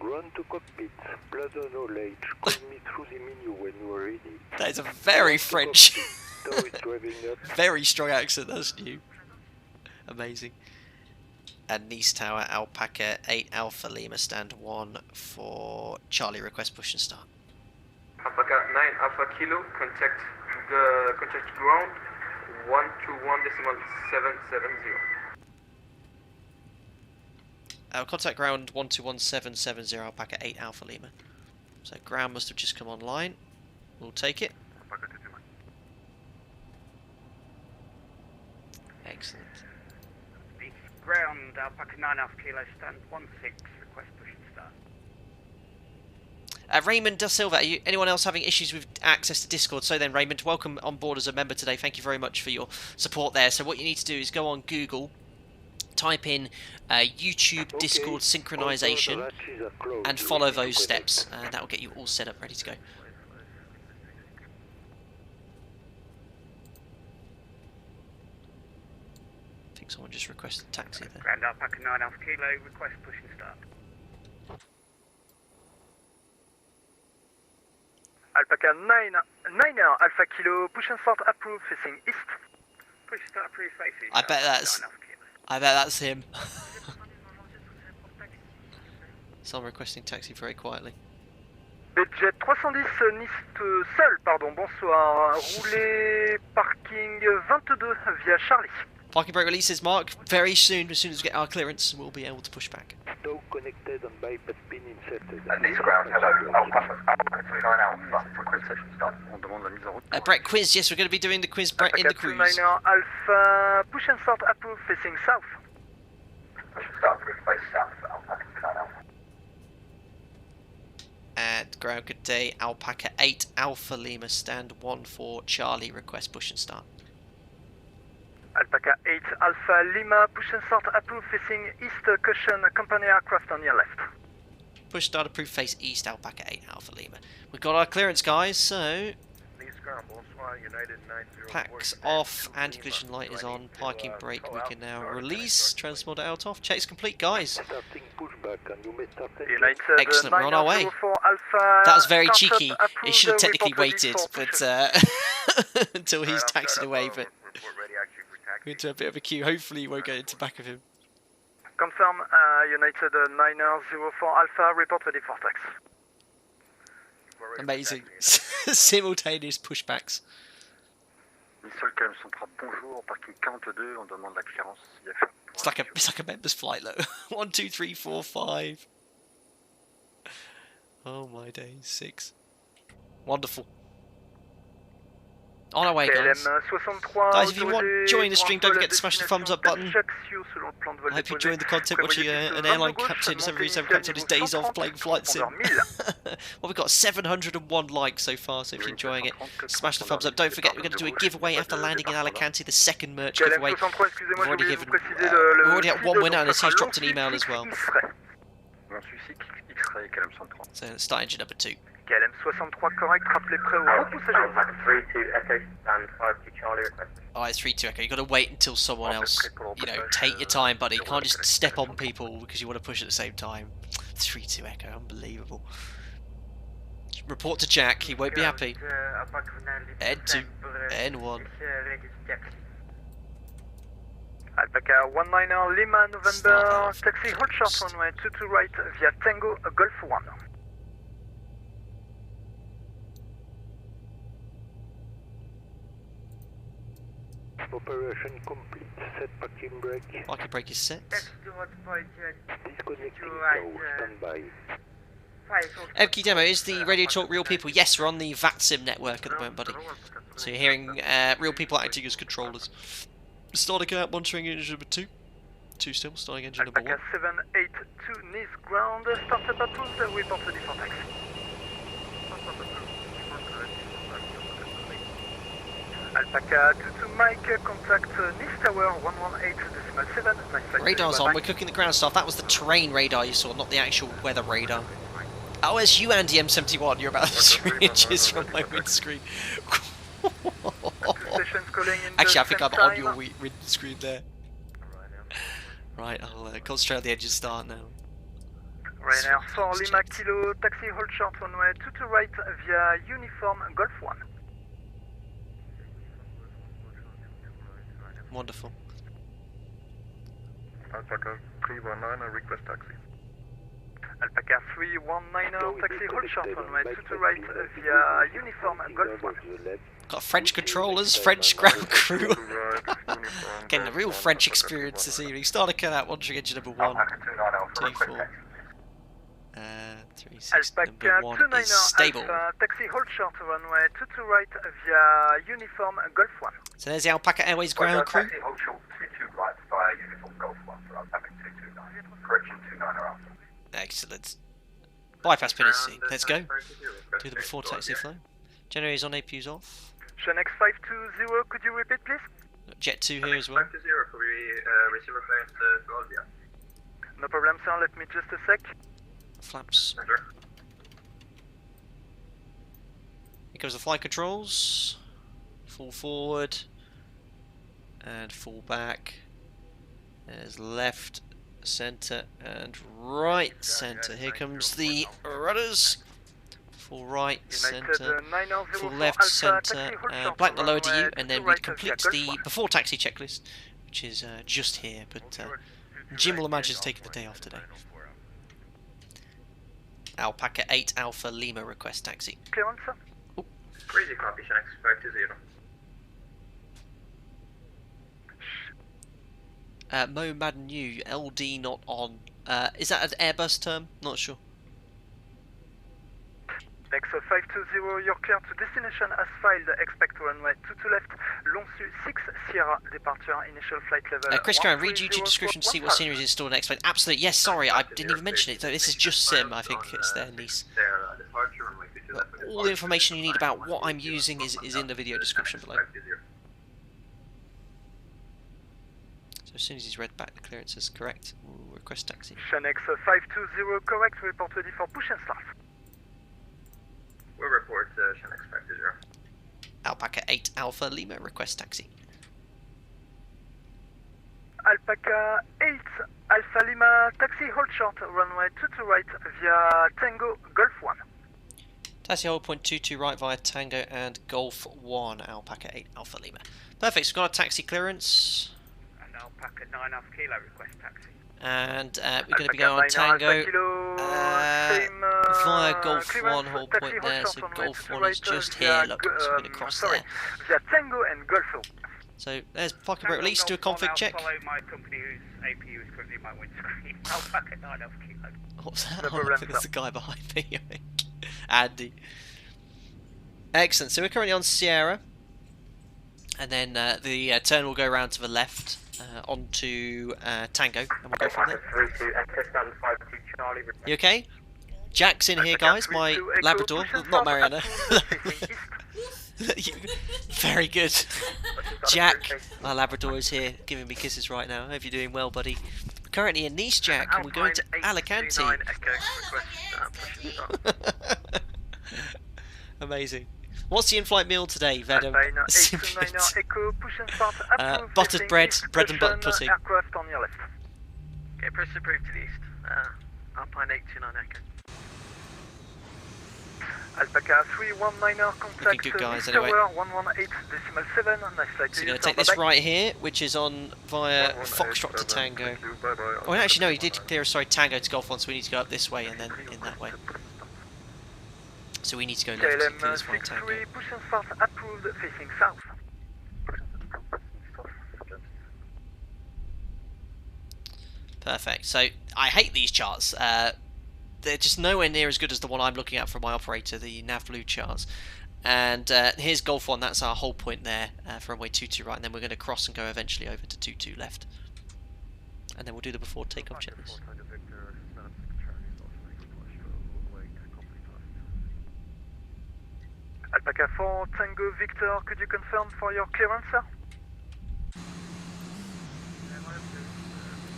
Run to cockpit. Plaza knowledge. Call me through the menu when you are ready. That is a very French, Tower is driving up. very strong accent. That's new. Amazing. And Nice Tower, Alpaca 8 Alpha Lima, stand 1 for Charlie. Request push and start. Alpaca 9 Alpha Kilo, contact ground 121.770. Contact ground 121.770, Alpaca 8 Alpha Lima. So ground must have just come online. We'll take it. Excellent. Ground, Alpaca 9 Alpha Kilo, stand 16, request push and start. Raymond Da Silva, anyone else having issues with access to Discord? So then, Raymond, welcome on board as a member today. Thank you very much for your support there. So what you need to do is go on Google, type in YouTube Discord synchronization, and follow those steps. That will get you all set up, ready to go. I think someone just requested a taxi there. Ground, Alpaca 9 Alpha Kilo, request push and start. Alpaca 9 Alpha Kilo, push and start approved, facing east. Push and start approved, facing. I bet that's him. Someone requesting taxi very quietly. Jet 310 Nice seul, pardon, bonsoir. Roulez parking 22 via Charlie. Parking brake releases, Mark. Very soon, as soon as we get our clearance, we'll be able to push back. Stow connected and bypass pin inserted. This ground, hello. Alpha 39 Alpha. Request session start. On demande la mise en route. Brett quiz, yes, we're going to be doing the quiz, Brett, in the cruise. 29er Alpha, push and start approved, facing south. Push and start approved, face south. Alpha 39 Alpha. And ground, good day. Alpaca 8 Alpha Lima, stand 1 for Charlie, request push and start. Alpaca 8 Alpha Lima, push and start approved, facing east, caution, company aircraft on your left. Push start approved, face east, Alpaca 8 Alpha Lima. We've got our clearance, guys, so packs off, anti-collision light is on, parking brake we can now release, transponder out off, checks complete, guys. Excellent, we're on our way. That was very cheeky, it should have technically waited, but until he's taxied away, but we're into a bit of a queue, hopefully he won't get into the back of him. Confirm, United 904 Alpha, report ready for tax. Amazing. Simultaneous pushbacks. It's like a members flight though. 1, 2, 3, 4, 5. Oh my days, 6. Wonderful. On our way, guys. Guys, if you want to join the stream, don't forget to smash the thumbs up button. I hope you enjoyed the content watching an airline captain, 737 captain on his days off playing flight sim. Well, we've got 701 likes so far, so if you're enjoying it, smash the thumbs up. Don't forget, we're going to do a giveaway after landing in Alicante, the second merch giveaway. We've already got one winner, and he's dropped an email as well. So let's start engine number 2. KLM 63 correct, rappelez prêt au repoussage. 3-2 Echo, stand 5-2 Charlie request. Oh, it's 3-2 Echo. You've got to wait until someone else, you know, take your time, buddy. You can't just step on people because you want to push at the same time. 3-2 Echo, unbelievable. Report to Jack, he won't be happy. N2, N1. Alpaca 19er Lima, November, taxi hold short runway 22 right via Tango, Golf 1. Operation complete. Set parking brake. Parking brake is set. Disconnecting now. Stand by. MK Demo, is the Radio Talk real people? Yes, we're on the VATSIM network at the moment, buddy. So you're hearing real people acting as controllers. Starting out, monitoring engine number 2. 2 still, starting engine number 1. Alpaca 782 Nice ground, startup approved, report ready for taxi. Alpaca 22 Mike, contact Nice Tower 118.7, nice. Radar's on, we're cooking the ground staff. That was the terrain radar you saw, not the actual weather radar. Oh, it's you, Andy M71. You're about 3 inches from my windscreen. Actually, I think I'm on your windscreen there. Right, I'll concentrate on the engine start now. Ryanair 4 Lima Kilo, taxi hold short runway 22 right via Uniform Golf 1. Wonderful. Alpaca 319, request taxi. Alpaca 319, taxi hold short runway 22 right via Uniform Golf 1. Got French controllers, French ground crew. Getting a real French experience this evening. Start a cut out, monitoring engine number 1, 2, 4. 3, 6, Alpaca number 1 is stable. Taxi hold short runway 22 right via Uniform Golf 1. So there's the Alpaca Airways ground crew. Taxi hold short 22 right via Uniform Golf 1 for Alpaca 229. Correction 29 Alpha. Excellent. Bypass pin is C. Let's go. Do the before taxi flow. Generator is on, APU's off. Shanx 520, could you repeat please? Jet 2 here as well. 520, could we receive a clearance to Albia? No problem sir, let me just a sec. Flaps. Here comes the flight controls. Full forward. And full back. There's left, centre and right centre. Here comes the rudders. Full right, centre, full left, centre, blank the lower DU, and then we complete the before taxi checklist, which is just here, but Jim will imagine he's taking the day off today. Alpaca 8 Alpha Lima request taxi. Clearance sir? Oh. Crazy copy, Shanx 520. Mo Madden U, LD not on. Is that an Airbus term? Not sure. Next 520, you're clear to destination as filed. Expect runway 22 left, Lonsu 6 Sierra, departure initial flight level. Chris Curran, read YouTube description to see what scenery is installed and explain. Absolutely, yes, sorry, I didn't even mention it. So this is just sim, I think it's there, Nice. All the information you need about what I'm using is in the video description below. So as soon as he's read back the clearances correct, we'll request taxi. Next 520, correct, report ready for push and start. We'll report Shannon expected 0. Alpaca 8 Alpha Lima, request taxi. Alpaca 8 Alpha Lima, taxi hold short, runway 22 right via Tango Golf 1. Taxi hold point 22 right via Tango and Golf 1, Alpaca 8 Alpha Lima. Perfect, so we've got a taxi clearance. And Alpaca 9 Alpha Kilo, request taxi. And we're going to be going on Tango via Golf 1 hold point there, so Golf 1 is just here, look, so we're going to cross there. Via Tango and Golf 1. So there's parking brake release, do a config check. Follow my company whose APU is currently in my windscreen. Alpaca 9 Alpha Kilo. What's that? Oh, I think there's a guy behind me, I think. Andy. Excellent, so we're currently on Sierra. And then the turn will go around to the left. Onto Tango, and we'll go from there. You okay? Jack's in here, guys, my Labrador, not Mariana. Very good. Jack, my Labrador, is here giving me kisses right now. I hope you're doing well, buddy. Currently in Nice, Jack, and we're going to Alicante. Amazing. What's the in-flight meal today, Vedum? Buttered bread, bread and butter pudding. Aircraft on your left. Okay, press approve to the east. Alpine 829 Echo. Alpaca 319er contact. Looking good, guys, anyway. 118.7. Nice flight So we're going to take this right here, which is on via Foxtrot to Tango. Oh, actually, no, he did clear, sorry, Tango to Golf 1, so we need to go up this way and then in that way. So we need to go left to clear this one, Tango. Push and start approved, facing south. Perfect. So I hate these charts. They're just nowhere near as good as the one I'm looking at from my operator, the NavBlue charts. And here's Golf 1, that's our whole point there, for runway 22 right, and then we're going to cross and go eventually over to 22 left. And then we'll do the before takeoff checklist. Alpaca 4 Tango Victor, could you confirm for your clearance, sir?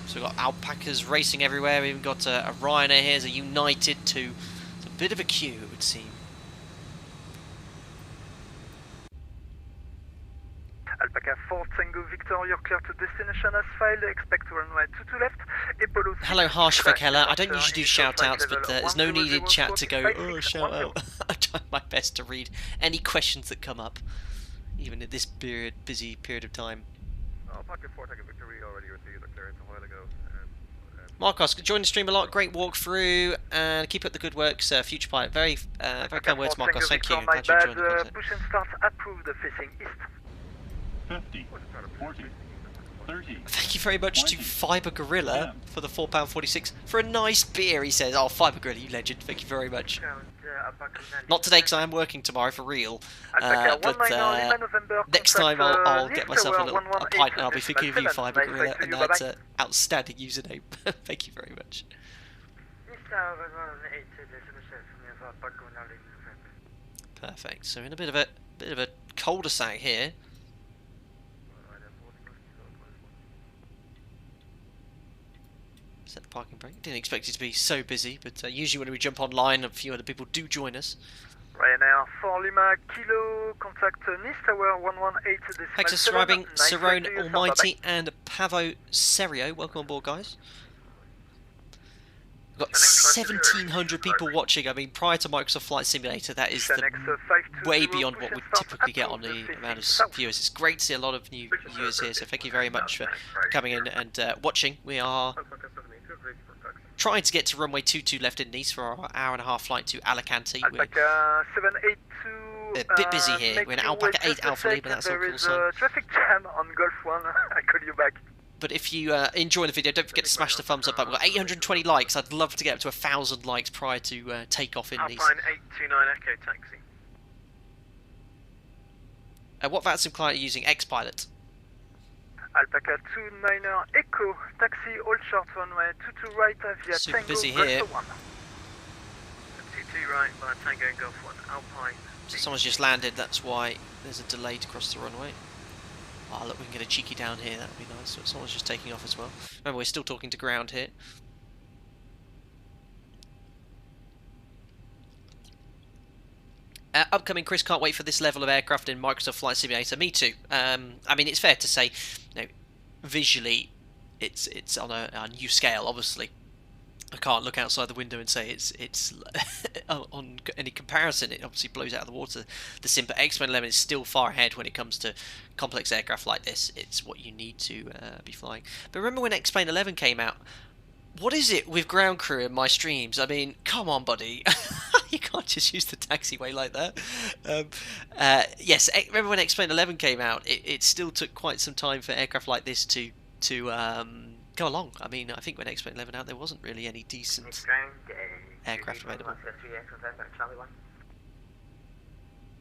So we've got alpacas racing everywhere, we've even got a Ryanair here, there's a United too. It's a bit of a queue, it would seem. Alpaca 4 Tango Victor, you're clear to destination as filed, expect to runway 22 left. Apollo hello Harshvik Hella, I don't usually do shout outs, but there's no need in chat to go, oh shout out. I try my best to read any questions that come up, even at this busy period of time. Alpaca 4 Tango Victor, we already received a clearance a while ago. Marcos, join the stream a lot, great walkthrough, and keep up the good work, sir, future pilot. Very kind words, Marcos, thank you. Glad you enjoyed the content. Push and start approved, facing east. 50, 40, 30. Thank you very much to Fiber Gorilla for the £4.46 for a nice beer, he says. Oh, Fiber Gorilla, you legend, thank you very much. Not today, because I am working tomorrow for real. But next time I'll get myself a pint and I'll be thinking of you, Fiber Gorilla, and that's an outstanding username. Thank you very much. Perfect. So in a bit of a cul-de-sac here. Set the parking brake. Didn't expect it to be so busy, but usually when we jump online, a few other people do join us. Ryanair 4 Lima Kilo, contact Nice Tower 118. Thanks for subscribing, Cerrone Almighty and Pavo Serio. Welcome on board, guys. We've got 1,700 people watching. I mean, prior to Microsoft Flight Simulator, that is way beyond what we typically get on the amount of viewers. It's great to see a lot of new viewers here, so thank you very much for coming in and watching. We are trying to get to runway 22 left in Nice for our hour-and-a-half flight to Alicante. We're a bit busy here. We're in Alpaca 8 Alpha Lima, that's all cool. There is a traffic jam on Golf 1. I call you back. But if you enjoy the video, don't forget to smash the thumbs up button. We've got 820 likes. I'd love to get up to 1,000 likes prior to takeoff in these. Alpine 829 Echo taxi. What VATSIM client are you using? Xpilot. Alpaca 29er Echo, taxi, hold short runway, 22 right via Super Tango, busy Golf here. 1. 22 right by Tango and Golf 1, Alpine. So someone's just landed, that's why there's a delay to cross the runway. Oh look, we can get a cheeky down here, that would be nice. So someone's just taking off as well. Remember, we're still talking to ground here. Upcoming Chris, can't wait for this level of aircraft in Microsoft Flight Simulator. Me too. I mean, it's fair to say, you know, visually, it's on a new scale. Obviously, I can't look outside the window and say it's on any comparison. It obviously blows out of the water. The sim, but X-Men 11 is still far ahead when it comes to complex aircraft like this. It's what you need to be flying. But remember when X-Plane 11 came out? What is it with ground crew in my streams? I mean, come on, buddy. You can't just use the taxiway like that. Yes, remember when X-Plane 11 came out? It still took quite some time for aircraft like this to go along. I mean, I think when X-Plane 11 out, there wasn't really any decent aircraft available.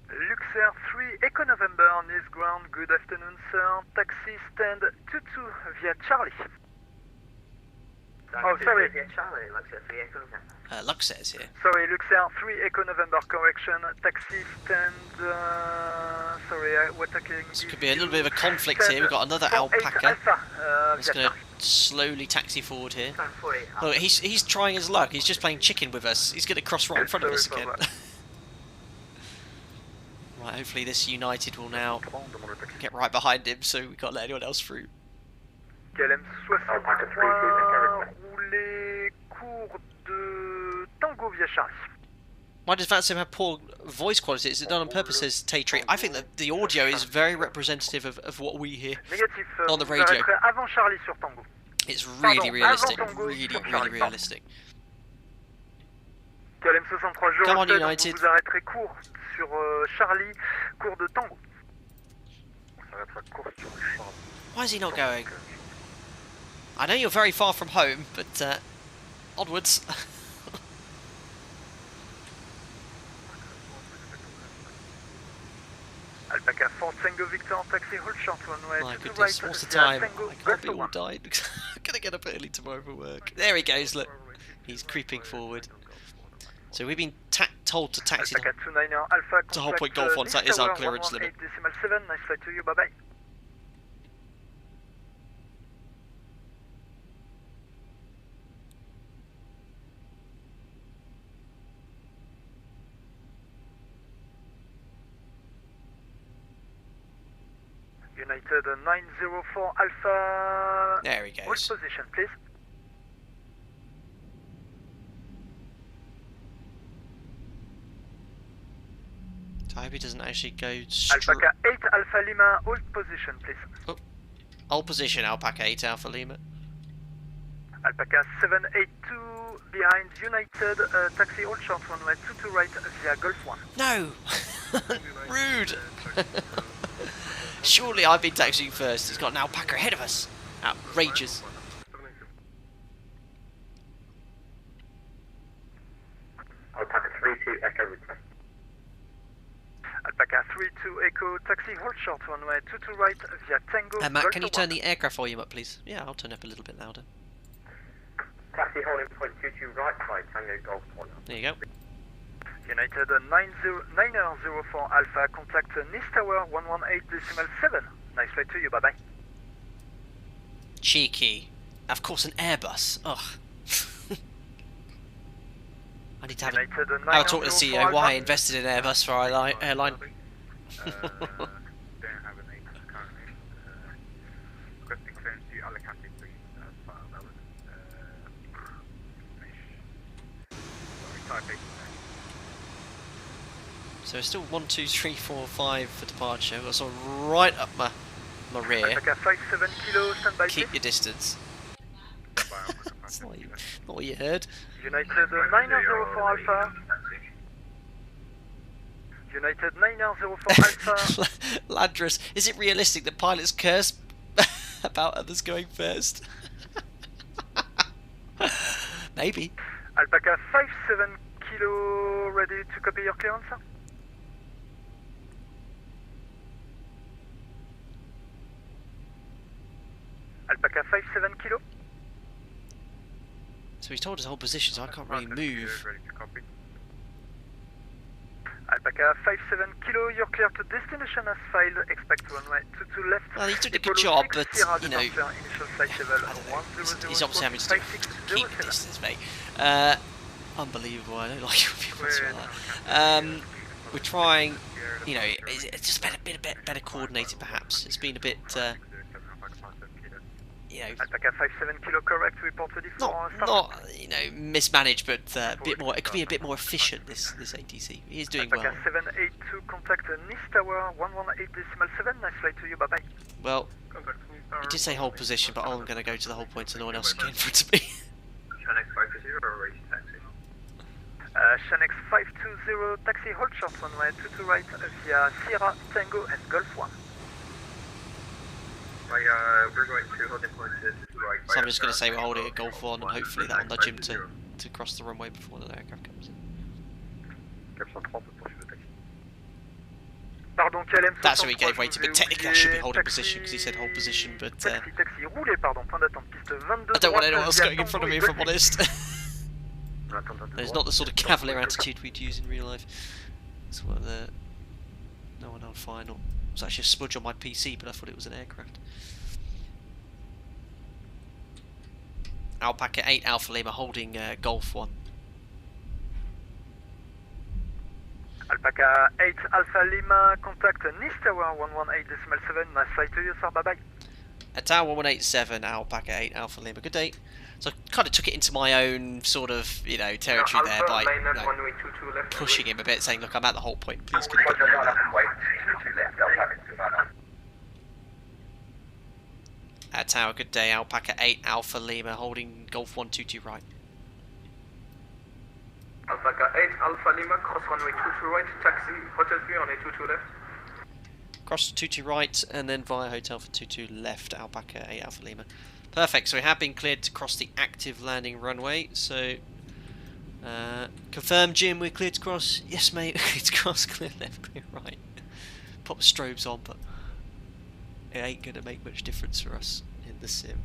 Luxair 3 Echo November on this ground. Good afternoon, sir. Taxi stand 22 via Charlie. Oh, sorry. Luxair's here. Sorry, Luxair 3 Echo November, correction. Taxi stand. Sorry, we're talking. This could be a little bit of a conflict here. We've got another Alpaca. He's going to slowly taxi forward here. Look, he's trying his luck. He's just playing chicken with us. He's going to cross right in front of us again. Right, hopefully this United will now get right behind him, so we can't let anyone else through. KLM 63, roulé cours de Tango via Charlie. Why does VATSIM have poor voice quality? Is it done on purpose, says Tay3? I think that the audio is very representative of what we hear on the radio. Avant Charlie sur Tango. It's really realistic, really realistic. KLM 63, Come on, United. Vous arrêterez court sur Charlie, cours de Tango. Why is he not going? I know you're very far from home, but onwards. Alpaca 4 Tango Victor, taxi hold short runway. My goodness, what's the time? I can't be all died because I'm going to get up early tomorrow for work. There he goes, look. He's creeping forward. So we've been told to taxi to Whole Point Golf 1, so that is our clearance limit. 7, nice flight to you, bye bye. United 904 Alpha. There he goes. Hold position, please. I hope he doesn't actually go straight. Alpaca 8 Alpha Lima, hold position, please. Oh. Hold position, Alpaca 8 Alpha Lima. Alpaca 782 behind United, taxi hold short runway 22 right via Golf 1. No! Rude! Surely I've been taxiing first. He's got an Alpaca ahead of us. Outrageous. Alpaca 32 Echo request. Alpaca 32 Echo, taxi hold short runway 22 right via Tango. Matt, can you turn the aircraft volume up, please? Yeah, I'll turn up a little bit louder. Taxi holding point 22 right side, Tango Golf 1. There you go. United 904 Alpha, contact NIS Tower 118.7. Nice flight to you, bye bye. Cheeky. Of course, an Airbus. Ugh. I need to have I'll talk to the CEO why I invested in Airbus for our airline. Don't have an APAS currently. Requesting clearance to Alicante, please. Sorry, type 8. So it's still 1, 2, 3, 4, 5 for departure. I've got someone right up my rear. Alpaca 57 kilo, stand by. Keep your distance. That's not what you heard. United 904 Alpha. United 904 Alpha. Landress, is it realistic that pilots curse about others going first. Maybe. Alpaca 57 kilo, ready to copy your clearance, sir? Alpaca 57 kilo. So he's told us whole position, so I can't really move. Ready to copy. Alpaca 57 kilo, you're clear to destination as filed. Expect runway 22 left. Well, he's doing a good job, but, you know, he's obviously having to keep the distance, mate. Unbelievable, I don't like it when people say that. We're trying, you know, it's just been a bit better coordinated, perhaps. It's been a bit, you know, Alpaca 57 kilo, correct, reported not you know, mismanaged, but a bit more. It could be a bit more efficient. This ATC. He is doing well. Alpaca 782, contact NIS Tower 118.7. Nice flight to you. Bye bye. Well, he did say hold position, but I'm going to go to the hold point, so no one else can get in front of me. Shanx 520 or race taxi? Shanx 520, taxi, hold short runway 22 right via Sierra, Tango and Golf 1. We're going to hold in point to right. So I'm just going to say we're holding at Golf 1, and hopefully that will nudge him to cross the runway before the aircraft comes in. That's who he gave way to, but technically I should be holding position because he said hold position, but I don't want anyone else going in front of me, if I'm honest. There's not the sort of cavalier attitude we'd use in real life. That's what no one on final. It was actually a smudge on my PC, but I thought it was an aircraft. Alpaca 8 Alpha Lima holding Golf 1. Alpaca 8 Alpha Lima, contact NIS Tower 118.7. Nice flight to you, sir. Bye bye. At Tower 1187, Alpaca 8 Alpha Lima. Good day. So I kind of took it into my own sort of, you know, territory there by, you know, pushing him a bit, saying, look, I'm at the hold point, please can you get me over there? At Tower, good day, Alpaca 8 Alpha Lima, holding Golf 122 right. Alpaca 8 Alpha Lima, cross runway 22 right, taxi, hotel 3 on a 22 left. Cross 22 right, and then via hotel for 22 left, Alpaca 8 Alpha Lima. Perfect, so we have been cleared to cross the active landing runway, so... confirm, Jim, we're cleared to cross. Yes, mate, cleared to cross, clear left, clear right. Put the strobes on, but it ain't going to make much difference for us in the sim.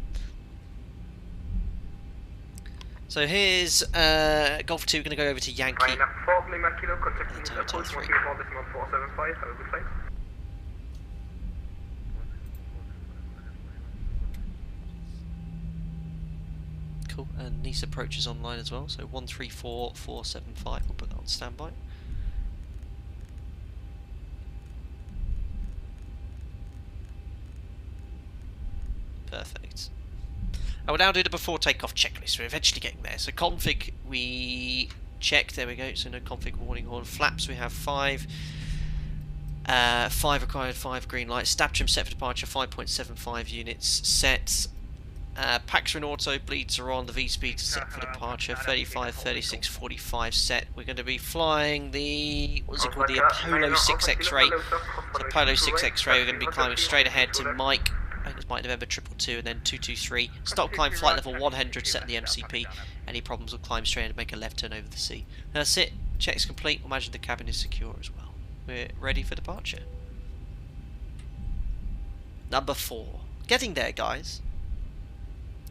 So here's Golf 2, going to go over to Yankee. Hotel 3. Have a good flight. Cool, and NIS approaches online as well, so 134475, we'll put that on standby. Perfect. I will now do the before takeoff checklist. We're eventually getting there. So config we checked, there we go, so no config warning horn. Flaps we have 5. 5 required, 5 green lights. Stab trim set for departure, 5.75 units set. Packs are in auto, bleeds are on, the V-speed is set for departure, 35, 36, 45 set. We're going to be flying the, what's it called, the Apollo 6 X-ray. So Apollo 6 X-ray, we're going to be climbing straight ahead to Mike, I think it's Mike November 222 and then 223. Stop climb flight level 100, set the MCP. Any problems will climb straight and make a left turn over the sea. That's it, check's complete, imagine the cabin is secure as well. We're ready for departure. Number 4. Getting there, guys.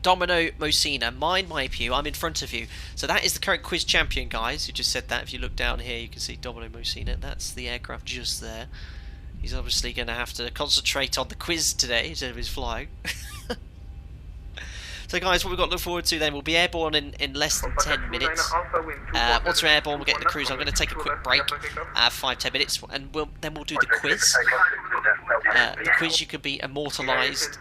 Domino Mosina, mind my pew, I'm in front of you. So that is the current quiz champion, guys, who just said that. If you look down here, you can see Domino Mosina. That's the aircraft just there. He's obviously going to have to concentrate on the quiz today instead of his flying. So guys, what we've got to look forward to then, we'll be airborne in less than 10 minutes. Once we're airborne, we'll get the cruise. I'm going to take a quick break, 5-10 minutes, and then we'll do the quiz. The quiz, you can be immortalised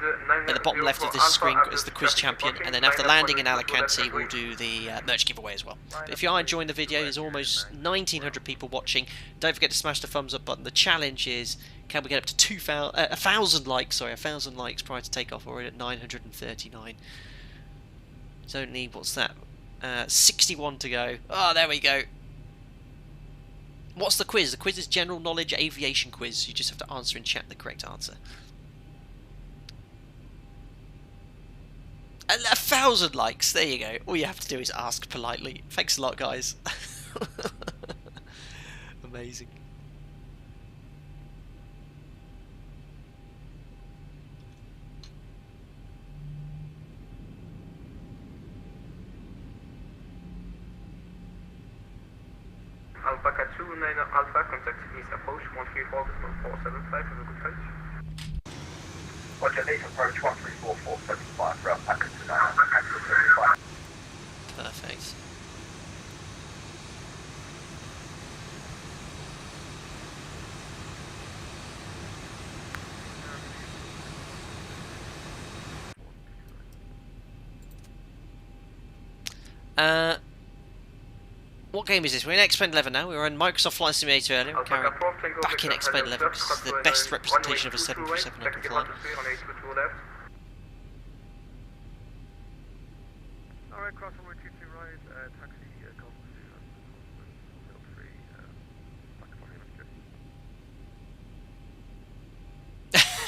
at the bottom left of this screen as the quiz champion, and then after landing in Alicante, we'll do the merch giveaway as well. But if you are enjoying the video, there's almost 1,900 people watching. Don't forget to smash the thumbs up button. The challenge is, can we get up to 1,000 likes? Sorry, 1,000 likes prior to takeoff. We're at 939. It's only, what's that? 61 to go. Oh, there we go. What's the quiz? The quiz is general knowledge aviation quiz. You just have to answer in chat the correct answer. 1,000 likes. There you go. All you have to do is ask politely. Thanks a lot, guys. Amazing. Alpaca 29 Alpha, contact East approach 134.475, have a good flight. Roger, East approach 134.475 for Alpaca 29 Alpha, Perfect. What game is this? We're in X-Plane 11 now. We were in Microsoft Flight Simulator earlier. We're carrying back in X-Plane 11 because this is the best representation of a 737 I can fly. Alright, cross runway 22 right, taxi, Golf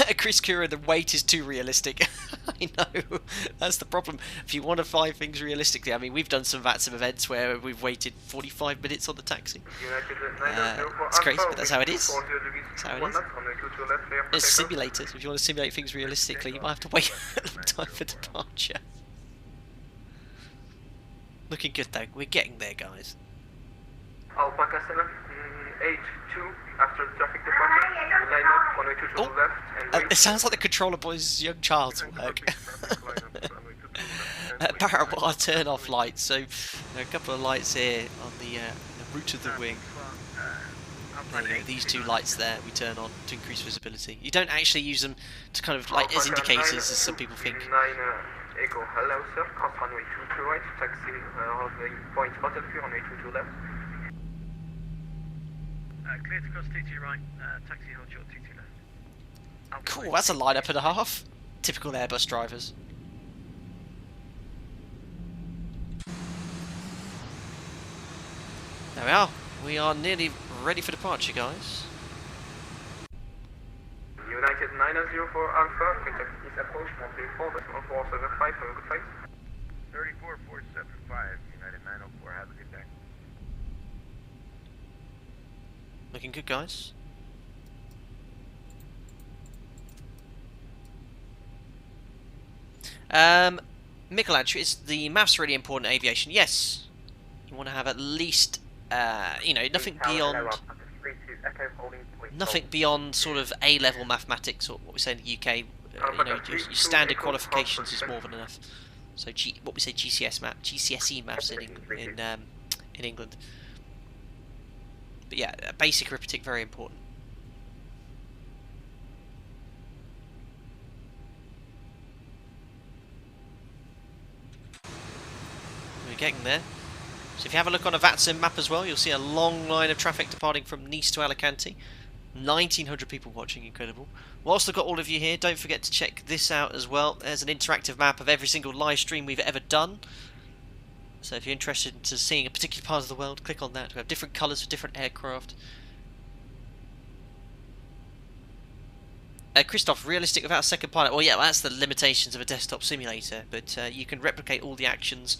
3, Chris Kura, the wait is too realistic. I know, that's the problem. If you want to fly things realistically, I mean, we've done some VATSIM events where we've waited 45 minutes on the taxi. It's crazy, but that's how it is. That's how it is. It's simulators. If you want to simulate things realistically, you might have to wait a long time for departure. Looking good though. We're getting there, guys. Alpaca 7, H2, after the traffic departure, line up, runway 22 to the left, and it sounds like the controller boy's young child's work. Parabol turn off lights, so there are a couple of lights here on the root of the wing. There you go, these two lights there we turn on to increase visibility. You don't actually use them to kind of like as indicators as some people think. Echo, hello sir, cross runway 22 right, taxi point hotel view, runway 22 left. Clear to cross 22 right, taxi hold short 22 left. Cool, that's a lineup and a half. Typical Airbus drivers. There we are. We are nearly ready for departure, guys. United 904 Alpha, contact East approach 134.475, have a good flight. 34475, United 904, have a good day. Looking good, guys. Michelangelo, is the maps really important in aviation? Yes. You want to have at least, you know, nothing beyond sort of A-level mathematics, or what we say in the UK. You know, your standard qualifications is more than enough. So what we say GCSE maths in England. But yeah, basic arithmetic, very important. We're getting there. So if you have a look on a VATSIM map as well, you'll see a long line of traffic departing from Nice to Alicante. 1,900 people watching, incredible. Whilst I've got all of you here, don't forget to check this out as well. There's an interactive map of every single live stream we've ever done. So if you're interested in seeing a particular part of the world, click on that. We have different colours for different aircraft. Christoph, realistic without a second pilot? Well, yeah, well, that's the limitations of a desktop simulator, but you can replicate all the actions.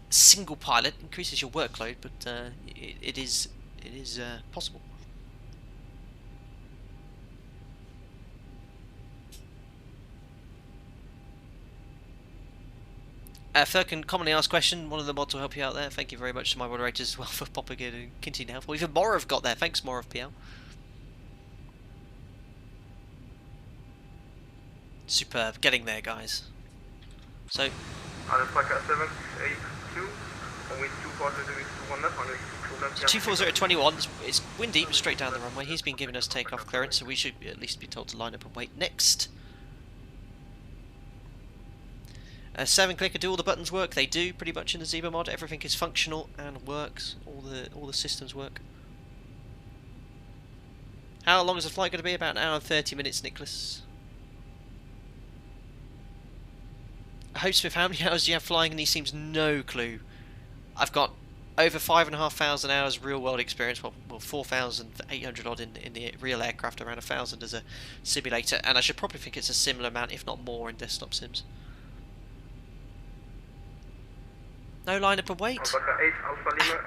Single pilot increases your workload, but it is possible. Firkin, commonly asked question, one of the mods will help you out there. Thank you very much to my moderators as well for popping in and continuing to help. Well, even Morov got there. Thanks, Morov PL. Superb. Getting there, guys. So... Alpaca 7, 82, with 24021, it's windy, but straight down the runway. He's been giving us takeoff clearance, so we should at least be told to line up and wait next. 7 clicker, do all the buttons work? They do, pretty much in the ZIBO mod. Everything is functional and works. All the systems work. How long is the flight going to be? About an hour and 30 minutes, Nicholas. Hopesmith, how many hours do you have flying in these? Seems no clue. I've got over 5,500 hours real world experience, well 4,800 odd in the real aircraft, around 1,000 as a simulator, and I should probably think it's a similar amount, if not more, in desktop sims. No line up and wait. Alpaca 8 Alpha Lima,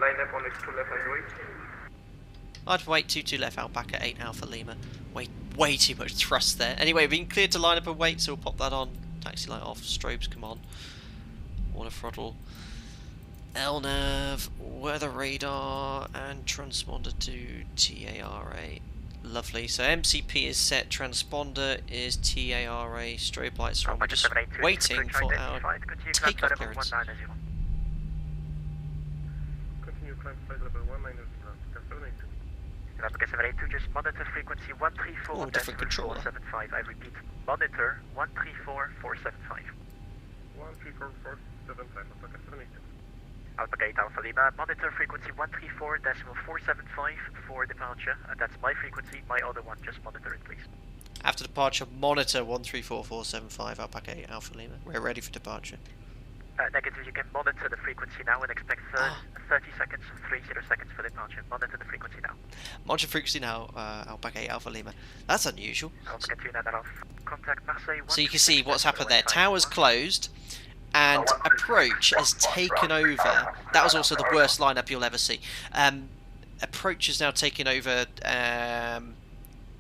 line up on X2 left and wait. I'd wait 22 left, Alpaca 8 Alpha Lima. Wait, way too much thrust there. Anyway, we've been cleared to line up and wait, so we'll pop that on. Taxi light off, strobes come on. Water throttle. LNAV, weather radar, and transponder to TARA. Lovely. So MCP is set, transponder is TARA, strobe lights are on. We're just waiting for our takeoff clearance. Continue climb flight level 190. Alpaca 782, just monitor frequency 134.475. I repeat, monitor 134.475. 134.475, Alpaca 782. Alpaca 8 Alpha Lima, monitor frequency 134.475 for departure, and that's my frequency, my other one, just monitor it please. After departure, monitor 134.475, Alpaca 8 Alpha Lima. We're ready for departure. Negative, you can monitor the frequency now and expect 30 seconds, 30 seconds for departure. Monitor the frequency now. Monitor frequency now, Alpaca 8 Alpha Lima. That's unusual. Contact Marseille. So you can see what's happened there. Tower's closed, and approach has taken over. That was also the worst lineup you'll ever see. Approach has now taken over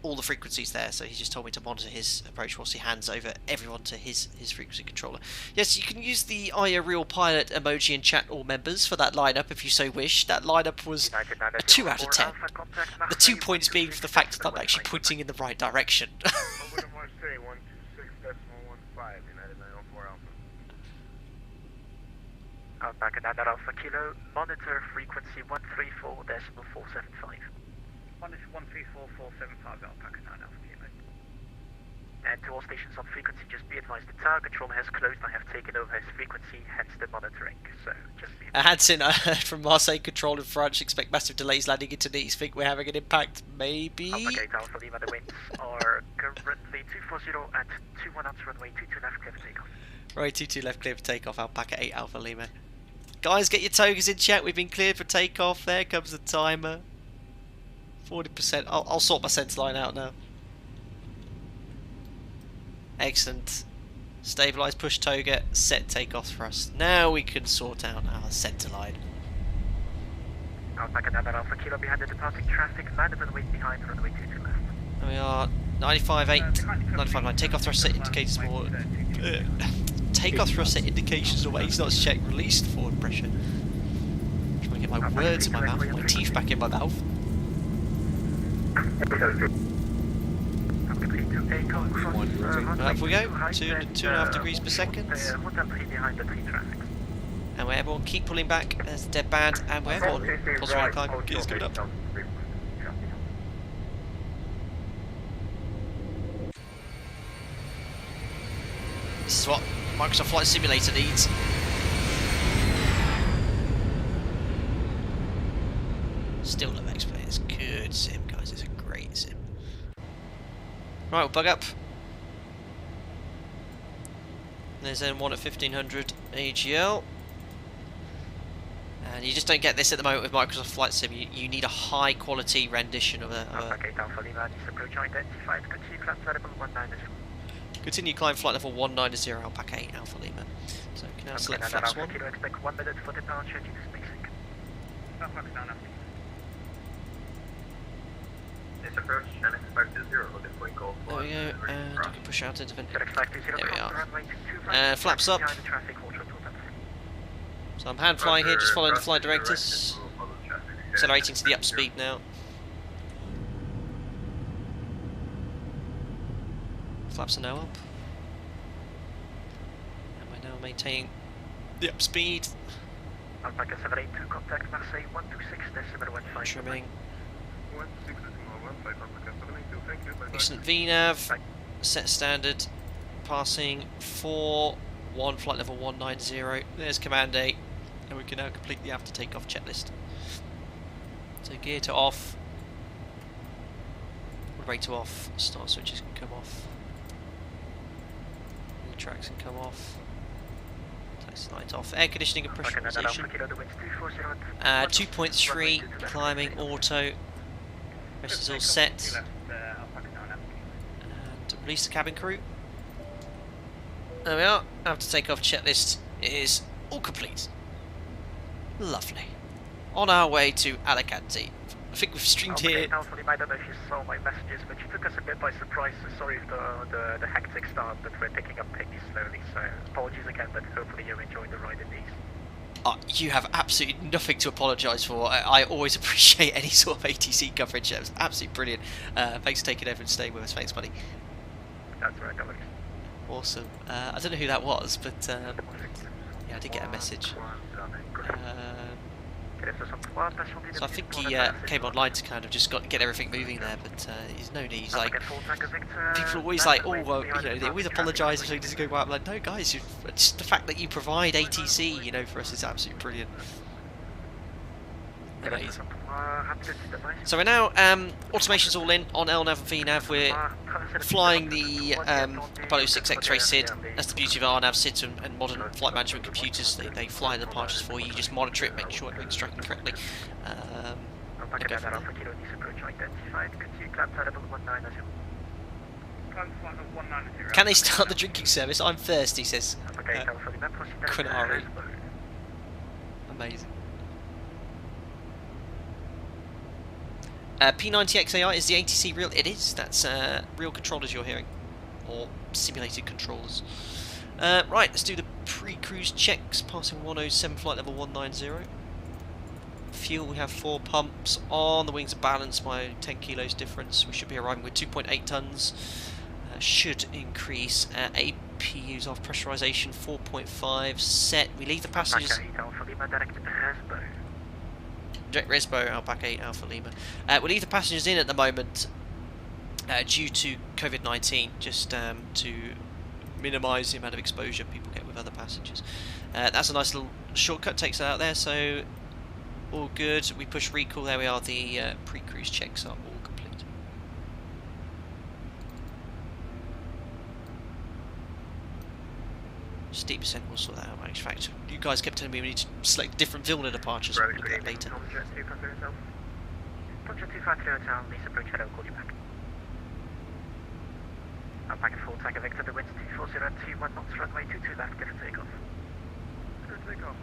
all the frequencies there, so he just told me to monitor his approach whilst he hands over everyone to his frequency controller. Yes, you can use the Real Pilot emoji in chat, all members, for that lineup if you so wish. That lineup was a 2 out of 10. The 2 points being for the fact that I'm actually pointing in the right direction. Alpaca 9 Alpha Kilo, monitor frequency 134.475. 134.475, Alpaca 9 Alpha Kilo. And to all stations on frequency, just be advised the tower control has closed. I have taken over his frequency, hence the monitoring. So just be advised. Hansen, I heard from Marseille Control in France, expect massive delays landing into Nice. Think we're having an impact? Maybe? Alpaca 8 Alpha Lima, the winds are currently 240 at 21 knots, runway 22 left, clear for takeoff. Right, 22 left, clear for takeoff, Alpaca 8 Alpha Lima. Guys, get your togas in chat. We've been cleared for takeoff. There comes the timer. 40%. I'll sort my centre line out now. Excellent. Stabilise, push toga, set takeoff thrust. Now we can sort out our centre line. Alpaca 9 Alpha Kilo behind the departing traffic, land and wait behind runway 22 left. There we are. 95.8, 95.9. Takeoff thrust set indicators more. Takeoff thrust set indications of 8 knots check, released forward pressure. I'm trying to get my words in my mouth, my teeth back in my mouth. Up we go, 2.5 degrees per second. And where everyone keep pulling back, there's a dead band, and where everyone positive incline is coming up. This is what Microsoft Flight Simulator needs. Still love X-Plane. It's a good sim, guys. It's a great sim. Right, we'll bug up. There's N1 at 1500 AGL. And you just don't get this at the moment with Microsoft Flight Sim. You need a high quality rendition of a continue climb flight level 190 Alpaca 8 Alpha Lima. So we can now select flaps 1. Expect 1 minute for departure due to spacing. Approach and expect 0, looking for call. There we go, and you can push out into the... There we are. Flaps up. So I'm hand flying here, just following the flight directives. Accelerating to the up speed now. Flaps are now up. And we're now maintaining the up speed. Alpaca 782, contact Marseille 126.15. Trimming. 16.15, Alpaca 782, thank you. Excellent VNAV, set standard, passing 4-1 flight level 190. There's command 8, and we can now complete the after takeoff checklist. So gear to off, rate to off, start switches can come off, all tracks can come off, taxi light off, air conditioning and pressurization, 2.3 climbing auto. Rest is all set. And release the cabin crew. There we are. After takeoff checklist is all complete. Lovely. On our way to Alicante. I think we've streamed here. Alpha Lima, I don't know if you saw my messages, but you took us a bit by surprise, so sorry for the hectic start, but we're picking up pace slowly, so apologies again, but hopefully you enjoyed the ride in these. You have absolutely nothing to apologise for. I always appreciate any sort of ATC coverage. It was absolutely brilliant. Thanks for taking over and staying with us. Thanks, buddy. That's right, Alex. Awesome. I don't know who that was, but yeah, I did get a message. So I think he came online to kind of just get everything moving there, but there's no need. He's like, people are always like, oh, well, you know, they always apologise if something doesn't go well. I'm like, no, guys, just the fact that you provide ATC, you know, for us is absolutely brilliant. Amazing. So we're now, automation's all in on LNAV and VNAV. We're flying the Apollo 6 X-ray SID. That's the beauty of RNAV SIDs and modern flight management computers. They fly the departures for you. You just monitor it, make sure everything's tracking correctly. Can they start the drinking service? I'm thirsty, says Quinari. Amazing. P90XAI, is the ATC real? It is. That's real controllers you're hearing. Or simulated controllers. Right, let's do the pre-cruise checks. Passing 107, flight level 190. Fuel, we have 4 pumps on. The wings are balanced by 10 kilos difference. We should be arriving with 2.8 tons. Should increase. APUs off, pressurization 4.5 set. We leave the passengers... Direct Resbo, Alpaca 8, Alpha Lima. We'll leave the passengers in at the moment due to COVID-19, just to minimise the amount of exposure people get with other passengers. That's a nice little shortcut, takes it out there, so all good. We push recall, there we are, the pre-cruise checks are all complete. Steep percent will sort that out. In fact, you guys kept telling me we need to select different Vilna departures. We'll look at that later. Alpaca 4, Tango Victor, the wind's 24021 knots, runway 22 left, give a takeoff. Takeoff,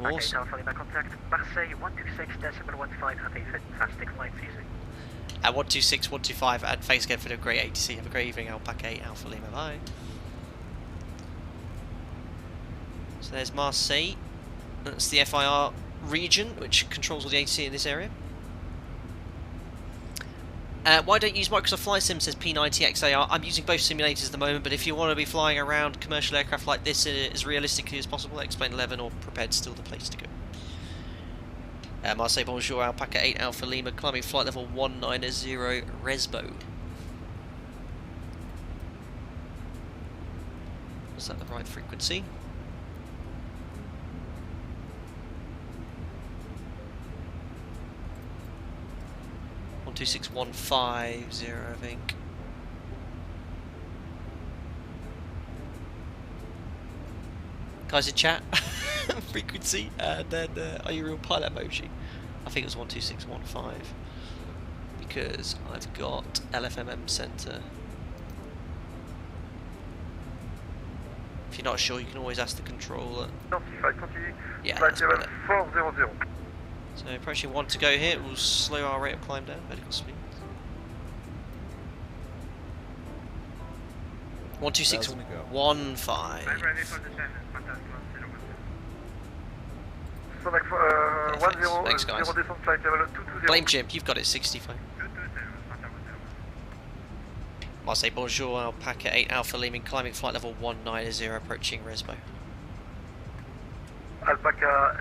Awesome. Alpha Lima contact Marseille 126.15, have a fantastic flight season. At 126, 125, and thanks again for the great ATC. Have a great evening, Alpaca 8, Alpha Lima. Bye. So there's Marseille. That's the FIR region, which controls all the ATC in this area. Why don't you use Microsoft Flight Sim, says P90XAR. I'm using both simulators at the moment, but if you want to be flying around commercial aircraft like this as realistically as possible, Explain 11 or Prepared still the place to go. Marseille, bonjour, Alpaca 8, Alpha Lima, climbing flight level 190, Resbo. Was that the right frequency? One 26150, I think. Guys in chat, frequency, and then are you a real pilot emoji? I think it was 12615 because I've got LFMN center. If you're not sure, you can always ask the controller. Yeah, that's better. So approaching 1 to go here, we'll slow our rate of climb down, vertical speed. 12615. Thanks guys. Blame Jim, you've got it 65. Marseille, bonjour, Alpaca 8 Alpha Lima, climbing flight level 190, approaching Resbo. Alpaca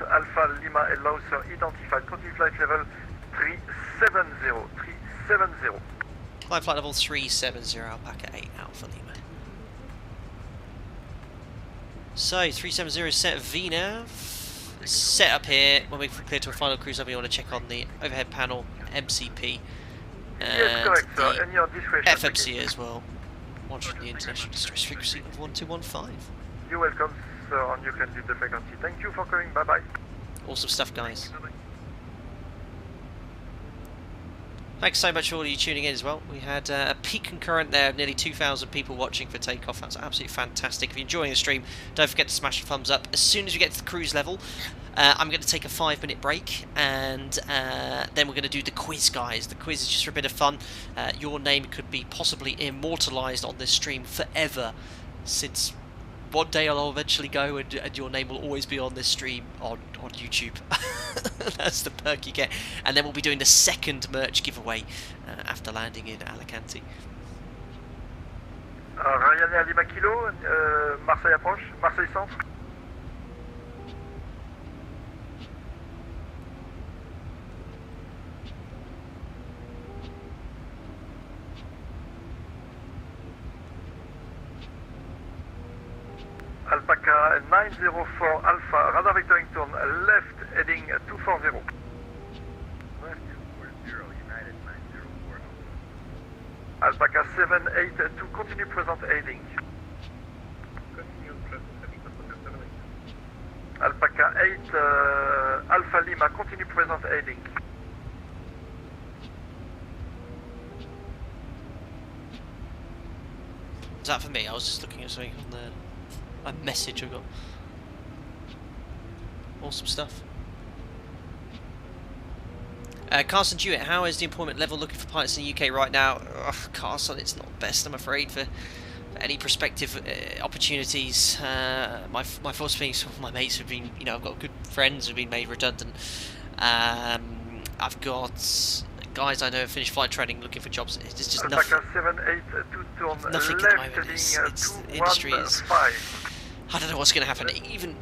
8 Alpha Lima allow sir identified, continue flight level 370. Climb flight level 370, Alpaca 8 Alpha Lima. So 370 set VNAV. Set up here. When we clear to a final cruise, we want to check on the overhead panel, MCP, and yes, correct, sir. the and your discretion, FMC as well. Monitoring the international distress frequency of 1215. You're welcome, sir, and you can leave the frequency. Thank you for coming. Bye bye. Awesome stuff, guys. Thanks so much for all of you tuning in as well. We had a peak concurrent there of nearly 2,000 people watching for Takeoff. That's absolutely fantastic. If you're enjoying the stream, don't forget to smash the thumbs up. As soon as we get to the cruise level, I'm going to take a 5-minute break, and then we're going to do the quiz, guys. The quiz is just for a bit of fun. Your name could be possibly immortalised on this stream forever, since one day I'll eventually go and your name will always be on this stream on YouTube. That's the perk you get. And then we'll be doing the second merch giveaway after landing in Alicante. Ryanair Lima Kilo, Marseille approche, Marseille centre. Alpaca 904 Alpha, radar vectoring turn left, heading 240. Left 240, United 904 Alpaca 782, continue present heading. Continue plus Alpaca 8 Alpha Lima, continue present heading. Is that for me? I was just looking at something on the a message I got. Awesome stuff. Carson Jewett, how is the employment level looking for pilots in the UK right now? Carson, it's not best, I'm afraid, for any prospective opportunities. My thoughts being some of my mates have been, I've got good friends who've been made redundant. I've got guys I know have finished flight training looking for jobs. It's just nothing. Nothing at the moment. The industry is. I don't know what's going to happen. Even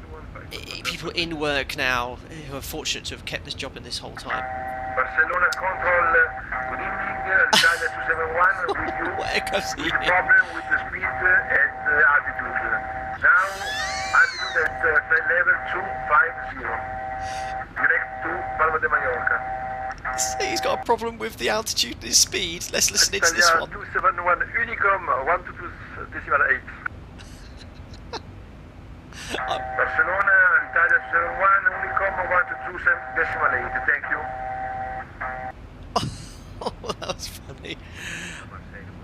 people in work now who are fortunate to have kept this job in this whole time. Barcelona control, good evening, Italia 271 with you. With problem with the speed and altitude. Now, altitude at flight level 250, direct to Palma de Mallorca. He's got a problem with the altitude and his speed. Let's listen into this one. 271 Unicom 122.8. Barcelona, Italia 271, Unicom 122.8. Thank you. Oh, that was funny.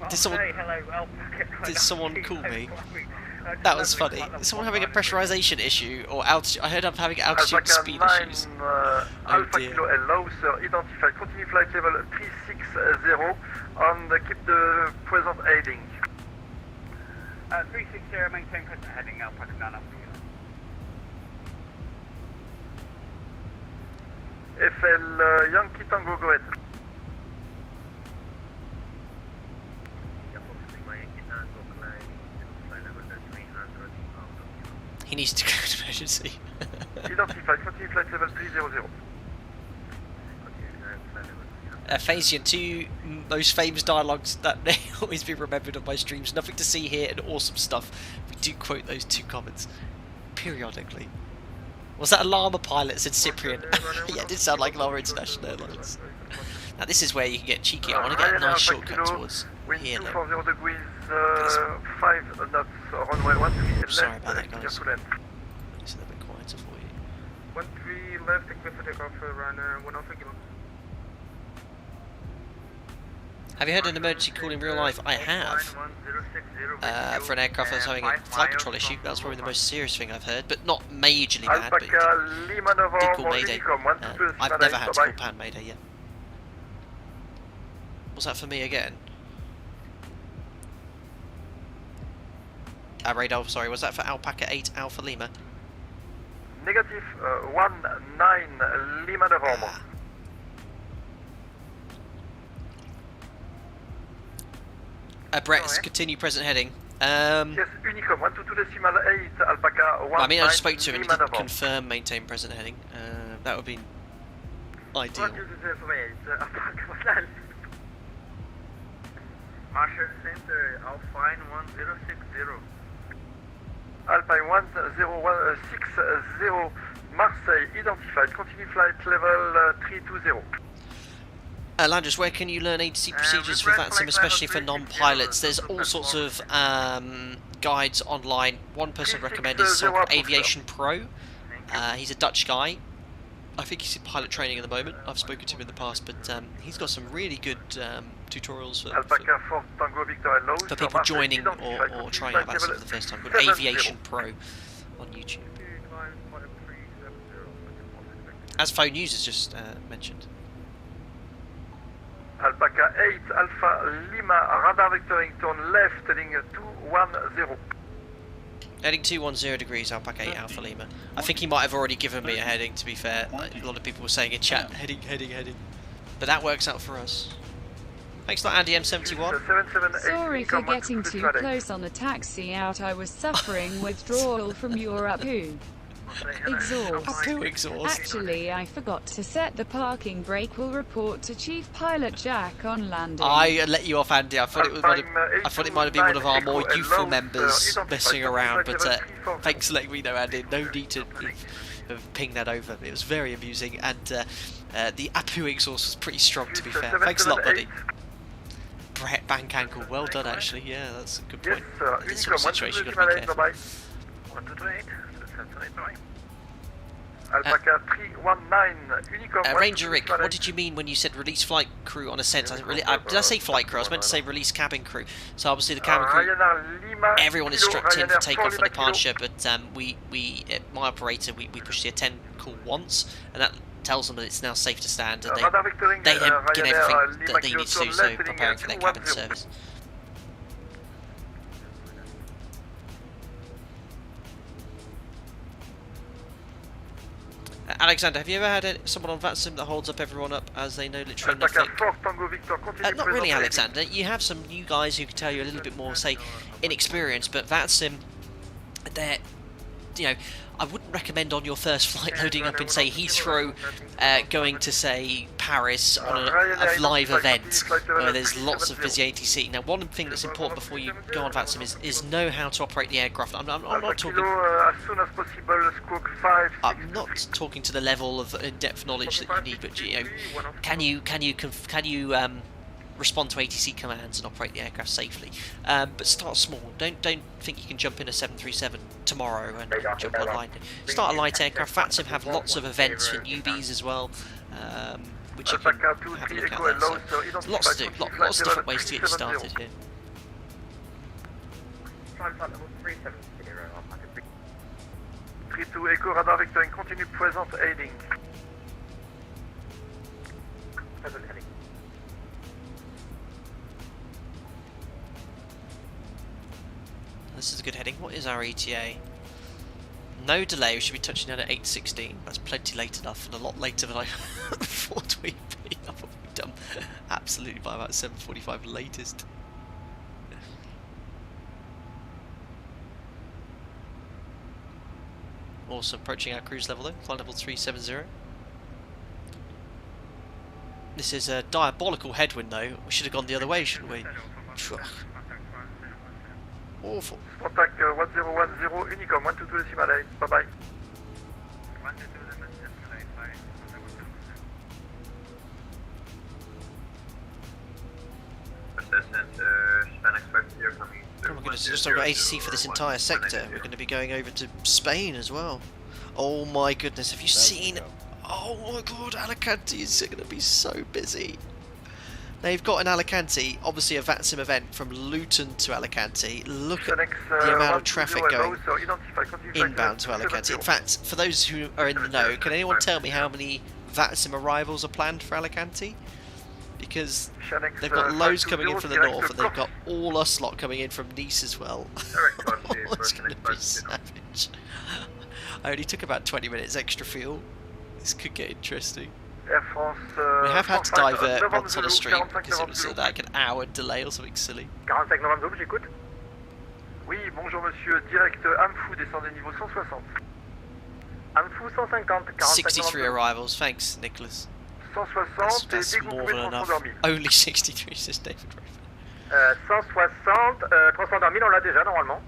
Did someone call me? That was funny. Is someone having a pressurization issue or altitude? I heard I'm having altitude and speed issues. Alpha Kilo allow, sir, identify, continue flight level 360 and keep the present heading. 360, maintain present heading, Alpaca 9 after you. FL Yankee Tango, go ahead. He needs to go to emergency. Identify, continue flight level 300. Phasian, two most famous dialogues that may always be remembered on my streams. Nothing to see here and awesome stuff. We do quote those two comments periodically. Was that a Llama pilot? Said Cyprian. Yeah, it did sound like Llama International Airlines. Now this is where you can get cheeky. I want to get a nice shortcut towards here. 240 degrees, 5 knots, runway 13 left. Sorry about that, guys. It's a little bit quieter for you. 13 left, equipped for takeoff, run 103 kilo. Have you heard an emergency call in real life? I have. For an aircraft that's having a flight control issue. That's probably the most serious thing I've heard, but not majorly bad. But it did call Mayday. I've never had to call Pan Mayday yet. Was that for me again? Radar, sorry, was that for Alpaca 8 Alpha Lima? Negative 19 Lima November. Brett, continue present heading. Yes, Unicom 122.8 Alpaca 1. I mean, I just spoke to him and he didn't confirm maintain present heading. That would be ideal. Marshall Center, Alpine 1060. Alpine 1060 Marseille, identified, continue flight level 320. Landers, where can you learn ATC procedures for VATSIM, especially for non-pilots? There's all sorts of guides online. One person I'd recommend is Aviation Pro. He's a Dutch guy. I think he's in pilot training at the moment. I've spoken to him in the past, but he's got some really good tutorials for people joining or trying out VATSIM for the first time. Called Aviation Pro on YouTube. As phone news has just mentioned. Alpaca 8 Alpha Lima, radar vectoring, turn left, heading 210. Heading 210 degrees, Alpaca 8 Alpha Lima. I think he might have already given me a heading, to be fair. Like, a lot of people were saying in chat, heading. But that works out for us. Thanks a lot, Andy M71. Sorry for getting too close on the taxi out. I was suffering withdrawal from your APU exhaust. Actually, I forgot to set the parking brake. Will report to Chief Pilot Jack on landing. I let you off, Andy. I thought it might have been one of our more youthful members messing around, but thanks for letting me know, Andy. No need to ping that over. It was very amusing, and the APU exhaust was pretty strong, to be fair. Thanks a lot, buddy. Brett bank ankle, well done actually. Yeah, that's a good point. In this sort of situation, you've got to be careful. 128, Alpaca 319, Unicorn. Ranger Rick, what did you mean when you said release flight crew on ascent? Did I say flight crew? I was meant to say release cabin crew. So obviously the cabin crew, everyone is strapped in for takeoff and departure, but my operator, we push the attend call once, and that tells them that it's now safe to stand, and they then get everything that they need to do, so preparing for their cabin service. Alexander, have you ever had someone on VATSIM that holds up everyone up as they know literally nothing? Not really, Alexander. You have some new guys who can tell you a little bit more, say, inexperienced, but VATSIM, they're, you know, I wouldn't recommend on your first flight loading up in, say, Heathrow, going to, say, Paris on a live event where there's lots of busy ATC. Now, one thing that's important before you go on VATSIM is know how to operate the aircraft. I'm not talking. I'm not talking to the level of in-depth knowledge that you need, but you know, can you respond to ATC commands and operate the aircraft safely? But start small. Don't think you can jump in a 737 tomorrow and jump online. Start a light aircraft. VATSIM have lots of events for newbies as well, which you can have a look at there. So lots to do. Lots of different ways to get you started here. 32 Echo radar vectoring, continue present heading. This is a good heading. What is our ETA? No delay. We should be touching down at 8:16. That's plenty late enough, and a lot later than I thought we'd be. I thought we'd done absolutely by about 7:45 latest. Also approaching our cruise level though, flight level 370. This is a diabolical headwind though. We should have gone the other way, shouldn't we? Awful. Contact 1010, Unicom, 122 decimal 8, bye bye. Oh my goodness, just got ATC for this entire sector. We're going to be going over to Spain as well. Oh my goodness, have you seen? Oh my god, Alicante is going to be so busy. They've got in Alicante, obviously a VATSIM event from Luton to Alicante. Look at the amount of traffic going inbound to Alicante. In fact, for those who are in the know, can anyone tell me how many VATSIM arrivals are planned for Alicante? Because they've got loads coming in from the north, and they've got all us lot coming in from Nice as well. It's going to be savage. I only took about 20 minutes extra fuel. This could get interesting. We have had to divert once on a stream because it was like an hour delay or something silly. 45 Novembre, j'écoute. Oui, bonjour monsieur, direct Amfou, descendez niveau 160. Amfou 150, 63 arrivals, thanks Nicholas. 160, that's more than enough. Only 63, says David Raven. 160, transport dormi, on l'a déjà normalement.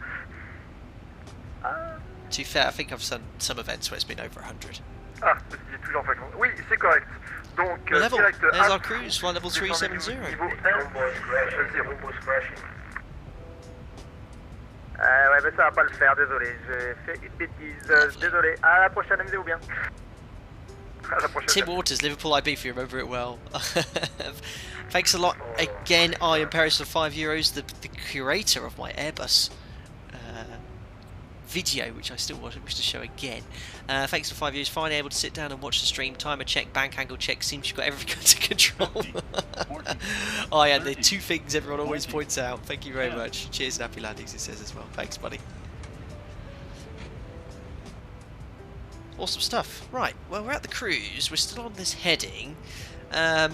To be fair, I think I've done some events where it's been over 100. Ah, c'est toujours fréquent. Oui, c'est correct. Donc, level, direct there's our cruise, flight level 370. Ouais, mais ça va pas le faire, désolé. J'ai fait une bêtise. Désolé. À la prochaine, amusez-vous bien. À la prochaine. Tim Waters, Liverpool IB, if you remember it well. Thanks a lot again, I am Paris for €5, the curator of my Airbus video, which I still wish to show again. Thanks for €5. Finally able to sit down and watch the stream. Timer check, bank angle check. Seems you've got everything under control. Oh yeah, the two things everyone always points out. Thank you very much. Cheers and happy landings, it says as well. Thanks, buddy. Awesome stuff. Right, well, we're at the cruise. We're still on this heading. I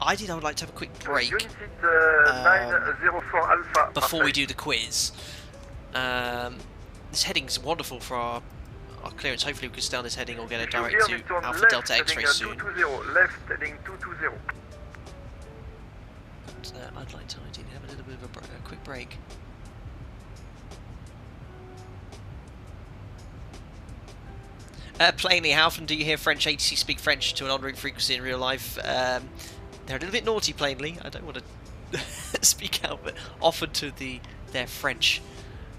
would like to have a quick break before we do the quiz. This heading's wonderful for our clearance. Hopefully we can stay on this heading or get a direct to Alpha Delta X-ray soon. Left heading 220. But I'd like to ideally have a little bit of a quick break. Plainly, how often do you hear French ATC speak French to an en route frequency in real life? They're a little bit naughty, plainly. I don't want to speak out, but often to their French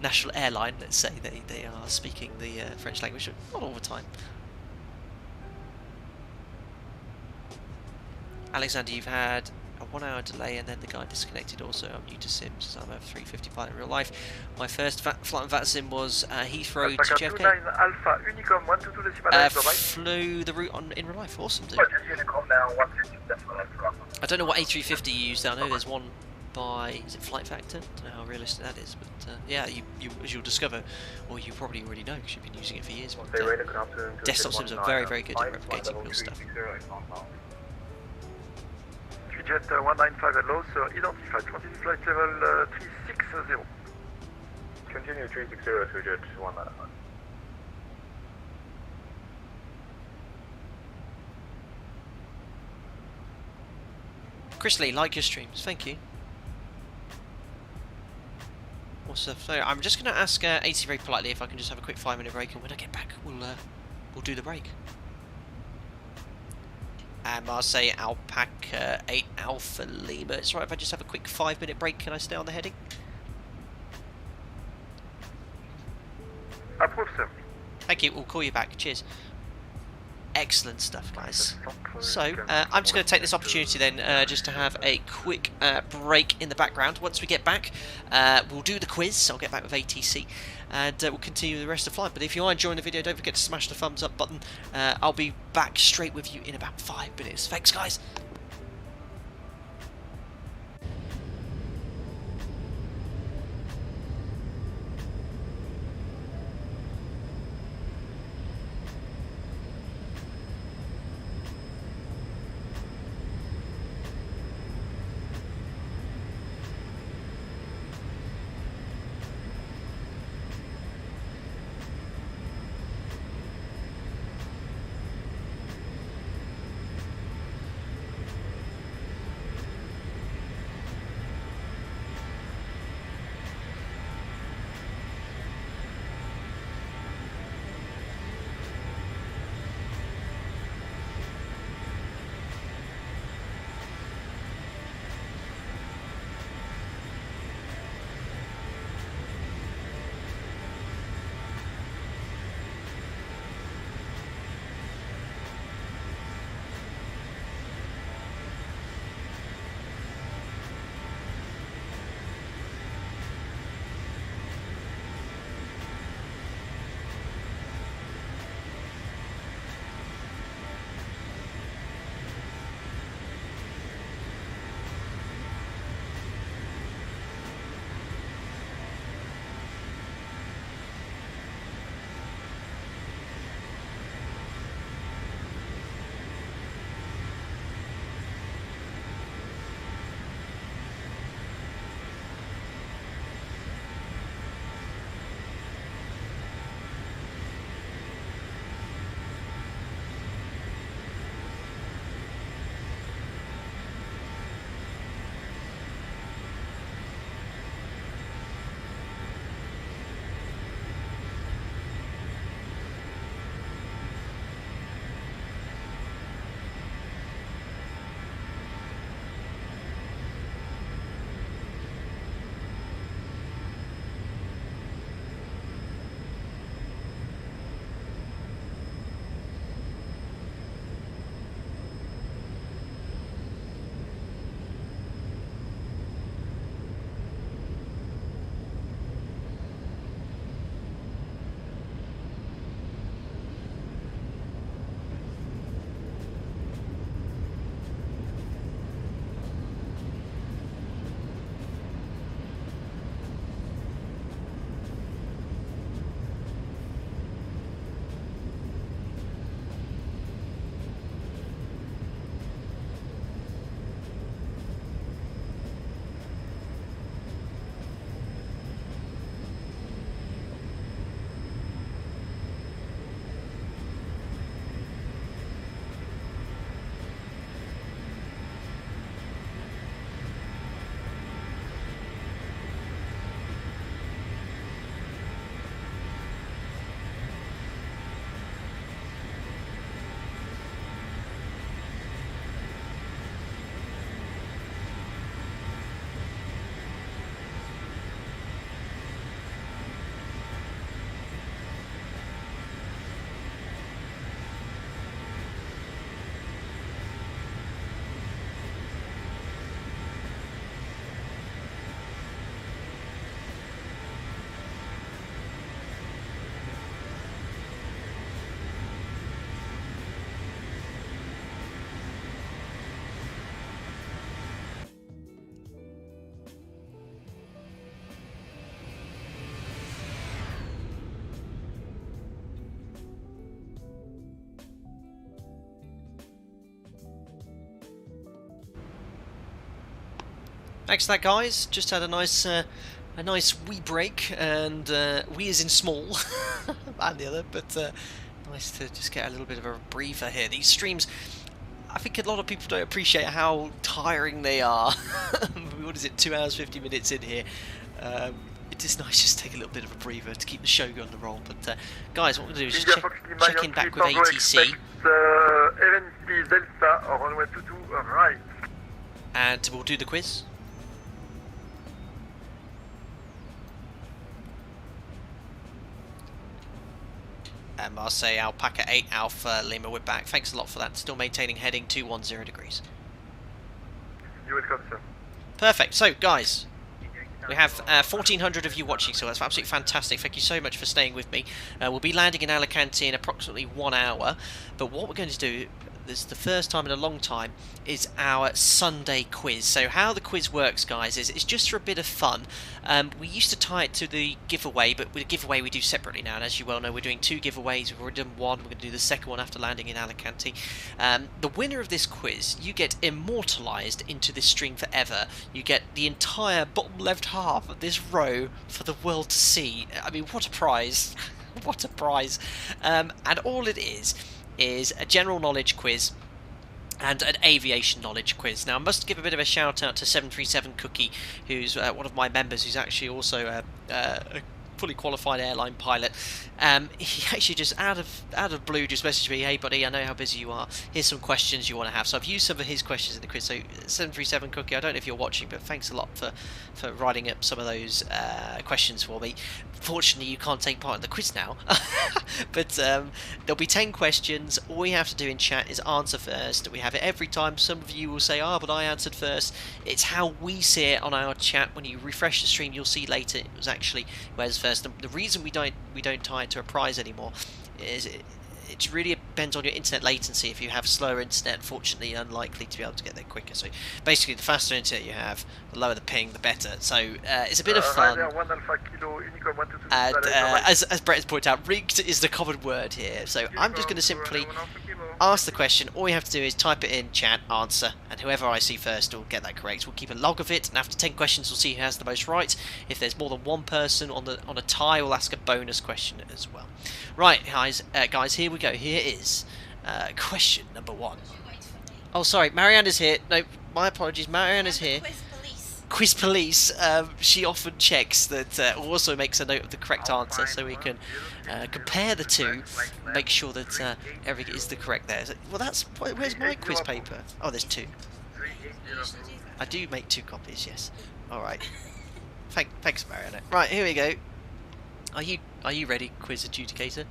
national airline, let's say, they are speaking the French language, not all the time. Alexander, you've had a 1 hour delay and then the guy disconnected also. I'm new to sims, so I'm a 350 pilot in real life. My first flight on VATSIM was Heathrow to JFK. Alpha Unicom 122 Flew the route in real life. Awesome, dude. I don't know what A350 you used. I know there's one by, is it Flight Factor? I don't know how realistic that is, but yeah, you as you'll discover, or you probably already know because you've been using it for years. But, desktop sims are very, very good at replicating real stuff. Jet 195 at low, so identified. Continue flight level 360. Continue 360 to jet 195. Chris Lee, like your streams, thank you. Also, so I'm just going to ask AC very politely if I can just have a quick 5-minute break, and when I get back, we'll do the break. And Marseille Alpaca 8 Alpha Lima. It's right if I just have a quick 5-minute break. Can I stay on the heading? Approved, sir. Thank you. We'll call you back. Cheers. Excellent stuff, guys. So I'm just going to take this opportunity then just to have a quick break in the background. Once we get back, we'll do the quiz. I'll get back with ATC and we'll continue the rest of the flight. But if you are enjoying the video, don't forget to smash the thumbs up button. I'll be back straight with you in about 5 minutes. Thanks, guys. Thanks for that, guys. Just had a nice wee break, and wee is in small, and the other, but nice to just get a little bit of a breather here. These streams, I think a lot of people don't appreciate how tiring they are. What is it, 2 hours 50 minutes in here? It is nice just to take a little bit of a breather to keep the show on the roll. But guys, what we're going to do is just check in back with ATC. And we'll do the quiz. And Marseille, Alpaca 8, Alpha, Lima, we're back. Thanks a lot for that. Still maintaining heading 210 degrees. You're welcome, sir. Perfect. So, guys, we have 1,400 of you watching, so that's absolutely fantastic. Thank you so much for staying with me. We'll be landing in Alicante in approximately 1 hour. But what we're going to do, this is the first time in a long time, is our Sunday quiz. So how the quiz works, guys, is it's just for a bit of fun. We used to tie it to the giveaway, but with the giveaway we do separately now. And as you well know, we're doing 2 giveaways. We've already done 1. We're going to do the second one after landing in Alicante. The winner of this quiz, you get immortalised into this stream forever. You get the entire bottom left half of this row for the world to see. I mean, what a prize. What a prize. And all it is a general knowledge quiz and an aviation knowledge quiz. Now, I must give a bit of a shout out to 737 Cookie, who's one of my members, who's actually also a fully qualified airline pilot. He actually just out of blue just messaged me, hey buddy, I know how busy you are, here's some questions you want to have. So I've used some of his questions in the quiz. So 737 Cookie, I don't know if you're watching, but thanks a lot for writing up some of those questions for me. Fortunately, you can't take part in the quiz now. But there'll be 10 questions. All you have to do in chat is answer first. We have it every time. Some of you will say, but I answered first. It's how we see it on our chat. When you refresh the stream, you'll see later it was actually where's first. The reason we don't tie it to a prize anymore is it really depends on your internet latency. If you have slower internet, unfortunately, you're unlikely to be able to get there quicker. So basically, the faster internet you have, the lower the ping, the better. So it's a bit of fun. And as Brett has pointed out, rigged is the common word here. So I'm just going to simply ask the question. All you have to do is type it in chat, answer, and whoever I see first will get that correct. We'll keep a log of it, and after 10 questions, we'll see who has the most right. If there's more than one person on a tie, we'll ask a bonus question as well. Right, guys, here we go. Here is question number 1. Oh, sorry, Marianne is here. No, my apologies. Marianne is here. Quiz police. She often checks that, also makes a note of the correct answer, so we can compare the two, make sure that everything is the correct there. Well, that's where's my quiz paper? Oh, there's 2. I do make 2 copies. Yes. All right. Thanks, Marianne. Right, here we go. Are you ready, quiz adjudicator?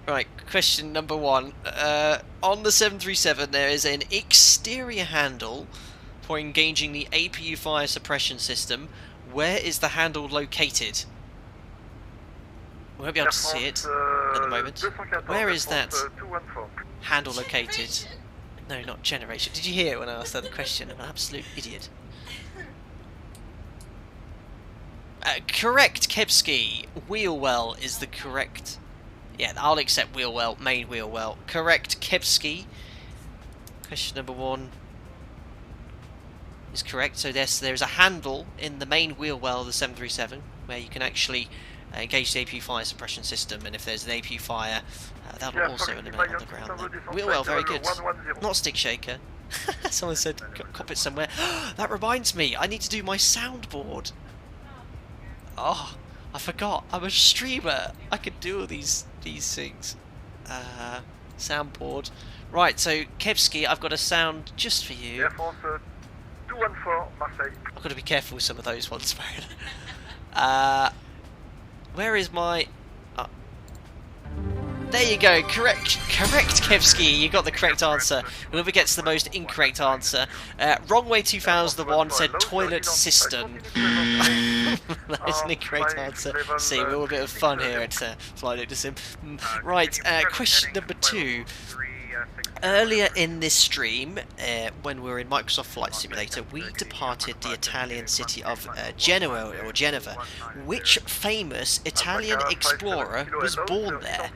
Right, question number 1. On the 737, there is an exterior handle for engaging the APU fire suppression system. Where is the handle located? We won't be able to see it at the moment. Where is that handle located? No, not generation. Did you hear it when I asked that question? I'm an absolute idiot. Correct, Kepski. Wheel well is the correct. Yeah, I'll accept wheel well, main wheel well. Correct, Kepski. Question number 1 is correct. So there's a handle in the main wheel well of the 737 where you can actually engage the APU fire suppression system, and if there's an APU fire, that'll also eliminate on the ground there. Wheel well, very good. Not stick shaker. Someone said cockpit somewhere. That reminds me, I need to do my soundboard. Oh, I forgot. I'm a streamer. I can do all these things. Soundboard. Right, so Kevsky, I've got a sound just for you. Air France 214 Marseille. I've got to be careful with some of those ones, where is my... There you go, correct Kevsky, you got the correct answer. Whoever gets the most incorrect answer. Wrongway 2001 said toilet cistern. That's an incorrect answer. See, we're all a bit of fun here at Flight Sim. Right, question number 2. Earlier in this stream, when we were in Microsoft Flight Simulator, we departed the Italian city of Genoa, or Genova. Which famous Italian explorer was born there?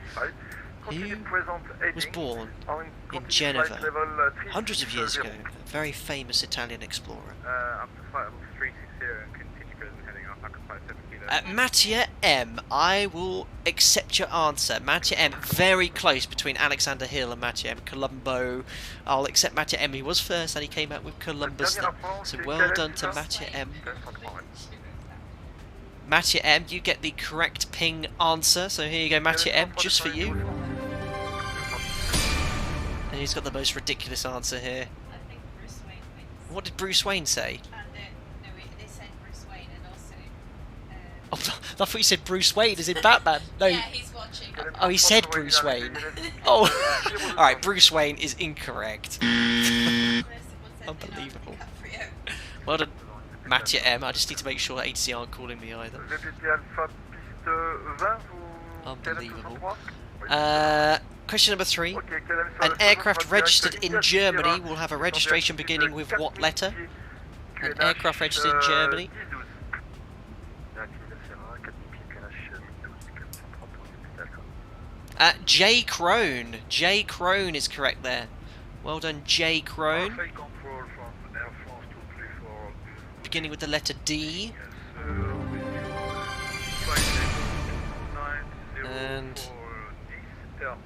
continue Who present was heading. born On in continue Genoa flight level, hundreds of years 360. ago? A very famous Italian explorer. Up to flight level 360 and continue present heading off Alpha 57 kilo. Mattia M, I will accept your answer. Mattia M, very close between Alexander Hill and Mattia M. Colombo. I'll accept Mattia M. He was first and he came out with Columbus there. So well done to Mattia M. Mattia M, you get the correct ping answer. So here you go, Mattia M, just for you. And he's got the most ridiculous answer here. I think Bruce Wayne wins. What did Bruce Wayne say? No, they said Bruce Wayne and also... Oh, I thought you said Bruce Wayne as in Batman. No. Yeah, he's watching. Oh, he said Bruce Wayne. Oh, alright, Bruce Wayne is incorrect. Unbelievable. Well done, Mattia M. I just need to make sure that ATC aren't calling me either. Unbelievable. Question number 3. An aircraft registered in Germany will have a registration beginning with what letter? An aircraft registered in Germany. J. Crone. J. Crone is correct there. Well done, J. Crone. Beginning with the letter D. And... well,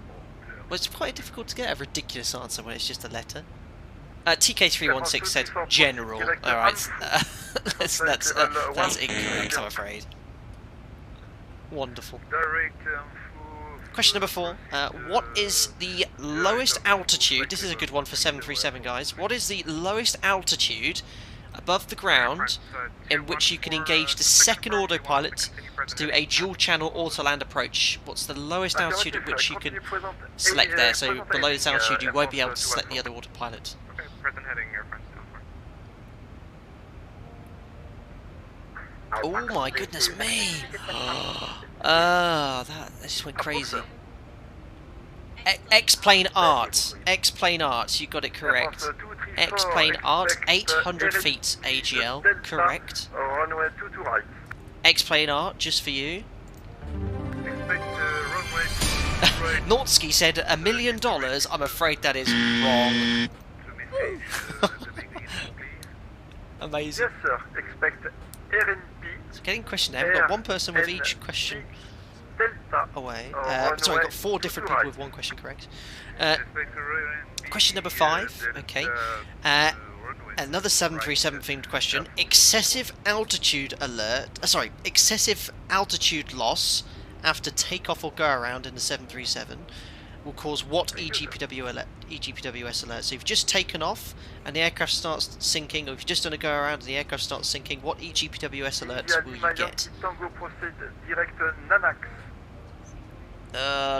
it's quite difficult to get a ridiculous answer when it's just a letter. TK316 said general. Alright, that's incorrect, I'm afraid. Wonderful. Question number 4. What is the lowest altitude? This is a good one for 737, guys. What is the lowest altitude above the ground in which you can engage the second autopilot to do a dual-channel auto-land approach? What's the lowest altitude at which you can select there? So below this altitude, you won't be able to select the other autopilot. Okay, present heading airframe. Oh my goodness me! That just went crazy. X-plane art. X-plane art, you got it correct. X-plane art, 800 feet AGL, correct. X-plane art, just for you. Nortsky said $1 million. I'm afraid that is wrong. Amazing. Yes, sir. Expect RNP. So getting question there. We've got one person with each question away. Sorry, I've got 4 different people with one question correct. Question number 5. Okay. Another 737 themed question. Excessive altitude alert. Excessive altitude loss after takeoff or go around in the 737 will cause what EGPWS alert? So if you've just taken off and the aircraft starts sinking, or if you've just done a go around and the aircraft starts sinking, what EGPWS alerts will you get?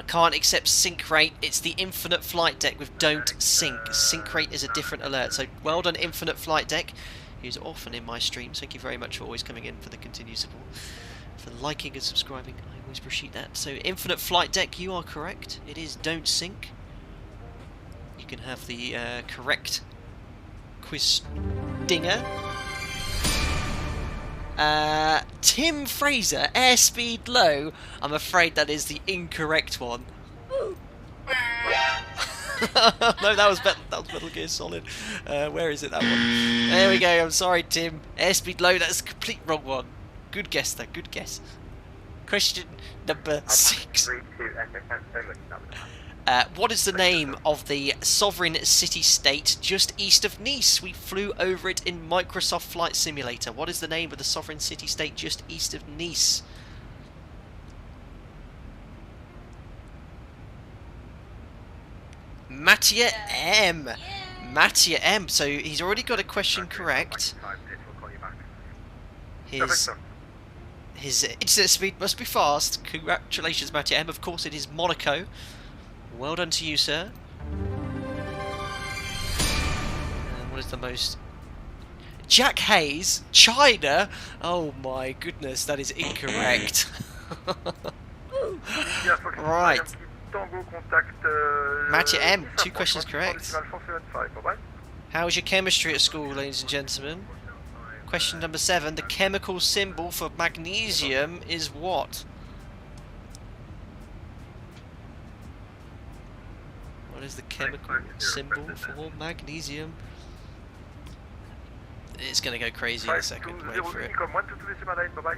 Can't accept sync rate. It's the infinite flight deck with don't sync. Sync rate is a different alert. So well done, infinite flight deck, who's often in my streams. Thank you very much for always coming in for the continued support, for liking and subscribing. I always appreciate that. So infinite flight deck, you are correct. It is don't sync. You can have the correct quiz dinger. Tim Fraser, airspeed low. I'm afraid that is the incorrect one. No, that was Metal Gear Solid. Where is it, that one? There we go, I'm sorry, Tim. Airspeed low, that's a complete wrong one. Good guess, though, good guess. Question number 6. What is the name of the sovereign city-state just east of Nice? We flew over it in Microsoft Flight Simulator. What is the name of the sovereign city-state just east of Nice? Mattia M. Mattia M. So he's already got a question correct. His internet speed must be fast. Congratulations, Mattia M. Of course, it is Monaco. Well done to you, sir. And what is the most... Jack Hayes, China? Oh my goodness, that is incorrect. Right. Mattia M, 2 questions correct. How is your chemistry at school, ladies and gentlemen? Question number 7. The chemical symbol for magnesium is what? What is the chemical symbol for magnesium? It's going to go crazy in a second. Wait for it. Unicom 122.8, bye-bye.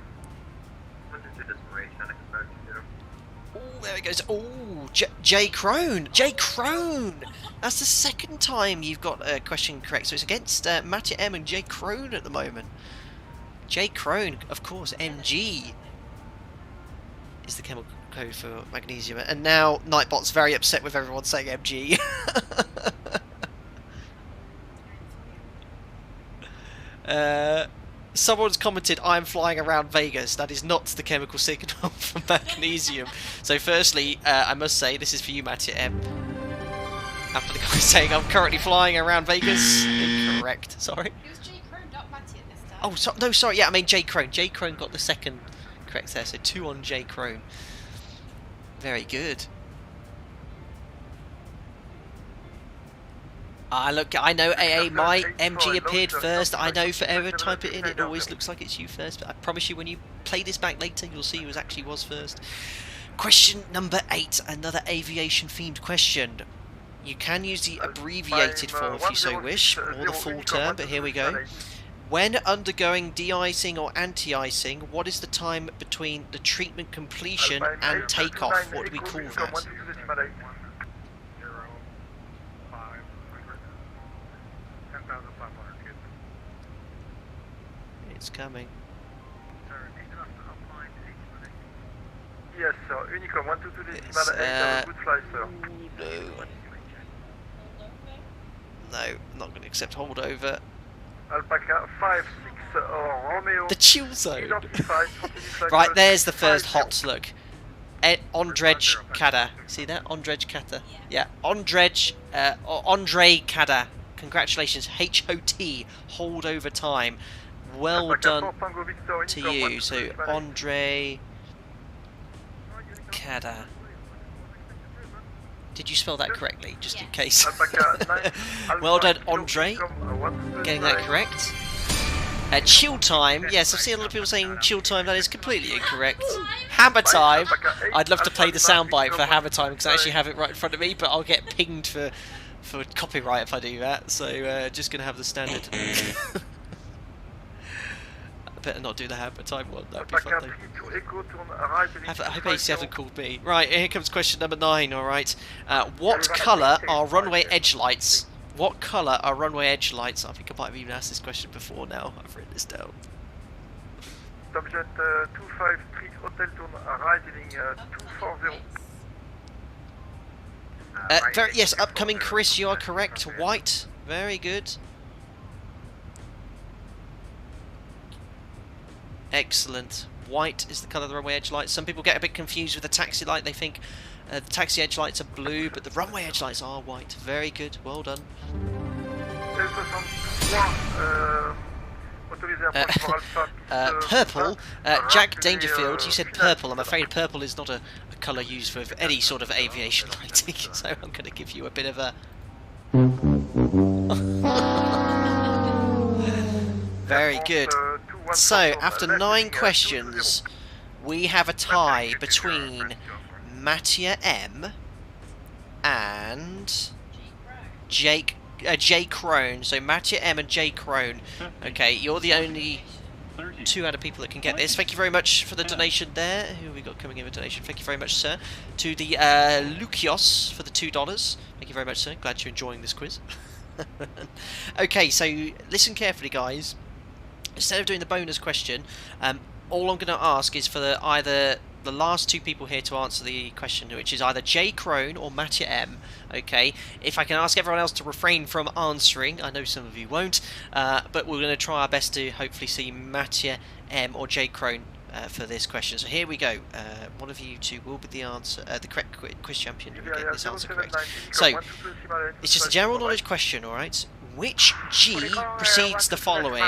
Oh, there it goes. Oh, J Crone. J Crone. That's the second time you've got a question correct. So it's against Mattia M and J Crone at the moment. J Crone, of course, MG is the chemical code for magnesium. And now Nightbot's very upset with everyone saying MG. Someone's commented, I'm flying around Vegas. That is not the chemical signal for magnesium. So firstly, I must say, this is for you, Mattia M. After the guy saying, I'm currently flying around Vegas. Incorrect, sorry. It was J Crone, not Mattia this time. Oh, no, sorry, yeah, I mean J Crone. J Crone got the second correct there, so 2 on J Crone. Very good. Look, I know AA, my MG appeared first. I know forever, type it in, it always looks like it's you first. But I promise you, when you play this back later, you'll see it actually was first. Question number 8, another aviation-themed question. You can use the abbreviated form if you so wish, or the full term, but here we go. When undergoing de-icing or anti-icing, what is the time between the treatment completion and takeoff? What do we call that? It's coming. Yes, sir. Unicom 122.8, have a good flight, sir. No, I'm not going to accept holdover. Alpaca 56 Romeo. The chill zone. Right, there's the first hot look. Ondrej Kada. See that? Ondrej Kada. Yeah, Ondrej, Andre Kada. Congratulations, HOT, holdover time. Well done to you. So, Andre Kada. Did you spell that correctly, just in case? Well done, Andre, getting that correct. Chill time, yes, I've seen a lot of people saying chill time, that is completely incorrect. Hammer time, I'd love to play the soundbite for hammer time, because I actually have it right in front of me, but I'll get pinged for copyright if I do that, so just going to have the standard. I better not do the hammer time one, that would be fun though. I hope AC haven't called me. Right, here comes question number 9, alright. What colour are runway edge lights? What colour are runway edge lights? I think I might have even asked this question before now. I've written this down. Subject 253 Hotel Turn rising 240. Yes, upcoming Chris, you are correct. White, very good. Excellent. White is the colour of the runway edge lights. Some people get a bit confused with the taxi light. They think the taxi edge lights are blue, but the runway edge lights are white. Very good. Well done. Purple. Jack Dangerfield, you said purple. I'm afraid purple is not a colour used for any sort of aviation lighting, so I'm going to give you a bit of a... Very good. So, after 9 questions, we have a tie between Mattia M and J Crone. So Mattia M and J Crone. Okay, you're the only 2 out of people that can get this. Thank you very much for the donation there. Who have we got coming in with a donation? Thank you very much, sir. To the Lukios for the $2. Thank you very much, sir. Glad you're enjoying this quiz. Okay, so listen carefully, guys. Instead of doing the bonus question, all I'm going to ask is for either the last 2 people here to answer the question, which is either J Crone or Mattia M. Okay, if I can ask everyone else to refrain from answering, I know some of you won't, but we're going to try our best to hopefully see Mattia M or J Crone for this question. So here we go. One of you 2 will be the answer, the correct quiz champion who will get this answer correct. So it's just a general knowledge question, all right? Which G precedes the following?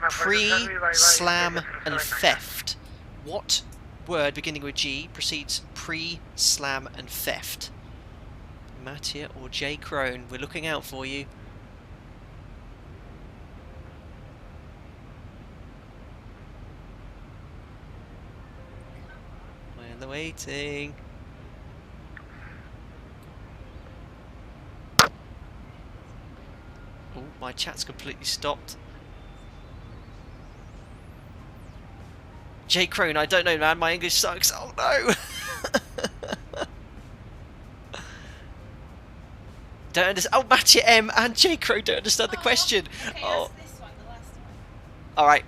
Pre, slam, and theft. What word beginning with G precedes pre, slam, and theft? Mattia or J Crone, we're looking out for you. We're waiting. Oh, my chat's completely stopped. Jay Crone, I don't know, man. My English sucks. Oh no. Don't understand. Oh, Mattia M and Jay Crow don't understand the question. Okay, Oh. this one, the last one. All right.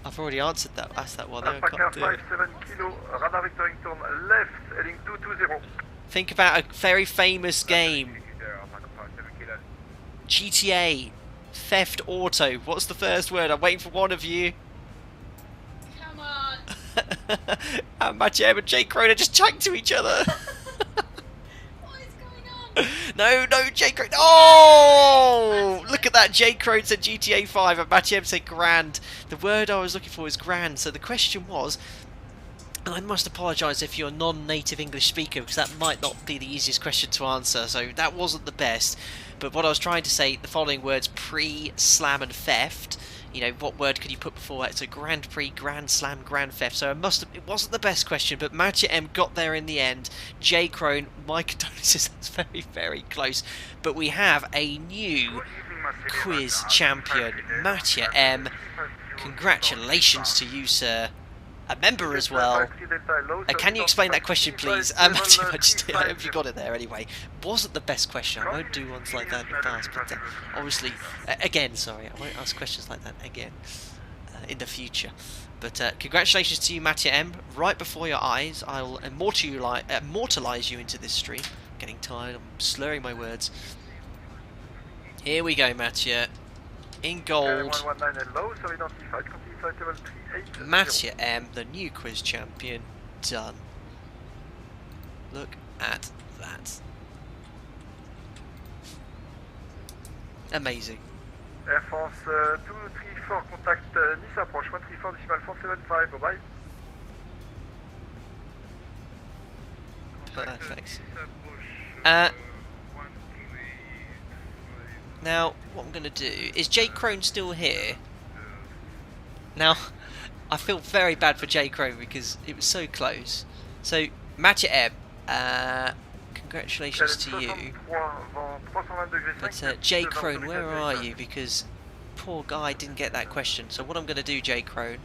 I've already answered that. Asked that one. I can't do it. 57 kilo, radar vectoring turn left, heading 220. Think about a very famous game. GTA. Theft Auto. What's the first word? I'm waiting for one of you. Come on. And Mattia M and Jay Crow are just chatting to each other. What is going on? No, Jay Crone. Oh! Look at that. Jay Crone said GTA 5 and Mattia M said grand. The word I was looking for is grand. So the question was, and I must apologise if you're a non-native English speaker, because that might not be the easiest question to answer, so that wasn't the best. But what I was trying to say, the following words, pre-slam and theft, you know, what word could you put before that? So Grand Prix, Grand Slam, Grand Theft. So it wasn't the best question, but Mattia M got there in the end. Jay Crone, my condolences, that's very, very close. But we have a new quiz champion, Mattia M. Congratulations to you, sir. A member as well. Can you explain that question, please? I hope you got it there anyway. Wasn't the best question. I won't do ones like that in the past, but obviously, again, sorry, I won't ask questions like that again in the future. But congratulations to you, Mattia M. Right before your eyes, I'll immortalise you into this stream. Getting tired, I'm slurring my words. Here we go, Mattia. In gold. Mattia M, the new quiz champion, done. Look at that. Amazing. Air France 234, contact Nice approche, 134 decimal 475, bye bye. Perfect. Now, what I'm going to do is Jay Crone still here? Now, I feel very bad for Jay Crone because it was so close. So, Mattia M, congratulations to you. But Jay Crone, where are you? Because poor guy didn't get that question. So what I'm going to do, Jay Crone,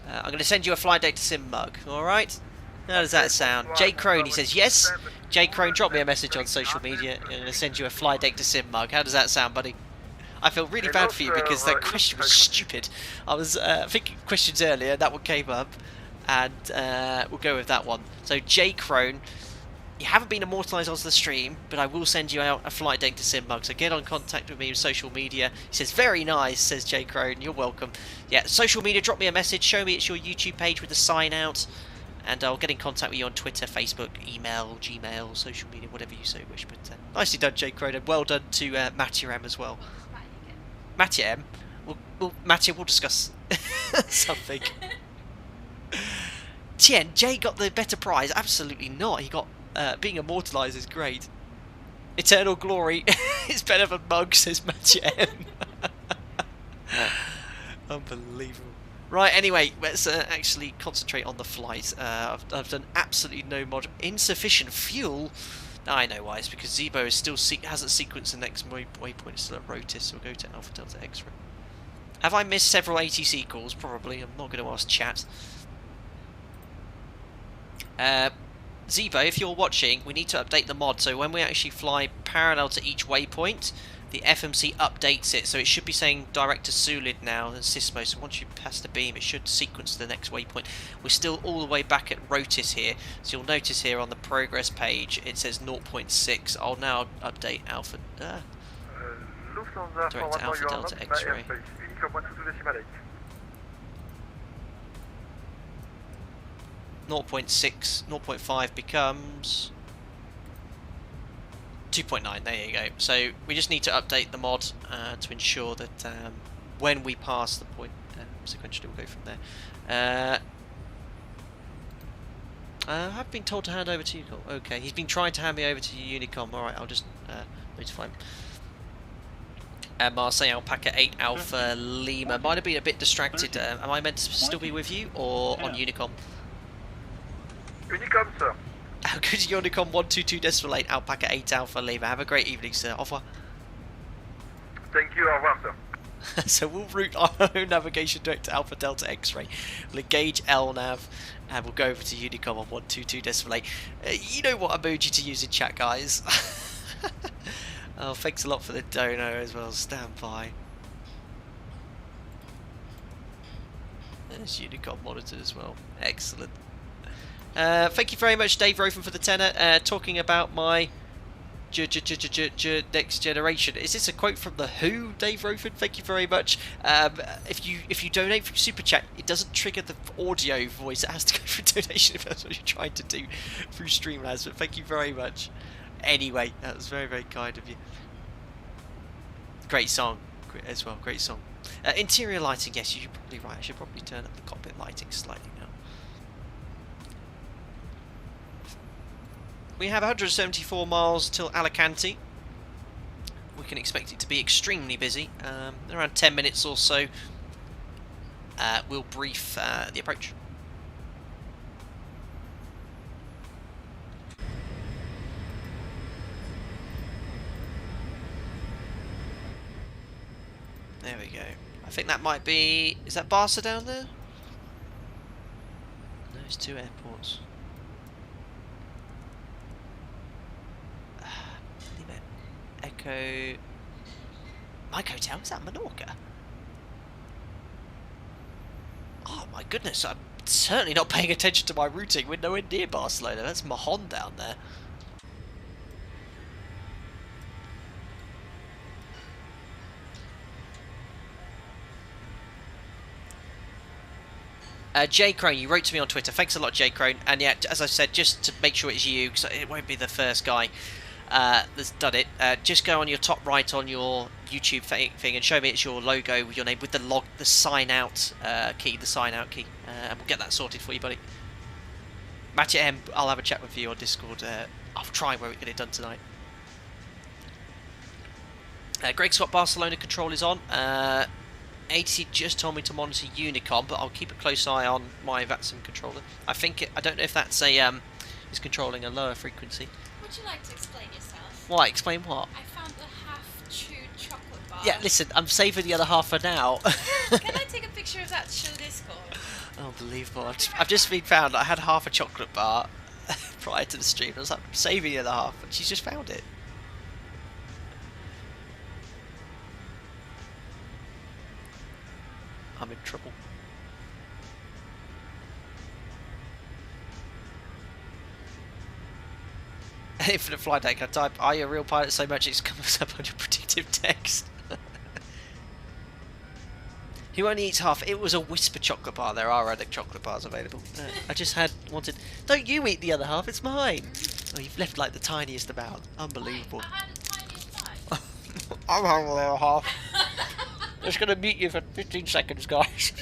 I'm going to send you a flight data sim mug, alright? How does that sound? Jay Crone, he says yes. Jay Crone, drop me a message on social media. I'm going to send you a fly deck to sim mug. How does that sound, buddy? I feel really bad for you because that question was stupid. I was thinking questions earlier, that one came up, and we'll go with that one. So Jay Crone, you haven't been immortalised onto the stream, but I will send you out a flight deck to sim mug. So get on contact with me on social media. He says very nice, says Jay Crone. You're welcome. Yeah, social media, drop me a message. Show me it's your YouTube page with the sign out. And I'll get in contact with you on Twitter, Facebook, email, Gmail, social media, whatever you so wish. But nicely done, Jay Crone, and well done to Mattia M as well. Mattia M? Mattia, we'll discuss something. Tien, Jay got the better prize. Absolutely not. He got being immortalised is great. Eternal glory is better than mug, says Mattia M. Unbelievable. Right, anyway, let's actually concentrate on the flight. I've done absolutely no mod. Insufficient fuel? I know why. It's because ZIBO is still hasn't sequenced the next waypoint. It's still at Rotis, so we'll go to Alpha Delta X-ray. Have I missed several ATC calls? Probably. I'm not going to ask chat. ZIBO, if you're watching, we need to update the mod. So when we actually fly parallel to each waypoint, the FMC updates it, so it should be saying direct to Sulid now and Sismo, so once you pass the beam it should sequence to the next waypoint. We're still all the way back at Rotis here, so you'll notice here on the progress page it says 0.6. I'll now update Alpha, direct to Alpha Delta X-ray. 0.6, 0.5 becomes 2.9, there you go. So we just need to update the mod to ensure that when we pass the point, sequentially we'll go from there. I've been told to hand over to Unicom. Okay, he's been trying to hand me over to Unicom. Alright, I'll just notify him. Marseille Alpaca 8 Alpha Lima. Might have been a bit distracted. Am I meant to still be with you or on Unicom? Unicom, sir. Good Unicom 122.8 Alpaca 8 Alpha Lima. Have a great evening, sir. Au revoir. Thank you, au revoir, sir. So we'll route our own navigation direct to Alpha Delta X-ray. We'll engage LNAV and we'll go over to Unicom on 122.8. You know what emoji to use in chat, guys. Oh, thanks a lot for the dono as well. Stand by. There's Unicom monitored as well. Excellent. Thank you very much, Dave Rofen, for the tenner. Talking about my next generation. Is this a quote from the Who, Dave Rofen? Thank you very much. If you donate through Super Chat, it doesn't trigger the audio voice. It has to go through donation if that's what you're trying to do through Streamlabs. But thank you very much. Anyway, that was very, very kind of you. Great song as well. Great song. Interior lighting, yes, you're probably right. I should probably turn up the cockpit lighting slightly now. We have 174 miles till Alicante. We can expect it to be extremely busy. Around 10 minutes or so, we'll brief the approach. There we go. I think that might be... Is that Barca down there? No, it's two airports. Echo... Mike Hotel? Is that Menorca? Oh my goodness, I'm certainly not paying attention to my routing. We're nowhere near Barcelona. That's Mahon down there. Jay Crone, you wrote to me on Twitter. Thanks a lot, Jay Crone. And yeah, as I said, just to make sure it's you, because it won't be the first guy that's done it. Just go on your top right on your YouTube thing and show me it's your logo with your name with the sign out key, and we'll get that sorted for you, buddy. Match M, I'll have a chat with you on Discord. I'll try and get it done tonight. Greg Scott, Barcelona control is on. ATC just told me to monitor Unicom, but I'll keep a close eye on my VATSIM controller. I don't know if that's is controlling a lower frequency. Would you like to explain yourself? Why? Explain what? I found a half-chewed chocolate bar. Yeah, listen, I'm saving the other half for now. Can I take a picture of that to show Discord? Unbelievable. I've just been found. I had half a chocolate bar prior to the stream. I was like, saving the other half, and she's just found it. I'm in trouble. Infinite flight deck. I type, "Are you a real pilot?" so much it comes up on your predictive text. Who only eats half? It was a Whisper chocolate bar. There are other chocolate bars available. I just wanted. Don't you eat the other half? It's mine. Oh, you've left like the tiniest amount. Unbelievable. I had the tiniest bite. I'm having the other half. Just gonna mute you for 15 seconds, guys.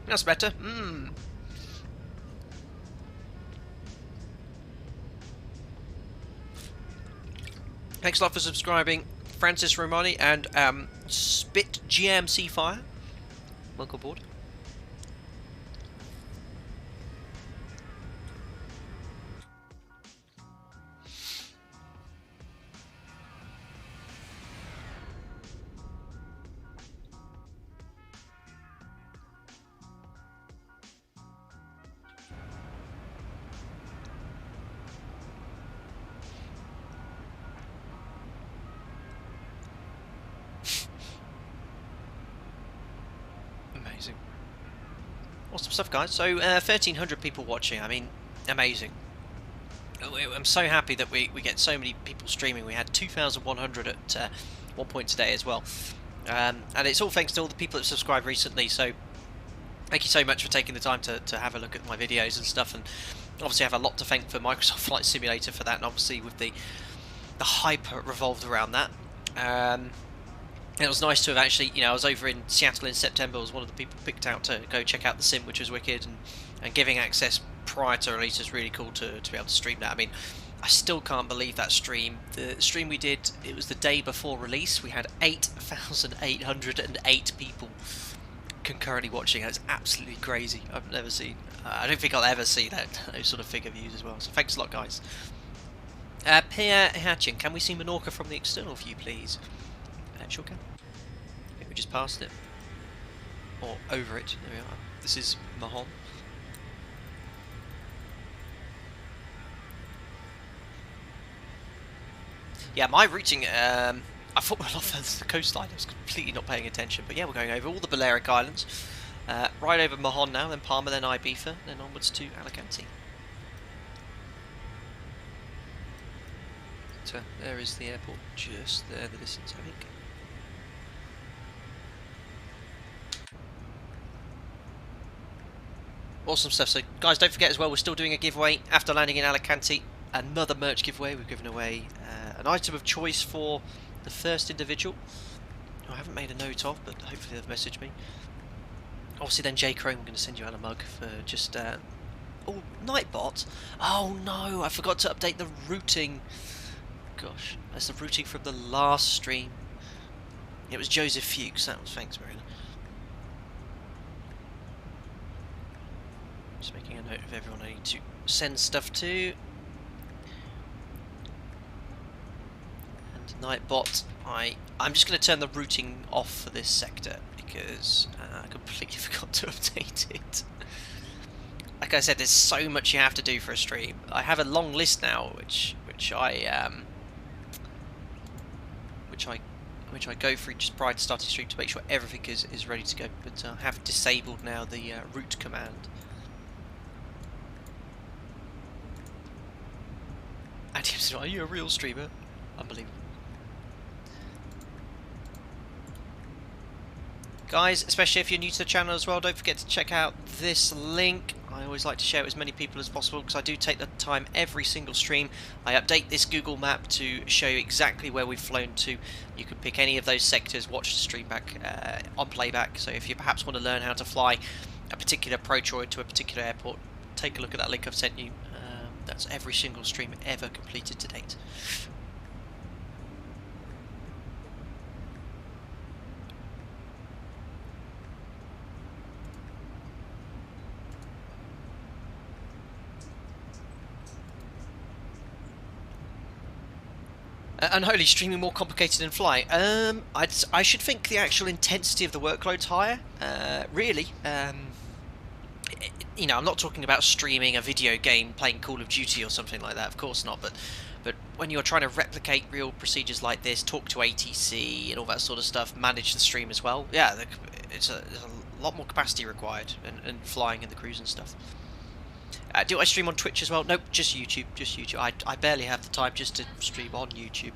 That's better. Thanks a lot for subscribing, Francis Romani and Spit GMC Fire. Welcome aboard. Amazing. Awesome stuff, guys. So 1,300 people watching. I mean, amazing. I'm so happy that we get so many people streaming. We had 2,100 at one point today as well. And it's all thanks to all the people that subscribed recently. So thank you so much for taking the time to have a look at my videos and stuff. And obviously I have a lot to thank for Microsoft Flight Simulator for that. And obviously with the hype revolved around that. It was nice to have actually, I was over in Seattle in September. I was one of the people picked out to go check out the sim, which was wicked, and giving access prior to release is really cool to be able to stream that. I mean, I still can't believe that stream. The stream we did, it was the day before release. We had 8,808 people concurrently watching. It's absolutely crazy. I've never seen. I don't think I'll ever see those sort of figure views as well. So thanks a lot, guys. Pierre Hatchin, can we see Menorca from the external view, please? Sure can. Okay, we just passed it. Or over it. There we are. This is Mahon. Yeah, my routing, I thought we were off the coastline. I was completely not paying attention. But yeah, we're going over all the Balearic Islands. Right over Mahon now, then Palma, then Ibiza, then onwards to Alicante. So there is the airport, just there, the distance, I think. Awesome stuff. So guys, don't forget as well, we're still doing a giveaway after landing in Alicante. Another merch giveaway. We've given away an item of choice for the first individual, who I haven't made a note of, but hopefully they've messaged me. Obviously then J Chrome, I'm going to send you out a mug for just oh, Nightbot. Oh no, I forgot to update the routing. Gosh, that's the routing from the last stream. It was Joseph Fuchs. That was, thanks Marina. Just making a note of everyone I need to send stuff to. And Nightbot, I'm just going to turn the routing off for this sector because I completely forgot to update it. Like I said, there's so much you have to do for a stream. I have a long list now, which I go through just prior to starting stream to make sure everything is ready to go. But I have disabled now the route command. Are you a real streamer? Unbelievable. Guys, especially if you're new to the channel as well, don't forget to check out this link. I always like to share it with as many people as possible because I do take the time every single stream. I update this Google map to show you exactly where we've flown to. You can pick any of those sectors, watch the stream back on playback. So if you perhaps want to learn how to fly a particular approach or into a particular airport, take a look at that link I've sent you. That's every single stream ever completed to date. Unholy, streaming more complicated than flying. I should think the actual intensity of the workload's higher. Really. You know, I'm not talking about streaming a video game, playing Call of Duty or something like that. Of course not. But when you're trying to replicate real procedures like this, talk to ATC and all that sort of stuff, manage the stream as well. Yeah, there's a lot more capacity required, and flying in the cruise and stuff. Do I stream on Twitch as well? Nope, just YouTube. Just YouTube. I barely have the time just to stream on YouTube.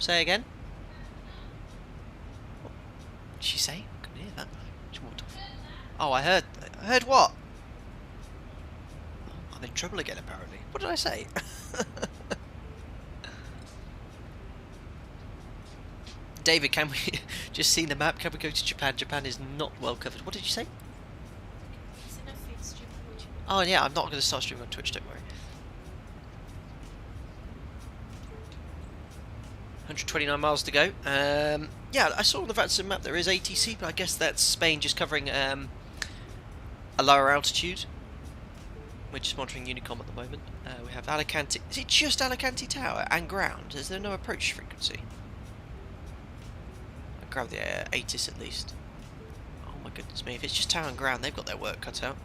Say again? What did she say? I couldn't hear that. She walked off. Oh, I heard what? Oh, I'm in trouble again, apparently. What did I say? David, can we just see the map? Can we go to Japan? Japan is not well covered. What did you say? Oh yeah, I'm not going to start streaming on Twitch, don't worry. 129 miles to go. Yeah, I saw on the VATSIM map there is ATC, but I guess that's Spain just covering a lower altitude. We're just monitoring Unicom at the moment. We have Alicante. Is it just Alicante Tower and ground? Is there no approach frequency? I'll grab the ATIS at least. Oh my goodness me, if it's just tower and ground, they've got their work cut out.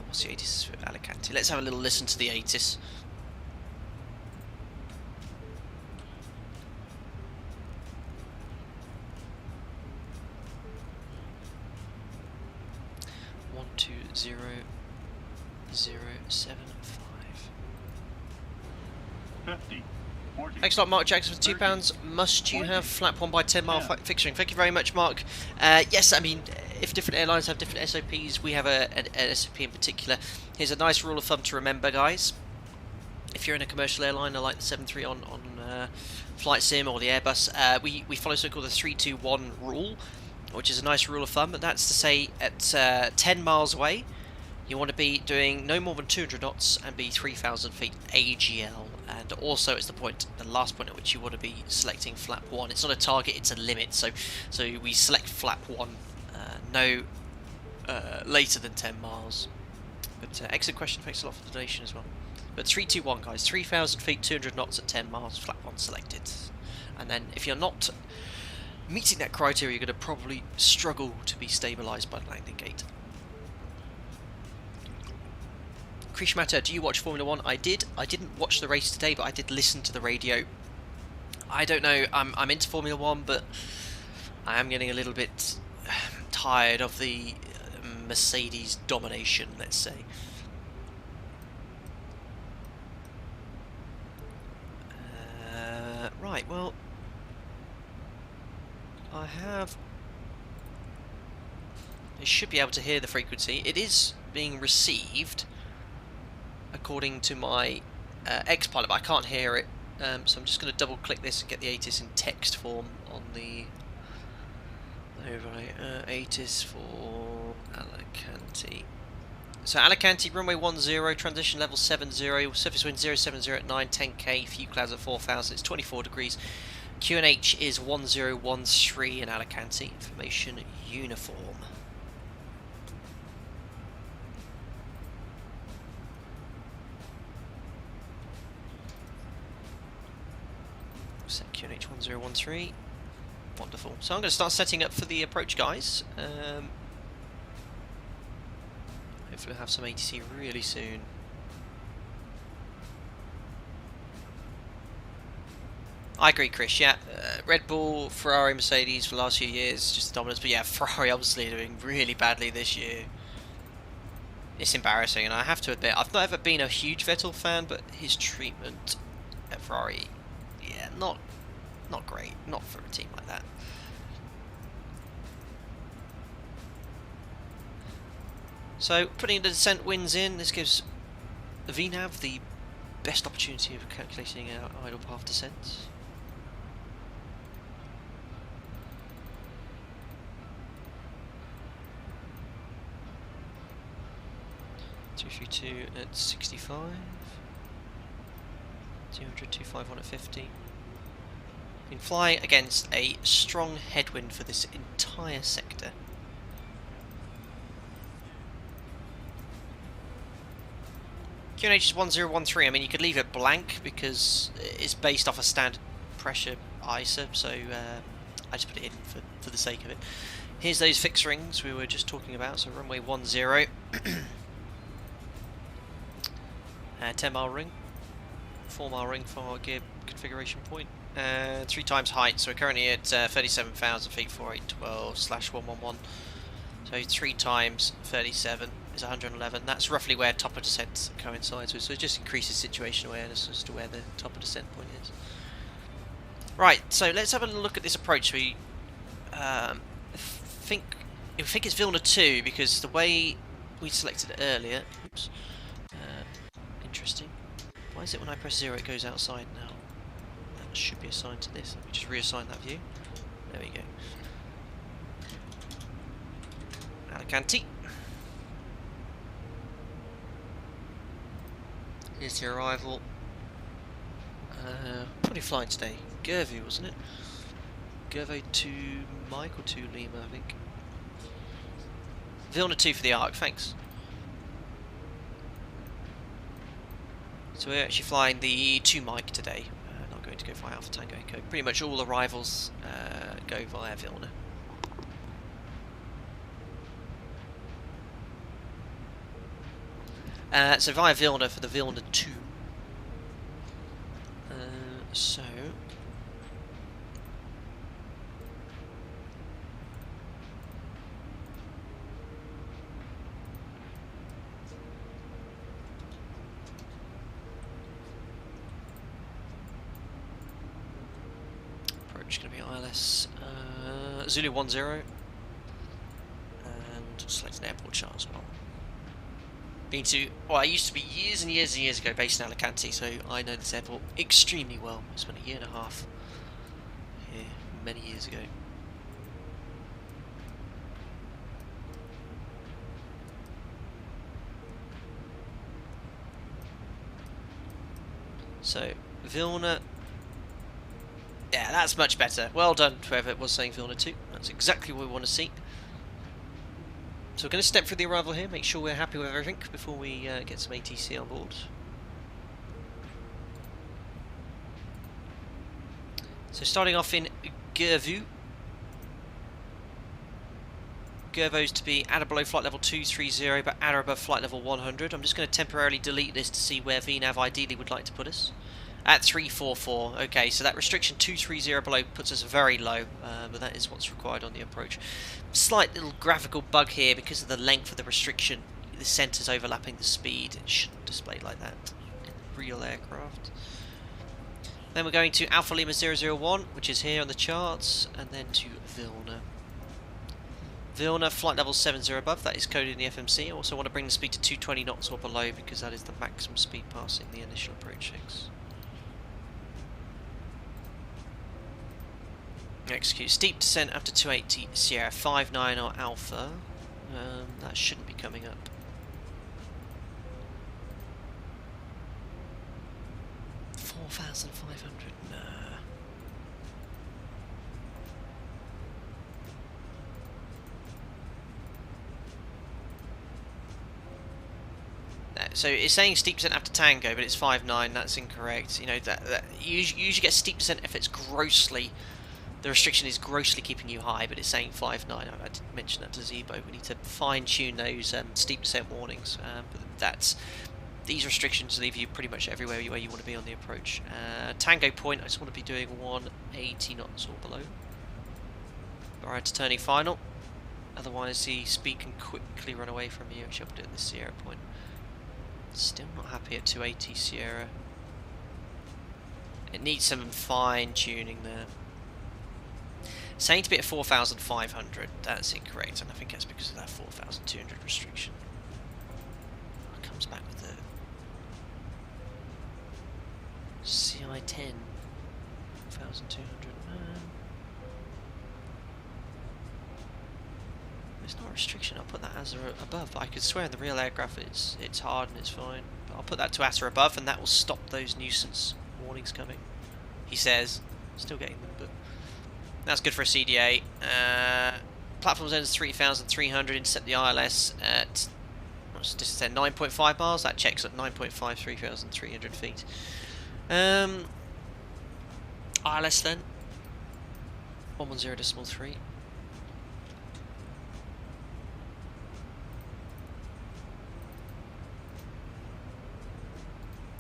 What's the ATIS for Alicante? Let's have a little listen to the ATIS. One 20075. 50. 40. Thanks a lot, Mark Jackson, for £2. Must you have flap 1 by 10 mile fixturing? Thank you very much, Mark. Yes, I mean, if different airlines have different SOPs, we have an SOP in particular. Here's a nice rule of thumb to remember, guys. If you're in a commercial airliner like the 73 on Flight Sim or the Airbus, we follow so-called the 3-2-1 rule. which is a nice rule of thumb, but that's to say at 10 miles away, you want to be doing no more than 200 knots and be 3,000 feet AGL. And also it's the last point at which you want to be selecting flap 1. It's not a target, it's a limit, so we select flap 1 no later than 10 miles. But excellent question, thanks a lot for the donation as well. But 321 guys, 3,000 feet, 200 knots at 10 miles, flap 1 selected. And then if you're not meeting that criteria, you're going to probably struggle to be stabilised by the landing gate. Krishmata, do you watch Formula 1? I did. I didn't watch the race today, but I did listen to the radio. I don't know, I'm into Formula 1, but I am getting a little bit tired of the Mercedes domination, let's say. Right, well, I should be able to hear the frequency. It is being received according to my X-Pilot, but I can't hear it, so I'm just going to double click this and get the ATIS in text form on the ATIS for Alicante. So Alicante, runway 10, transition level 70, surface wind 070 at 9, 10k, few clouds at 4,000, it's 24 degrees. QNH is 1013 in Alicante, information uniform. Set QNH 1013. Wonderful. So I'm going to start setting up for the approach, guys. Hopefully we'll have some ATC really soon. I agree, Chris. Yeah, Red Bull, Ferrari, Mercedes for the last few years, just dominance. But yeah, Ferrari obviously doing really badly this year. It's embarrassing, and I have to admit, I've not ever been a huge Vettel fan, but his treatment at Ferrari, yeah, not great. Not for a team like that. So, putting the descent winds in, this gives the VNAV the best opportunity of calculating our idle path descents. .232 at 65. 200, at 50. Been flying against a strong headwind for this entire sector. QNH is 1013. I mean, you could leave it blank because it's based off a standard pressure ISA, so I just put it in for the sake of it. Here's those fixed rings we were just talking about. So runway 10, 10 mile ring, 4 mile ring for our gear configuration point, 3 times height. So we're currently at 37,000 feet, 4812/111. So 3 times 37 is 111. That's roughly where top of descent coincides with. So it just increases situation awareness as to where the top of descent point is. Right. So let's have a look at this approach. We think it's Vilna 2 because the way we selected it earlier. Oops. Interesting. Why is it when I press 0 it goes outside now? That should be assigned to this. Let me just reassign that view. There we go. Alicante. Here's the arrival. Probably flying today. Gervu, wasn't it? Gervu to Mike or to Lima, I think. Vilna 2 for the arc, thanks. So we're actually flying the 2 Mike today. Not going to go via Alpha Tango Echo. Pretty much all arrivals go via Vilna. So via Vilna for the Vilna 2. So approach going to be ILS Zulu 10 and select an airport chart as well. I used to be years and years and years ago based in Alicante, so I know this airport extremely well. I spent a year and a half here many years ago. So, Vilna. Yeah, that's much better. Well done, whoever was saying Vilna 2. That's exactly what we want to see. So we're going to step through the arrival here, make sure we're happy with everything before we get some ATC on board. So starting off in Gervu. Gervo's to be at or below flight level 230, but at or above flight level 100. I'm just going to temporarily delete this to see where VNAV ideally would like to put us. At 344. Okay, so that restriction 230 below puts us very low, but that is what's required on the approach. Slight little graphical bug here because of the length of the restriction. The centre's overlapping the speed. It shouldn't display like that in real aircraft. Then we're going to Alpha Lima 001, which is here on the charts, and then to Vilna. Vilna, flight level 70 above, that is coded in the FMC. I also want to bring the speed to 220 knots or below because that is the maximum speed passing the initial approach checks. Execute steep descent after 280 Sierra 59 or Alpha. That shouldn't be coming up. $4,500. Nah. So it's saying steep descent after Tango, but it's 5.9. That's incorrect. You know that you usually get steep descent if it's grossly. The restriction is grossly keeping you high, but it's saying 5.9. I did mention that to ZIBO. We need to fine-tune those steep descent warnings. But these restrictions leave you pretty much everywhere where you want to be on the approach. Tango point, I just want to be doing 180 knots or below prior to turning final. Otherwise, the speed can quickly run away from you. Actually, I'll do it at the Sierra point. Still not happy at 280 Sierra. It needs some fine-tuning there. Saying to be at 4,500, that's incorrect, and I think that's because of that 4,200 restriction. It comes back with the CI-10, 4,200. It's not a restriction. I'll put that as above. I could swear in the real aircraft it's hard and it's fine, but I'll put that to as or above, and that will stop those nuisance warnings coming. He says, still getting them, but. That's good for a CDA. Platform ends 3,300. Intercept the ILS at 9.5 miles. That checks at 9.5, 3,300 feet. ILS then 110.3.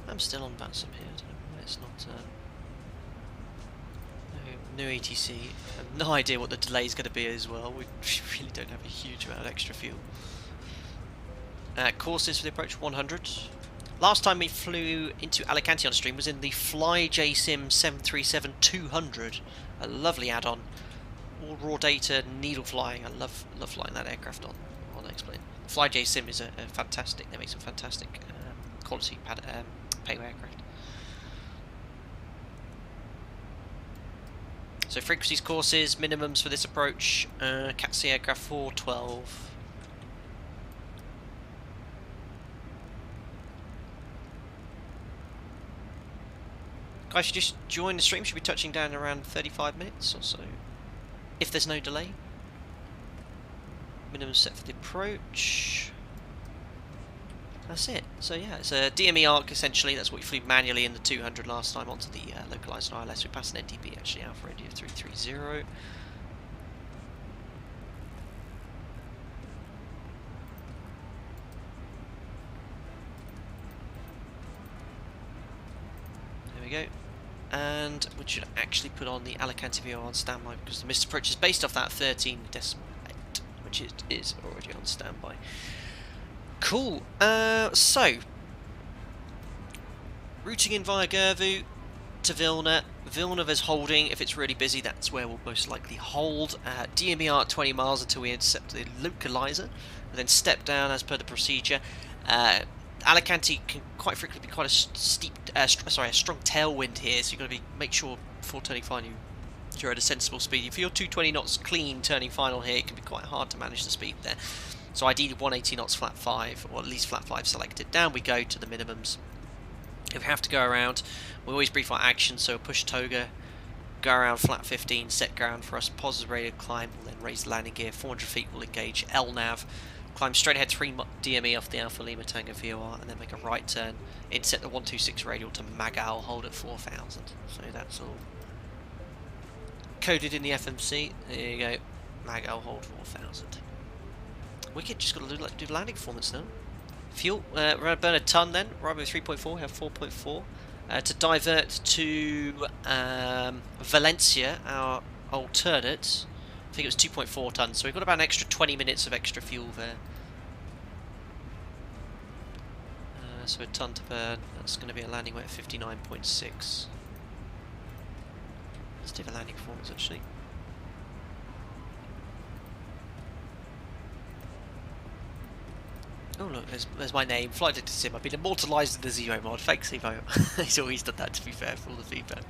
I'm still on VATSIM here. I don't know why it's not. No ATC. I have no idea what the delay is going to be as well. We really don't have a huge amount of extra fuel. Courses for the approach 100. Last time we flew into Alicante on stream was in the FlyJSim 737-200. A lovely add-on. All raw data, needle flying. I love flying that aircraft on X-Plane. FlyJSim is a fantastic. They make some fantastic quality payload aircraft. So frequencies, courses, minimums for this approach, CATC aircraft 412. Guys, should just join the stream, should be touching down around 35 minutes or so, if there's no delay. Minimum set for the approach. That's it. So yeah, it's a DME arc essentially. That's what we flew manually in the 200 last time onto the localized ILS. We passed an NTB actually, Alpha India 330. There we go. And we should actually put on the Alicante VO on standby because the missed approach is based off that 13.8, which is already on standby. Cool. So routing in via Gervu to Vilna. Vilna is holding. If it's really busy, that's where we'll most likely hold. DMER at 20 miles until we intercept the localizer, and then step down as per the procedure. Alicante can quite frequently be quite a strong tailwind here, so you've got to make sure before turning final you're at a sensible speed. If you're 220 knots clean turning final here, it can be quite hard to manage the speed there. So ideally 180 knots flat 5, or at least flat 5 selected. Down we go to the minimums. If we have to go around, we always brief our action, so push toga, go around flat 15, set ground for us, positive radio climb, we'll then raise the landing gear, 400 feet, we'll engage LNAV, climb straight ahead 3 DME off the Alpha Lima Tango VOR, and then make a right turn, intercept the 126 radial to Magal, hold at 4,000. So that's all coded in the FMC. There you go, Magal, hold 4,000. Wicked, just got to do the landing performance now. Fuel, we're going to burn a ton then, runway 3.4, we have 4.4. To divert to Valencia, our alternate, I think it was 2.4 tons, so we've got about an extra 20 minutes of extra fuel there. So a ton to burn, that's going to be a landing weight of 59.6. Let's do the landing performance actually. Oh look, there's my name, Flight Deck Sim. I've been immortalised in the ZIBO mod. Thanks, ZIBO. He's always done that, to be fair, for all the feedback.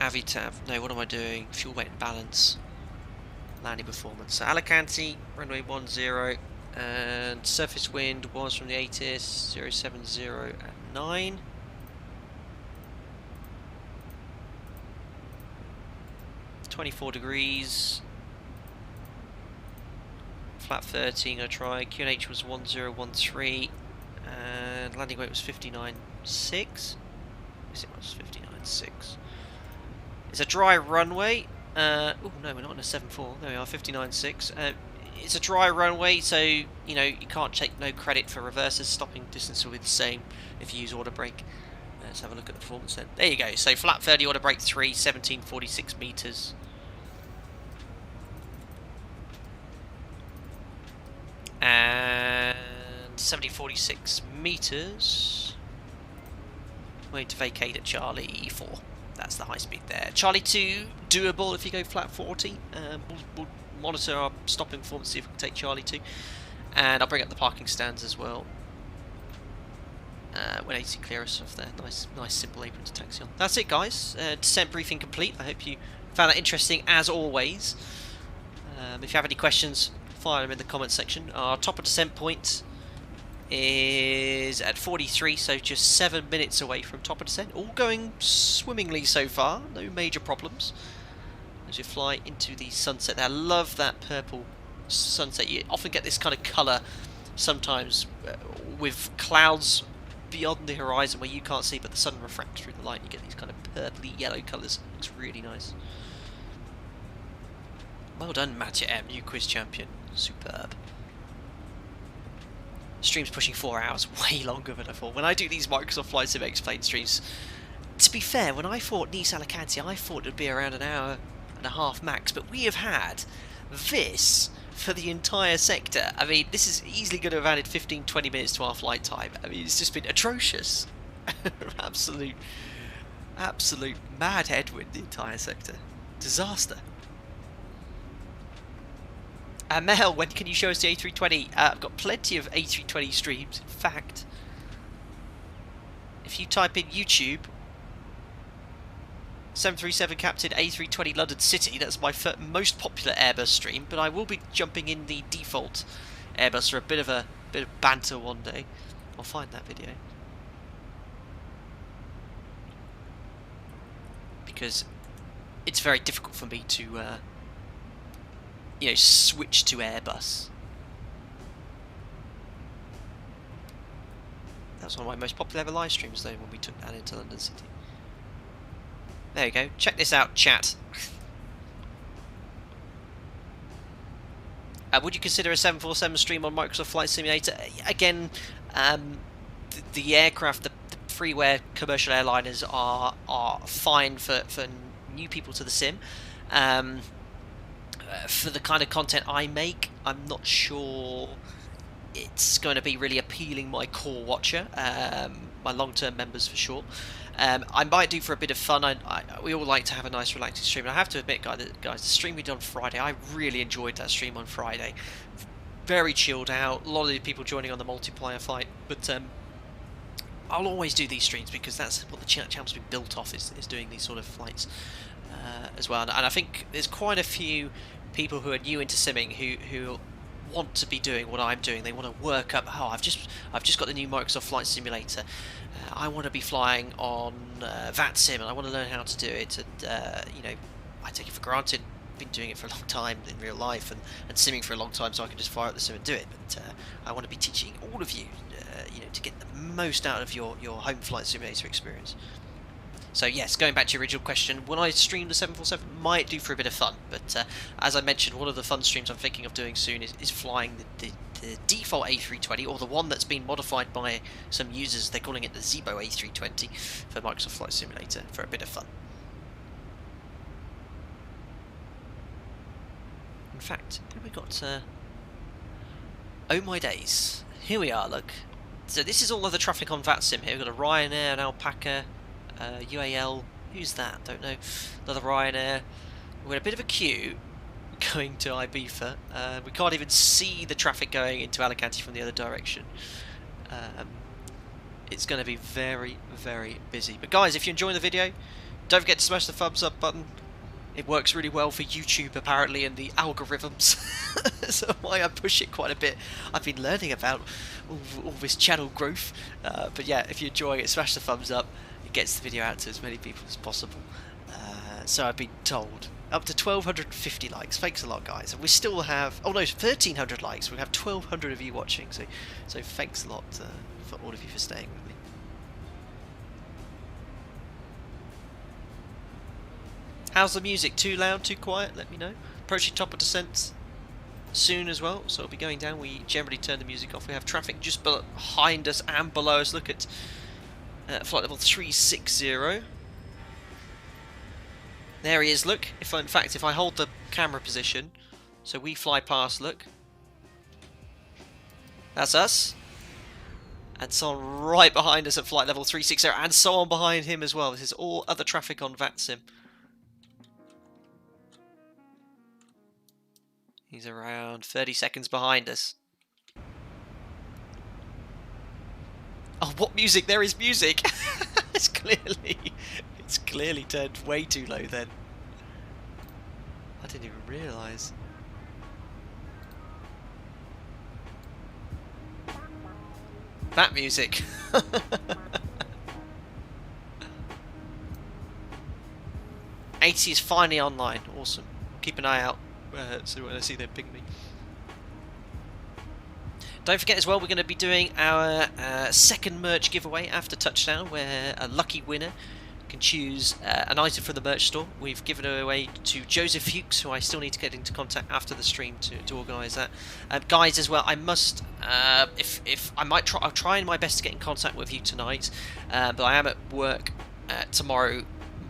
Avitab. No, what am I doing? Fuel weight and balance. Landing performance. So Alicante, runway 10, and surface wind was from the ATIS 070 at 9. .24 degrees. Flat 13, gonna try. QNH was 1013, and landing weight was 59.6. Yes, it was 59.6. It's a dry runway. Oh no, we're not in a 7.4. There we are, 59.6. It's a dry runway, so you know you can't take no credit for reverses. Stopping distance will be the same if you use order brake. Let's have a look at the performance then. There you go. So flat 30, order brake 3, 1746 meters. And 1746 meters. We're going to vacate at Charlie 4. That's the high speed there. Charlie 2, doable if you go flat 40. We'll monitor our stopping performance, see if we can take Charlie 2. And I'll bring up the parking stands as well. When AC clear us off there. Nice simple apron to taxi on. That's it, guys. Descent briefing complete. I hope you found that interesting as always. If you have any questions, fire them in the comments section. Our top of descent point is at 43, so just 7 minutes away from top of descent. All going swimmingly so far, no major problems. As we fly into the sunset there, I love that purple sunset. You often get this kind of colour sometimes with clouds beyond the horizon where you can't see, but the sun refracts through the light and you get these kind of purpley yellow colours. Looks really nice. Well done, Mattia M, new quiz champion. Superb. Stream's pushing 4 hours, way longer than I thought. When I do these Microsoft Flight Sim Explained streams, to be fair, when I thought Nice Alicante, I thought it would be around an hour and a half max, but we have had this for the entire sector. I mean, this is easily going to have added 15-20 minutes to our flight time. I mean, it's just been atrocious. absolute mad headwind, the entire sector. Disaster. Mel, when can you show us the A320? I've got plenty of A320 streams. In fact, if you type in YouTube 737 Captain A320 London City, that's my most popular Airbus stream. But I will be jumping in the default Airbus for a bit of banter one day. I'll find that video because it's very difficult for me to you know, switch to Airbus. That was one of my most popular ever live streams though, when we took that into London City. There you go, check this out, chat. Would you consider a 747 stream on Microsoft Flight Simulator? Again, the aircraft, the freeware commercial airliners are fine for new people to the sim. For the kind of content I make, I'm not sure it's going to be really appealing my core watcher, my long-term members for sure. I might do for a bit of fun. We all like to have a nice relaxing stream. And I have to admit, guys, the stream we did on Friday, I really enjoyed that stream on Friday. Very chilled out, a lot of the people joining on the multiplayer fight, but I'll always do these streams because that's what the channel's been built off, is doing these sort of flights as well. And I think there's quite a few people who are new into simming who want to be doing what I'm doing. They want to work up. Oh, I've just got the new Microsoft Flight Simulator. I want to be flying on VATSIM, and I want to learn how to do it. And you know, I take it for granted. Been doing it for a long time in real life, and simming for a long time, so I can just fire up the sim and do it. But I want to be teaching all of you, you know, to get the most out of your home flight simulator experience. So yes, going back to your original question, when I stream the 747, might do for a bit of fun. But as I mentioned, one of the fun streams I'm thinking of doing soon is flying the default A320, or the one that's been modified by some users. They're calling it the ZIBO A320 for Microsoft Flight Simulator, for a bit of fun. In fact, we got oh my days, here we are, look. So this is all of the traffic on VATSIM here. We've got a Ryanair, an Alpaca, UAL, who's that? Don't know. Another Ryanair. We've got a bit of a queue going to Ibiza. We can't even see the traffic going into Alicante from the other direction. It's going to be very, very busy. But guys, if you're enjoying the video, don't forget to smash the thumbs up button. It works really well for YouTube, apparently, and the algorithms. So why I push it quite a bit. I've been learning about all this channel growth. But yeah, if you're enjoying it, smash the thumbs up. It gets the video out to as many people as possible. So I've been told. Up to 1,250 likes. Thanks a lot, guys. And we still have... Oh no, 1,300 likes. We have 1,200 of you watching. So thanks a lot for all of you for staying with me. How's the music? Too loud, too quiet? Let me know. Approaching top of descent soon as well, so it'll be going down. We generally turn the music off. We have traffic just behind us and below us. Look at flight level 360. There he is, look. In fact, if I hold the camera position, so we fly past, look. That's us. And someone right behind us at flight level 360, and someone behind him as well. This is all other traffic on VATSIM. He's around 30 seconds behind us. Oh, what music? There is music! It's clearly turned way too low then. I didn't even realise. That music! AC is finally online. Awesome. Keep an eye out. So when I see them ping me. Don't forget as well, we're going to be doing our second merch giveaway after touchdown, where a lucky winner can choose an item from the merch store. We've given it away to Joseph Fuchs, who I still need to get into contact after the stream to organise that. Guys, as well, I must, if I might try, I'll try my best to get in contact with you tonight, but I am at work tomorrow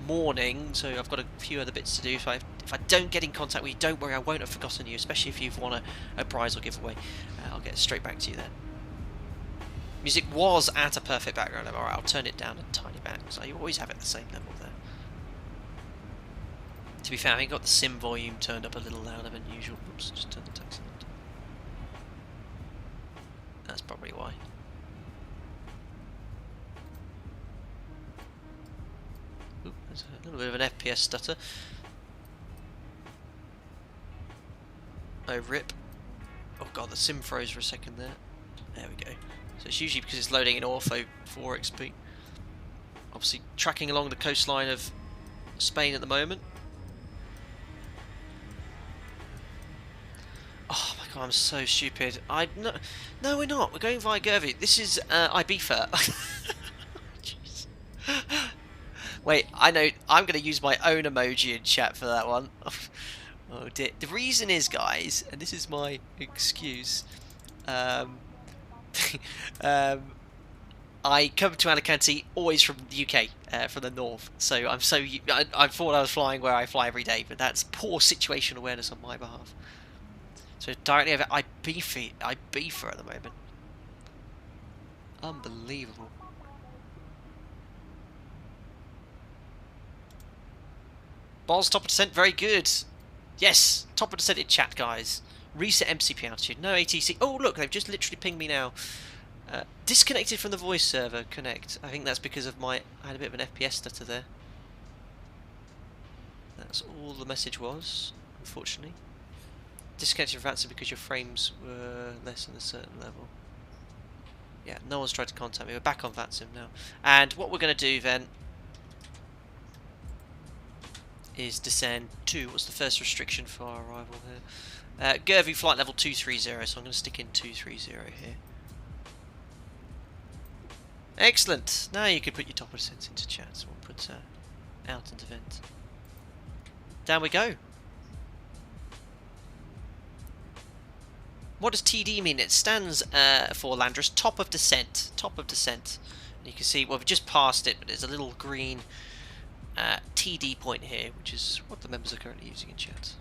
morning, so I've got a few other bits to do. So if I don't get in contact with you, don't worry, I won't have forgotten you, especially if you've won a prize or giveaway. I'll get straight back to you then. Music was at a perfect background level. Alright, I'll turn it down a tiny bit, so you always have it at the same level there. To be fair, I got the sim volume turned up a little louder than usual. Oops, just turn the text on. That's probably why. Ooh, there's a little bit of an FPS stutter. Oh, rip. Oh god, the sim froze for a second there. There we go. So it's usually because it's loading in Ortho 4XP. Obviously tracking along the coastline of Spain at the moment. Oh my god, I'm so stupid. No, we're not. We're going via Gervi. This is Ibiza. Jeez. Wait, I know. I'm going to use my own emoji in chat for that one. Oh dear. The reason is, guys, and this is my excuse, I come to Alicante always from the UK, from the north, so I thought I was flying where I fly every day, but that's poor situational awareness on my behalf. So directly over Ibiza at the moment. Unbelievable. Balls top of descent, very good. Yes, top of descent in chat, guys. Reset MCP altitude, no ATC. Oh look, they've just literally pinged me now. Disconnected from the voice server, connect. I think that's because of I had a bit of an FPS stutter there. That's all the message was, unfortunately. Disconnected from VATSIM because your frames were less than a certain level. Yeah, no one's tried to contact me. We're back on VATSIM now. And what we're going to do then is descend to, what's the first restriction for our arrival here? Gervu flight level 230, so I'm going to stick in 230 here. Excellent! Now you can put your top of descent into chat, so we'll put out into vent. Down we go. What does TD mean? It stands for Landers, top of descent. Top of descent. And you can see, well, we've just passed it, but there's a little green TD point here, which is what the members are currently using in chat.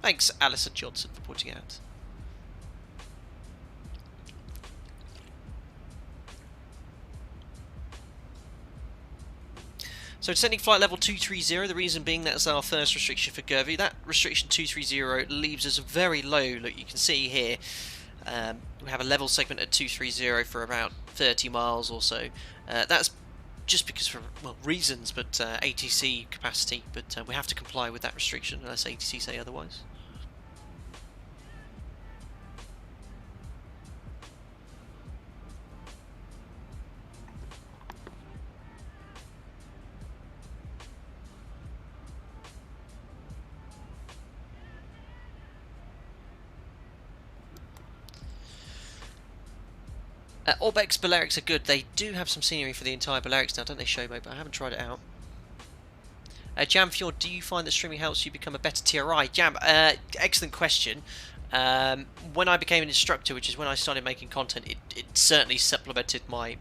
Thanks, Alison Johnson, for pointing out. So descending flight level 230, the reason being that's our first restriction for Gervu. That restriction 230 leaves us very low. Look, you can see here we have a level segment at 230 for about 30 miles or so. That's just because for, well, reasons, but ATC capacity, but we have to comply with that restriction unless ATC say otherwise. Orbex Balearics are good. They do have some scenery for the entire Balearics now, don't they, Showboat? But I haven't tried it out. Jam Fjord, do you find that streaming helps you become a better TRI? Jam, excellent question. When I became an instructor, which is when I started making content, it certainly supplemented my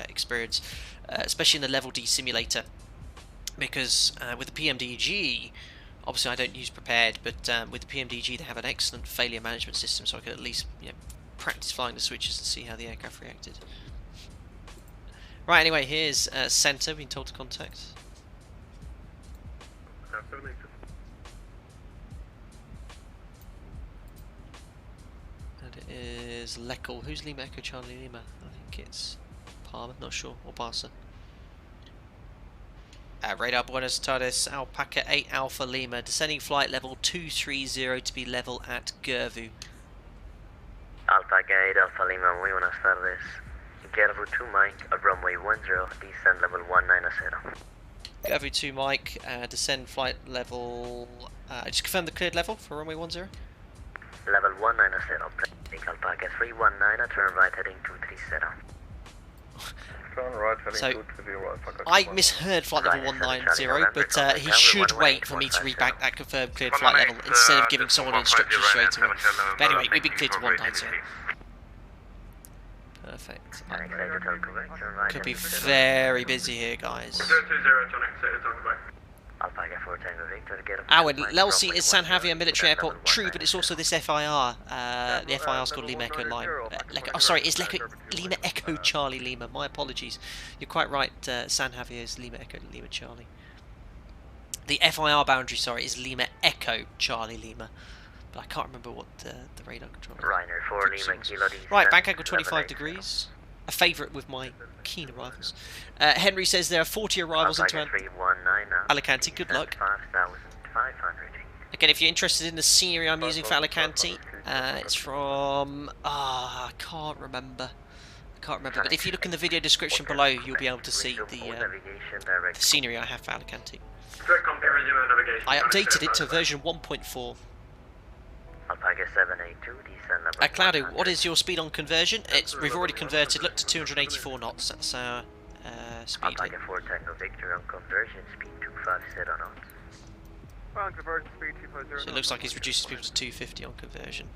experience, especially in the Level D simulator. Because with the PMDG, obviously I don't use Prepared, but with the PMDG they have an excellent failure management system, so I could at least, you know, practice flying the switches and see how the aircraft reacted. Right, anyway, here's Centre, being told to contact. And it is Leckel. Who's Lima Echo Charlie Lima? I think it's Palmer, not sure, or Barca. Radar Buenos Tardes, Alpaca 8 Alpha Lima, descending flight level 230 to be level at Gervu. Alpaca 8 Alpha Lima, muy buenas tardes. Gervu 2 Mike, runway 10, descend level 190. Gervu 2 Mike, descend flight level... just confirm the cleared level for runway 10. Level 190, take Alpaca 319, turn right heading 230. Turn right heading So, 230, Alpaca. I misheard flight level 190, but he should wait for me to read back that confirmed cleared flight level instead of giving someone instructions straight away. But anyway, we've been cleared to 190. Perfect. Could be very busy here, guys. Owen, Lelsey is San Javier Military Airport. True, but it's also this FIR. The FIR is called Lima Echo Lima. Oh, sorry, it's Lima Echo Charlie Lima. My apologies. You're quite right. San Javier is Lima Echo Lima Charlie. The FIR boundary, sorry, is Lima Echo Charlie Lima. But I can't remember what the radar control is. Right, bank angle 25 degrees. A favourite with my keen arrivals. Henry says there are 40 arrivals into Alicante. Good luck. Again, if you're interested in the scenery I'm using for Alicante, it's from... I can't remember. But if you look in the video description below, you'll be able to see the scenery I have for Alicante. I updated it to version 1.4. Claudio, what is your speed on conversion? We've already converted, look, to 284 knots. That's our speed. Alpaca 4 Tango Victor on conversion speed 250 knots. On conversion speed 250. So it looks like he's reduced his speed to 250 on conversion.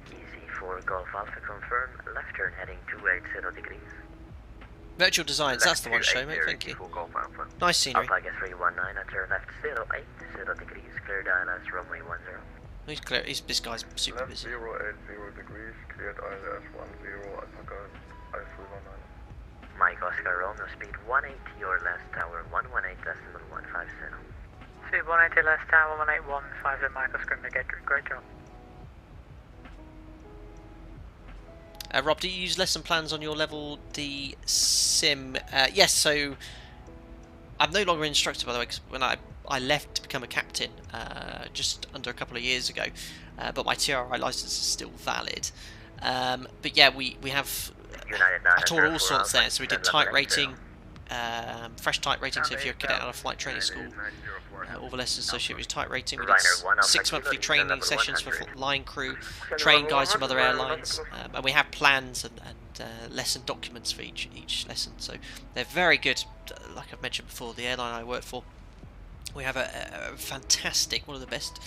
Easy 4 Golf Alpha confirm, left turn heading 280 degrees. Virtual Designs, that's the one, show mate, thank you. Nice scenery. Alpaca 319, turn left 080 degrees, cleared ILS runway 10. He's clear. This guy's super busy. 080 degrees, cleared ILS 10, Alpaca I319. Mike Oscar Romeo, speed 180 or less, tower 118.150. Speed 180 less, tower 18150, Mike Oscar, great job. Rob, do you use lesson plans on your level D sim? Yes, so I'm no longer an instructor, by the way, because when I I left to become a captain just under a couple of years ago, but my TRI license is still valid. But yeah, we have I taught all sorts there. So we did type rating, fresh type rating. So if you're a cadet out of flight training school, all the lessons associated with type rating. We did 6 monthly training sessions for line crew, train guys from other airlines, and we have plans and lesson documents for each lesson. So they're very good. Like I've mentioned before, the airline I work for, we have a fantastic, one of the best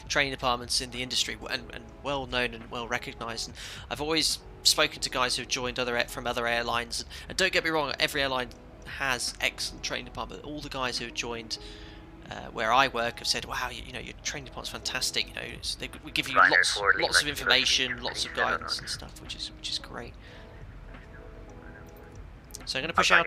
training departments in the industry, and well known and well recognised. And I've always spoken to guys who've joined from other airlines, and don't get me wrong, every airline has excellent training department. All the guys who have joined where I work have said, wow, you know, your training department's fantastic. You know, we give you lots of information, lots of guidance and stuff, which is great. So I'm going to push out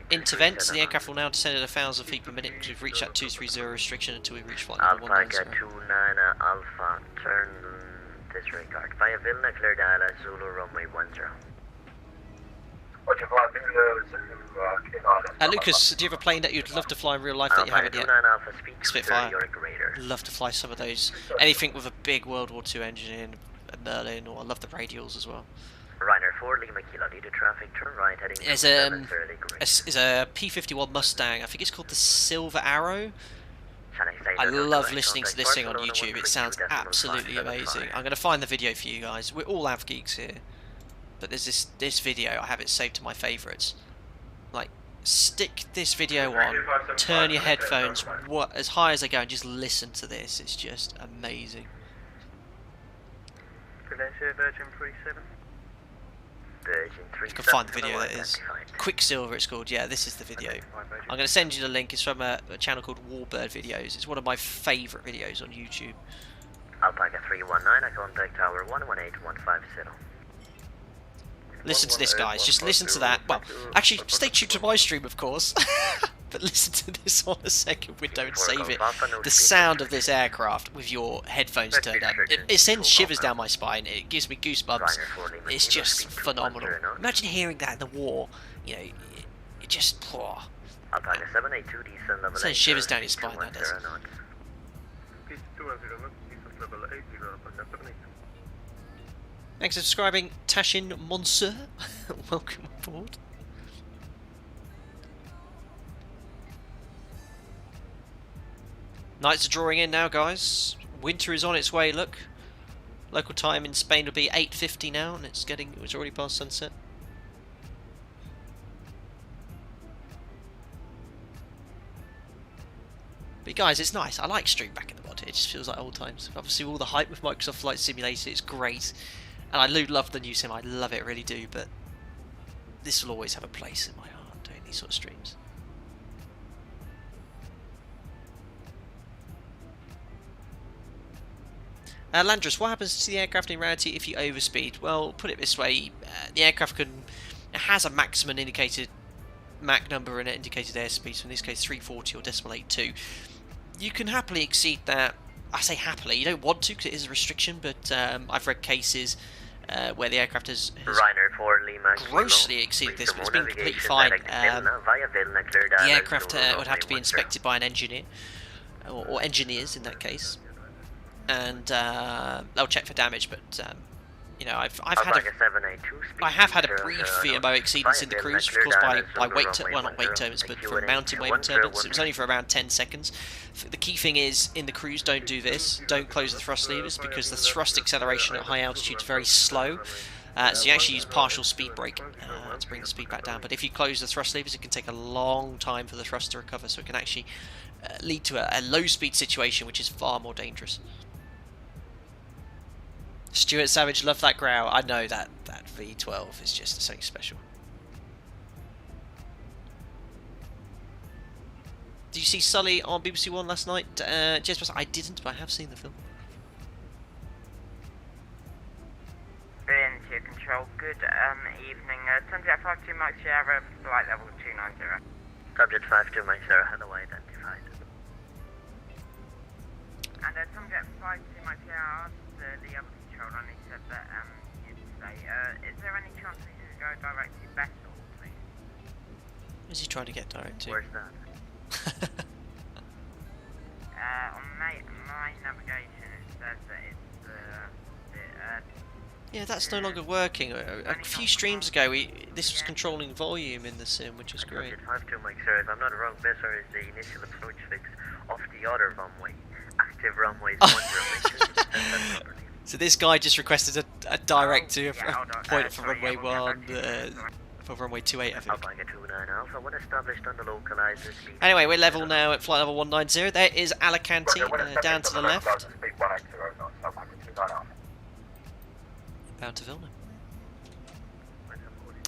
into vents. The aircraft will now descend at 1,000 feet per minute because we've reached that 230 restriction until we reach flight level 190. Alpha 29 Alpha, turn disregard. Via Vilna, clear dial Zulu runway 10. Lucas, do you have a plane that you'd love to fly in real life that you haven't yet? Spitfire. Love to fly some of those. Anything with a big World War II engine in, a Merlin, or I love the radials as well. Ryder 4 Lima Kilo, lead to traffic, turn right, heading There's a P-51 Mustang, I think it's called the Silver Arrow. I love listening to this thing on YouTube, it sounds absolutely amazing. I'm going to find the video for you guys. We're all av geeks here. But there's this video, I have it saved to my favourites. Like, stick this video on, turn your headphones as high as they go and just listen to this. It's just amazing. Virgin 37. You can find the video, that is. Quicksilver it's called, yeah, this is the video. I'm going to send you the link, it's from a channel called Warbird Videos. It's one of my favourite videos on YouTube. Alpaca 319, I contact tower 118150. Listen to this, guys, just listen to that. Well, actually, stay tuned to my stream, of course. But listen to this on a second window and save it. The sound of this aircraft with your headphones turned up, it sends shivers down my spine. It gives me goosebumps. It's just phenomenal. Imagine hearing that in the war. You know, it just sends shivers down your spine. That does. Thanks for subscribing, Tashin Monsieur. Welcome aboard. Nights are drawing in now, guys. Winter is on its way, look. Local time in Spain will be 8:50 now, and it's already past sunset. But guys, it's nice. I like stream back in the mod. It just feels like old times. Obviously, all the hype with Microsoft Flight Simulator, it's great. And I love the new sim, I love it, really do, but this will always have a place in my heart, doing these sort of streams. Landris, what happens to the aircraft in reality if you overspeed? Well, put it this way, the aircraft has a maximum indicated Mach number and an indicated airspeed, so in this case 340 or .82. You can happily exceed that. I say happily, you don't want to because it is a restriction, but I've read cases where the aircraft has grossly exceeded this, but it's been completely fine. The aircraft would have to be inspected by an engineer, or engineers in that case, and they'll check for damage, but you know, I have had a brief VMO exceedance in the cruise, caused by wake well, not wake turbulence, but from mountain wave turbulence. It was only for around 10 seconds. The key thing is, in the cruise, don't do this. Don't close the thrust levers, because the thrust acceleration at high altitude is very slow. So you actually use partial speed brake to bring the speed back down. But if you close the thrust levers, it can take a long time for the thrust to recover, so it can actually lead to a low speed situation, which is far more dangerous. Stuart Savage, love that growl. I know that V12 is just something special. Did you see Sully on BBC One last night? Jess, I didn't, but I have seen the film. BNT Control, good evening. Subject 52 Mike Sierra, flight level 290. Subject 52 Mike Sierra, hello, identified. And subject 52 Mike Sierra asked the other control, and he said that you'd say, is there any chance we could go direct to Bethel, please? Where's he trying to get direct to? Where's that? navigation, it says that it's Yeah, that's no longer working. A few streams ago, this was controlling volume in the sim, which is great. 52 Mike, sir, if I'm not wrong, this is the initial approach fix off the other runway. Active runways 10 So this guy just requested a direct to a point for runway 1, for runway 28, I think. Alpha 29 Alpha, when established on the localizer speed. Anyway, we're level now at flight level 190. There is Alicante down to the left. Bound to Vilna.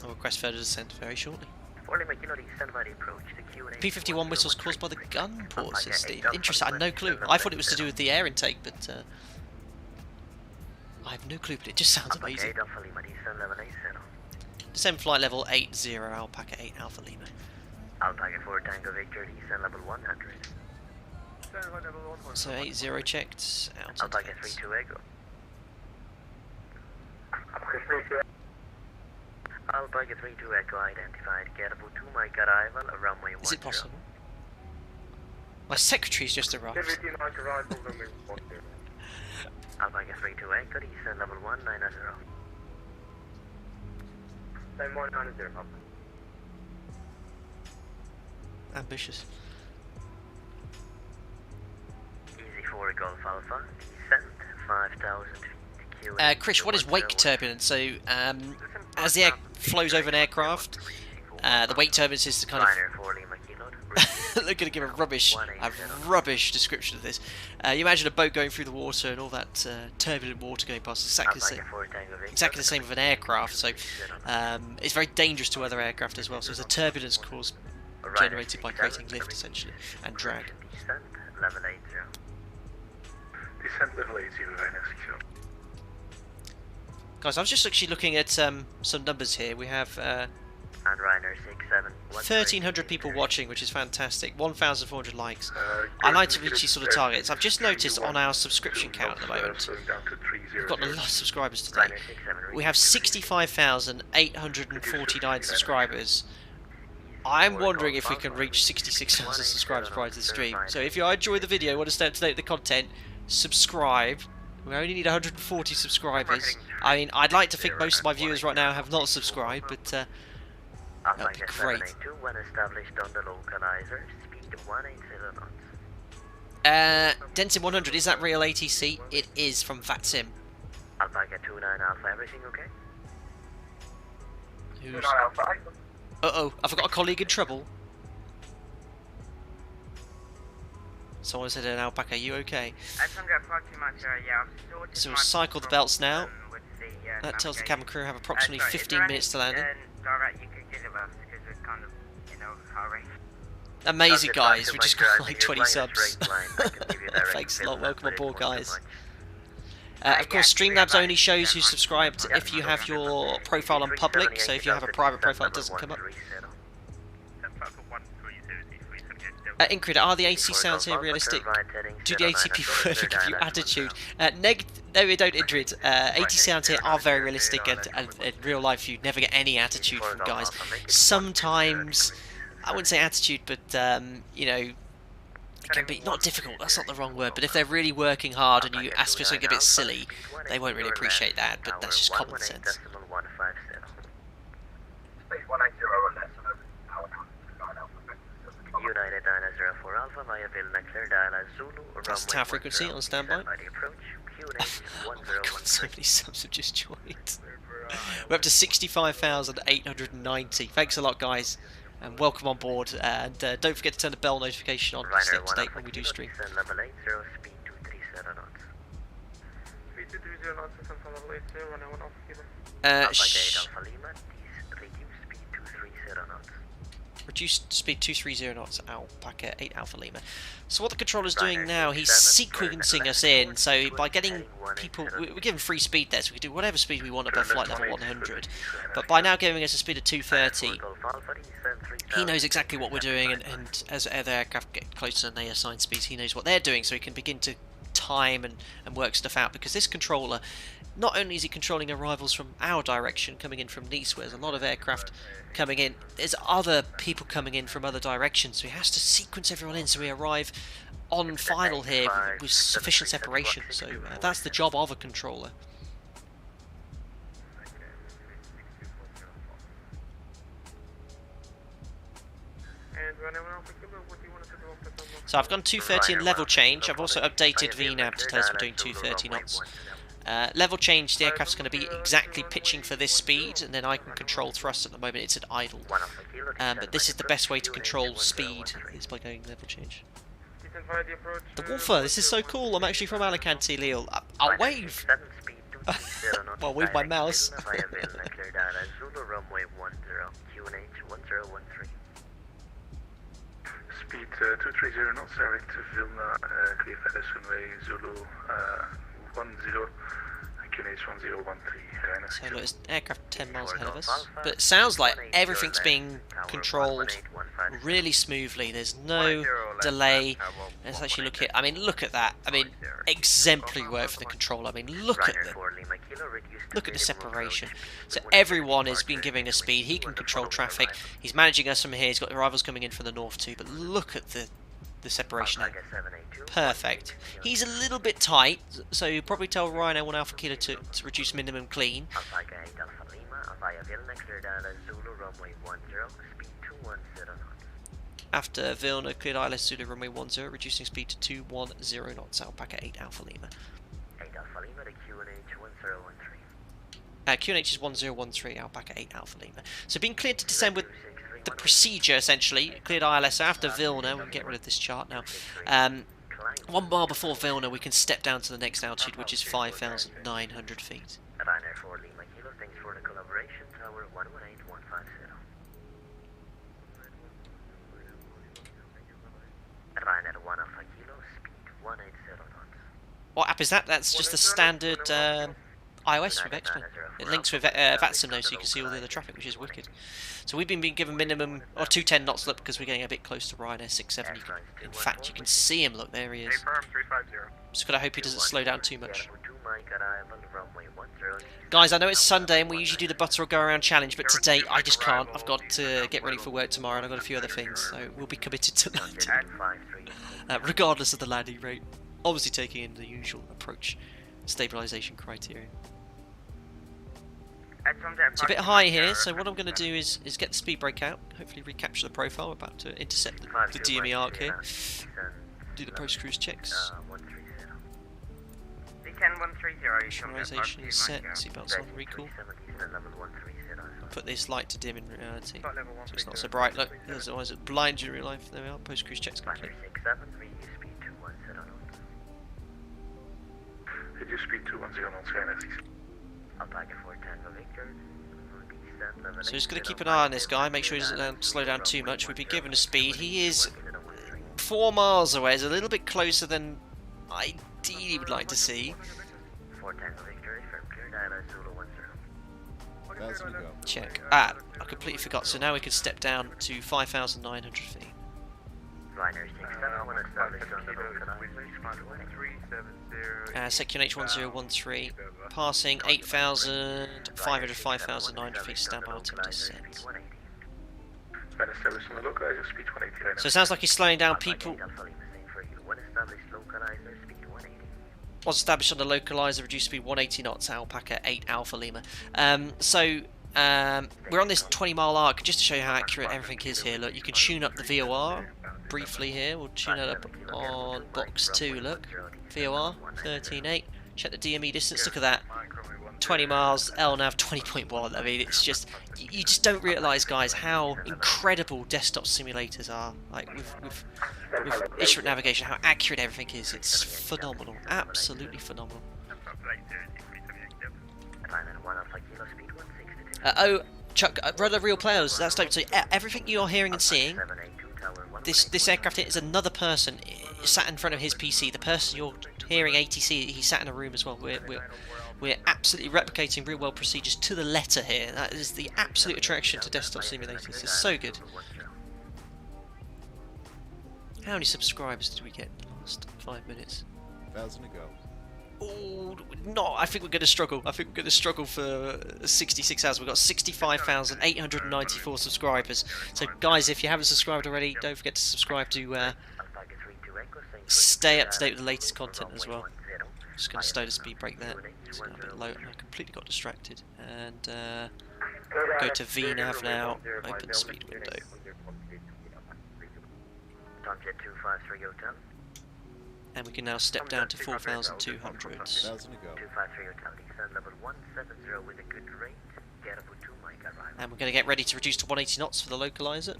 I'll request further descent very shortly. P51 whistles caused by the gun port, says Steve. Interesting, I had no clue. I thought it was to do with the air intake, but I have no clue, but it just sounds amazing. Descend flight level 80, Alpaca 8 Alpha Lima. Alpaca 4 Tango Victor, descend level 100. So 80 checked, out. Alpaca 32 Echo. Alpaca 32 Echo identified. Gettable to Mike arrival, runway 10. Is it possible? My secretary's just arrived. Alpaca 32 Echo, descend level 190. Same 190. Ambitious. Easy 4 Golf Alpha, descent 5,000 feet. Chris, what is wake turbulence? So, as the air flows over an aircraft, the wake turbulence is the kind of... They're going to give a rubbish description of this. You imagine a boat going through the water and all that turbulent water going past. Exactly the same with an aircraft. So it's very dangerous to other aircraft as well. So it's a turbulence caused, generated by creating lift essentially and drag. Descent level 80. Descent level 80, very next. Guys, I was just actually looking at some numbers here. We have 1,300 people watching, which is fantastic. 1,400 likes. I like to reach these sort of targets. I've just noticed on our subscription count at the moment, we've got a lot of subscribers today. We have 65,849 subscribers. I'm wondering if we can reach 66,000 subscribers prior to the stream. So if you enjoy the video, want to stay up to date with the content, subscribe. We only need 140 subscribers. I mean, I'd like to think most of my viewers right now have not subscribed, but that would be great. Denton 100, is that real ATC? It is from VATSIM. Alpaca 29 Alpha, everything okay? Who's... Uh-oh, I've got a colleague in trouble. Someone said an Alpaca, are you okay? So we'll cycle the belts now. That tells the cabin crew have approximately 15 minutes to land in. Amazing, guys, we just got like 20 subs. Thanks a lot, welcome on board, guys. Of course, Streamlabs only shows who's subscribed if you have your profile on public, so if you have a private profile it doesn't come up. Ingrid, are the AC sounds here realistic? Do the ATP further give you attitude? No, we don't, Ingrid. AT sounds here are very realistic, and in real life you never get any attitude from guys. Sometimes, I wouldn't say attitude, but you know, it can be not difficult. That's not the wrong word. But if they're really working hard and you ask for something a bit silly, they won't really appreciate that. But that's just common sense. United 904 Alpha via Vilna, clear dial as Zulu. That's tower frequency on standby. Oh my god, so many subs have just joined. We're up to 65,890. Thanks a lot, guys, and welcome on board. And don't forget to turn the bell notification on to stay up to date when we do stream. Level 80, speed 237 knots. Speed 230 knots, level 80, runway 1 Alpha Lima. Alpha 8 Alpha Lima, reduce speed 230 knots. Reduced speed 230 knots, Alpaca 8 Alpha Lima. So what the controller's doing now, he's sequencing us in, so by getting people, we're given free speed there, so we can do whatever speed we want above flight level 100, but by now giving us a speed of 230, he knows exactly what we're doing, and as other aircraft get closer and they assign speeds, he knows what they're doing, so he can begin to time and work stuff out, because this controller, not only is he controlling arrivals from our direction coming in from Nice, where there's a lot of aircraft coming in, there's other people coming in from other directions, so he has to sequence everyone in so we arrive on final here with sufficient separation. So that's the job of a controller. So I've gone 230 in level change. I've also updated VNAV to tell us we're doing 230 knots. Level change, the aircraft's going to be exactly pitching for this speed, and then I can control thrust. At the moment it's at idle. But this is the best way to control speed, is by going level change. The Wolfer, this is so cool. I'm actually from Alicante, Lille. I'll wave! Well, wave my mouse. Speed 230 knots direct to Vilna, clear FedEx runway Zulu 10, QNH 1013. So look, there's aircraft 10 miles ahead of us, but it sounds like everything's being controlled really smoothly. There's no delay. Let's actually look at, I mean, look at that. I mean, exemplary work for the controller. I mean, look at the separation. So everyone is being giving us speed. He can control traffic. He's managing us from here. He's got arrivals coming in from the north too. But look at the separation there. Perfect. He's a little bit tight, so you'll probably tell Rhino 1 Alpha Kilo to reduce minimum clean. After Vilna cleared ILS Zulu runway 10, reducing speed to 210 knots, Alpaca 8 Alpha Lima. 8 Alpha Lima to QNH 1013. QNH is 1013, Alpaca 8 Alpha Lima. So being cleared to descend with the procedure, essentially. Cleared ILS after Vilna. We can get rid of this chart now. 1 mile before Vilna, we can step down to the next altitude, which is 5,900 feet. Ryanair 4 Lima Kilo, thanks for the collaboration. Tower 118150. Ryanair 1 Alpha Kilo, speed 180 knots. What app is that? That's just the standard iOS with Extra. It links with VATSIM though, so you can see all the other traffic, which is wicked. So we've been given minimum, or 210 knots, look, because we're getting a bit close to Ryanair 670. In fact, you can see him, look, there he is. Just gotta hope he doesn't slow down too much. Guys, I know it's Sunday and we usually do the butter or go around challenge, but today I just can't. I've got to get ready for work tomorrow and I've got a few other things, so we'll be committed to that. Regardless of the landing rate. Obviously taking in the usual approach, stabilisation criteria. It's a bit high here, so what I'm going to do is get the speed brake out, hopefully recapture the profile. We're about to intercept the DME arc here, do the post-cruise checks. Pressurisation is set, seatbelts on, recall. Put this light to dim in reality, so it's not so bright. Look, otherwise it blinds you in real life. There we are, post-cruise checks complete. Reduce speed 210 knots, Skynet. So just going to keep an eye on this guy, make sure he doesn't slow down too much. We've been given a speed. He is 4 miles away. It's a little bit closer than I ideally would like to see. Check. I completely forgot. So now we can step down to 5,900 feet. QNH 1013, passing 8,500, 5,900 feet, standby to descent. So it sounds like he's slowing down people. Was established on the localizer, reduced speed 180 knots, Alpaca 8 Alpha Lima. We're on this 20-mile arc, just to show you how accurate everything is here. Look, you can tune up the VOR briefly here. We'll tune it up on box 2, look. VOR 13.8. Check the DME distance, look at that. 20 miles, LNAV 20.1. I mean, it's just, you just don't realise, guys, how incredible desktop simulators are. Like, with instrument navigation, how accurate everything is. It's phenomenal. Absolutely phenomenal. Oh, Chuck, Brother Real Players, that's dope. So everything you're hearing and seeing, this aircraft is another person sat in front of his PC. The person you're hearing ATC, he sat in a room as well. We're absolutely replicating real world procedures to the letter here. That is the absolute attraction to desktop simulators. It's so good. How many subscribers did we get in the last 5 minutes? 1,000 to go. Oh, no, I think we're going to struggle. I think we're going to struggle for 66 hours. We've got 65,894 subscribers. So, guys, if you haven't subscribed already, don't forget to subscribe to stay up to date with the latest content as well. Just going to slow the speed brake there. It's a bit low. I completely got distracted. And go to VNav now. Open the speed window. And we can now step down to 4,200. 1,000 to go. And we're going to get ready to reduce to 180 knots for the localizer.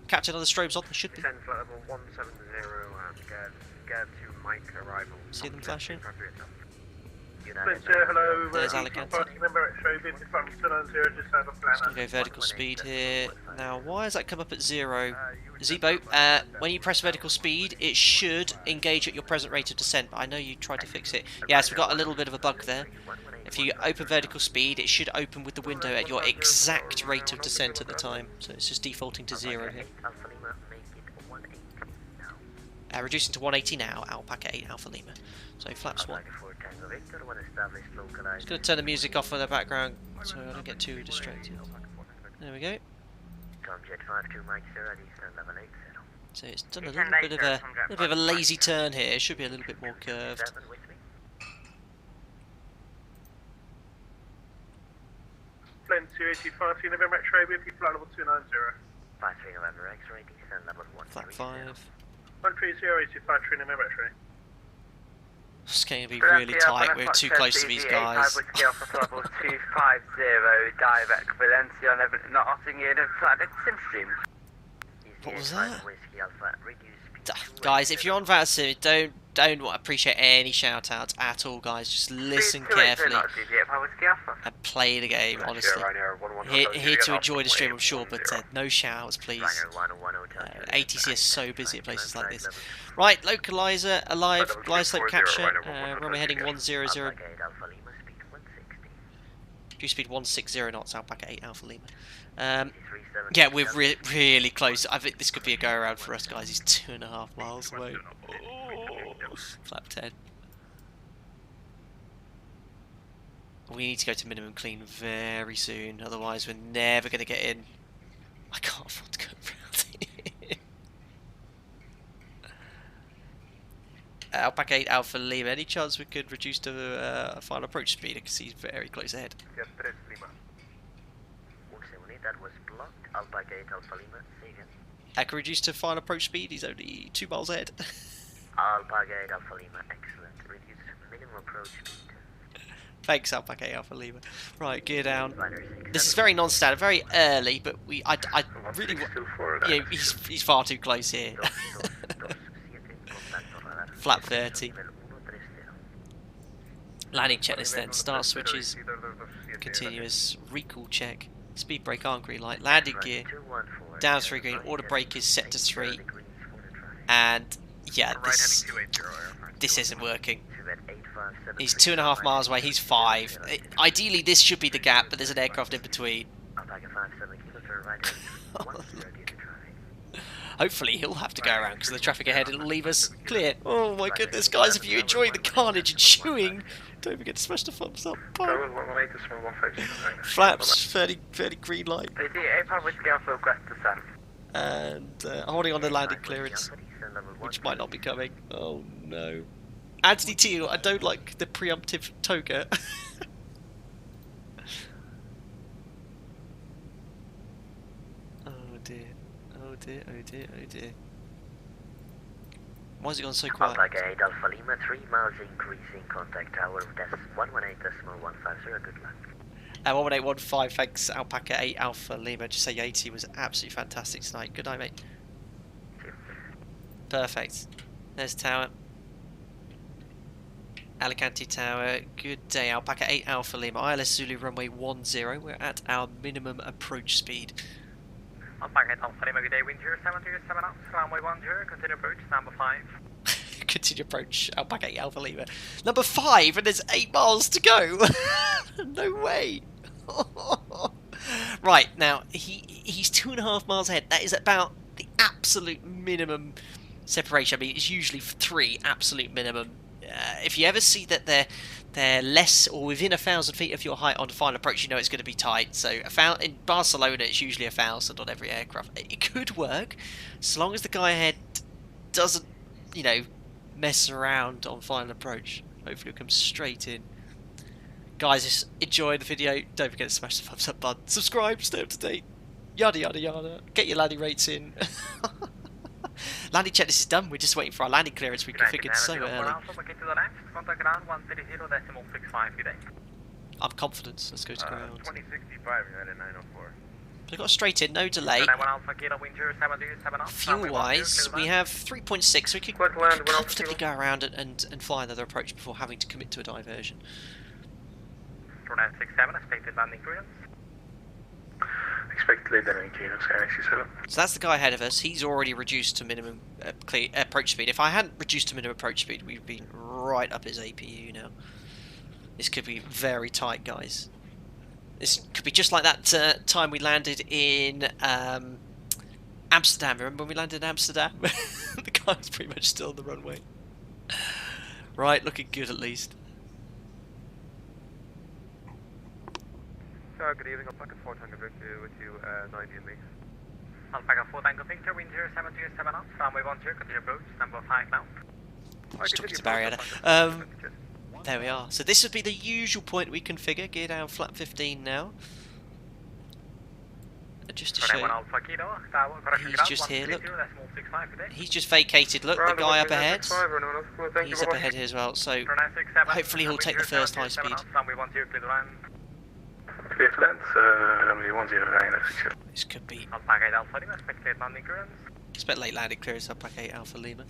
Captain, other strobes on? There should be. Level 170 and get to Mike arrival. See them flashing? Hello, There's Alicante. Just going to go vertical speed here. Now, why has that come up at 0? ZIBO, when you press vertical speed, it should engage at your present rate of descent, but I know you tried to fix it. Yes, we've got a little bit of a bug there. If you open vertical speed, it should open with the window at your exact rate of descent at the time. So it's just defaulting to 0 here. Reducing to 180 now, Alpaca 8 Alpha Lima. So flaps 1. Just going to turn the music off in the background so I don't get too distracted. There we go. So it's done a little bit of a lazy turn here. It should be a little bit more curved. Plane 285 November X-ray with you, flight level 290. 53 November X-ray, descend level 130. Flat 5. 130 November X-ray. It's going to be really tight. We're too close to these guys. Level 250, direct Valencia, Nottingham, What was that? Guys, if you're on VATSIM, don't appreciate any shout outs at all, guys. Just listen carefully and play the game, honestly. Here to enjoy the stream, I'm sure, but no shout outs, please. ATC is so busy at places like this. Right, localizer, alive, glide slope capture, runway heading 100. Cruise speed 160 knots, Alpaca 8 Alpha Lima. Yeah, we're really close. I think this could be a go around for us, guys. He's 2.5 miles away. Oh, flap 10. We need to go to minimum clean very soon, otherwise we're never going to get in. I can't afford to go around here. Alpaca 8 Alpha Lima. Any chance we could reduce to a final approach speed? I can see he's very close ahead. That was blocked. Alpaca 8 Alpha Lima, say again. I can reduce to final approach speed, he's only 2 miles ahead. Alpaca 8 Alpha Lima, excellent. Reduce minimum approach speed. Thanks, Alpaca 8 Alpha Lima. Right, gear down. This is very non-standard, very early, but I really, you know, he's far too close here. Flap 30. Landing checklist then. Start switches. Continuous recall check. Speed brake on green light. Landing gear. Down 3 green. Order brake is set to 3. And yeah, this isn't working. He's 2.5 miles away. He's 5. Ideally, this should be the gap, but there's an aircraft in between. Hopefully he'll have to go around because of the traffic ahead. It'll leave us clear. Oh my goodness, guys! If you enjoy the carnage and chewing, don't forget to smash the thumbs up. Bye. Flaps, 30 green light. And holding on to landing clearance, which might not be coming. Oh no. Anthony Teal, I don't like the preemptive toga. Oh dear. Oh dear, oh dear, oh dear. Why has it gone so quiet? Alpaca 8 Alpha Lima, 3 miles increasing contact tower, 118.150, good luck. 11815, thanks Alpaca 8 Alpha Lima. Just say Yeti was absolutely fantastic tonight. Good night, mate. Perfect. There's tower. Alicante Tower, good day. Alpaca 8 Alpha Lima, ILS Zulu runway 10. We're at our minimum approach speed. Alpaca 8 Alpha Lima, good day. Wind 070, knots, runway 10, continue approach, number 5. Continue approach, Alpaca 8 Alpha Lima. Number 5, and there's 8 miles to go. No way. Right, now, he's 2.5 miles ahead. That is about the absolute minimum separation. I mean, it's usually 3 absolute minimum. If you ever see that they're less or within 1,000 feet of your height on final approach, you know it's going to be tight. So in Barcelona, it's usually 1,000 on every aircraft. It could work, as long as the guy ahead doesn't, you know, mess around on final approach. Hopefully, it'll come straight in. Guys, just enjoy the video. Don't forget to smash the thumbs up button. Subscribe, stay up to date. Yada yada yada. Get your landing rates in. Landing checklist is done. We're just waiting for our landing clearance. We configured so early. I'm confident. Let's go to ground. 2065, United 904. We've got a straight in, no delay. Fuel-wise, we have 3.6, so we could comfortably go around and fly another approach before having to commit to a diversion. 2967, expected landing clearance. Expected landing clearance, Sky. So that's the guy ahead of us. He's already reduced to minimum approach speed. If I hadn't reduced to minimum approach speed, we'd been right up his APU now. This could be very tight, guys. This could be just like that time we landed in Amsterdam. Remember when we landed in Amsterdam? The guy was pretty much still on the runway. Right, looking good at least. Good evening, Alpaca 4 Tango Victor with you, 90 and me. Alpaca 4 Tango Victor, wind 0727 knots, runway 10, continue approach, number 5 now. Just talking to Barry. There we are. So this would be the usual point we configure. Gear down flat 15 now. Just to show you. He's just here, look. He's just vacated, look, the guy up ahead. He's up ahead here as well, so hopefully he'll take the first high speed. Clear to land, runway 10, This could be... Expect late landing clearance, Alpaca 8 Alpha Lima.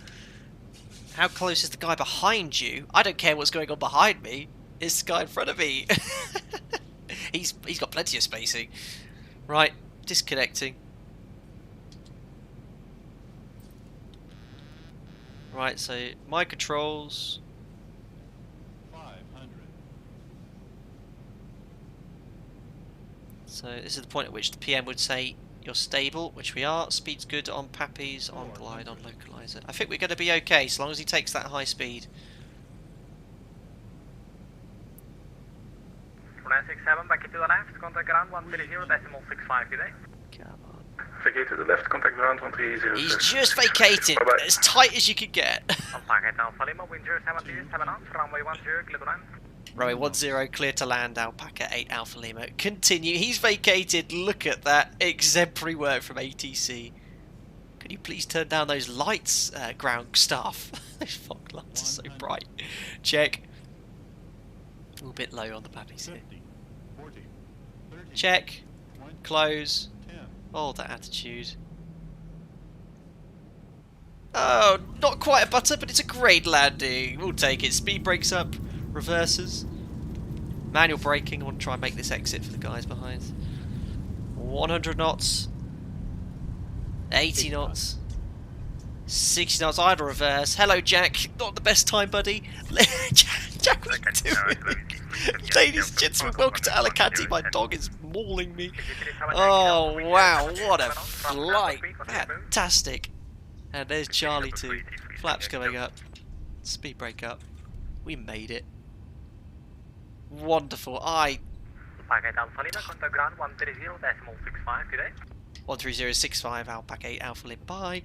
How close is the guy behind you? I don't care what's going on behind me. It's the guy in front of me. He's got plenty of spacing. Right, disconnecting. Right, so my controls. 500. So this is the point at which the PM would say you're stable, which we are. Speed's good on Pappies, on glide, on localizer. I think we're going to be okay, as long as he takes that high speed. 967, back into the left, contact ground 130.65 today. Come on. Vacate to the left, contact ground 130. He's just vacated, as tight as you can get. Alpaca Alpha Lima, wind 0727 knots, runway 10, clear to land. Runway 10, clear to land, Alpaca 8 Alpha Lima. Continue, he's vacated, look at that. Exemplary work from ATC. Can you please turn down those lights, ground staff? Those fog lights are so bright. Check. A little bit low on the Pappies here. 40, 30, Check. 20, Close. 10. Oh, that attitude. Oh, not quite a butter, but it's a great landing. We'll take it. Speed brakes up. Reverses. Manual braking. I want to try and make this exit for the guys behind. 100 knots. 80 knots. 60 knots. I'd reverse. Hello, Jack. Not the best time, buddy. Jack, what are you doing? Ladies and gentlemen, welcome to Alicante. My dog is mauling me. Oh, wow. What a flight. Fantastic. And there's Charlie too. Flaps coming up. Speed brake up. We made it. Wonderful. Alpaca Alpha Lima, contact ground 130.65 today. 130.65 Alpaca 8 Alpha Lima. Bye.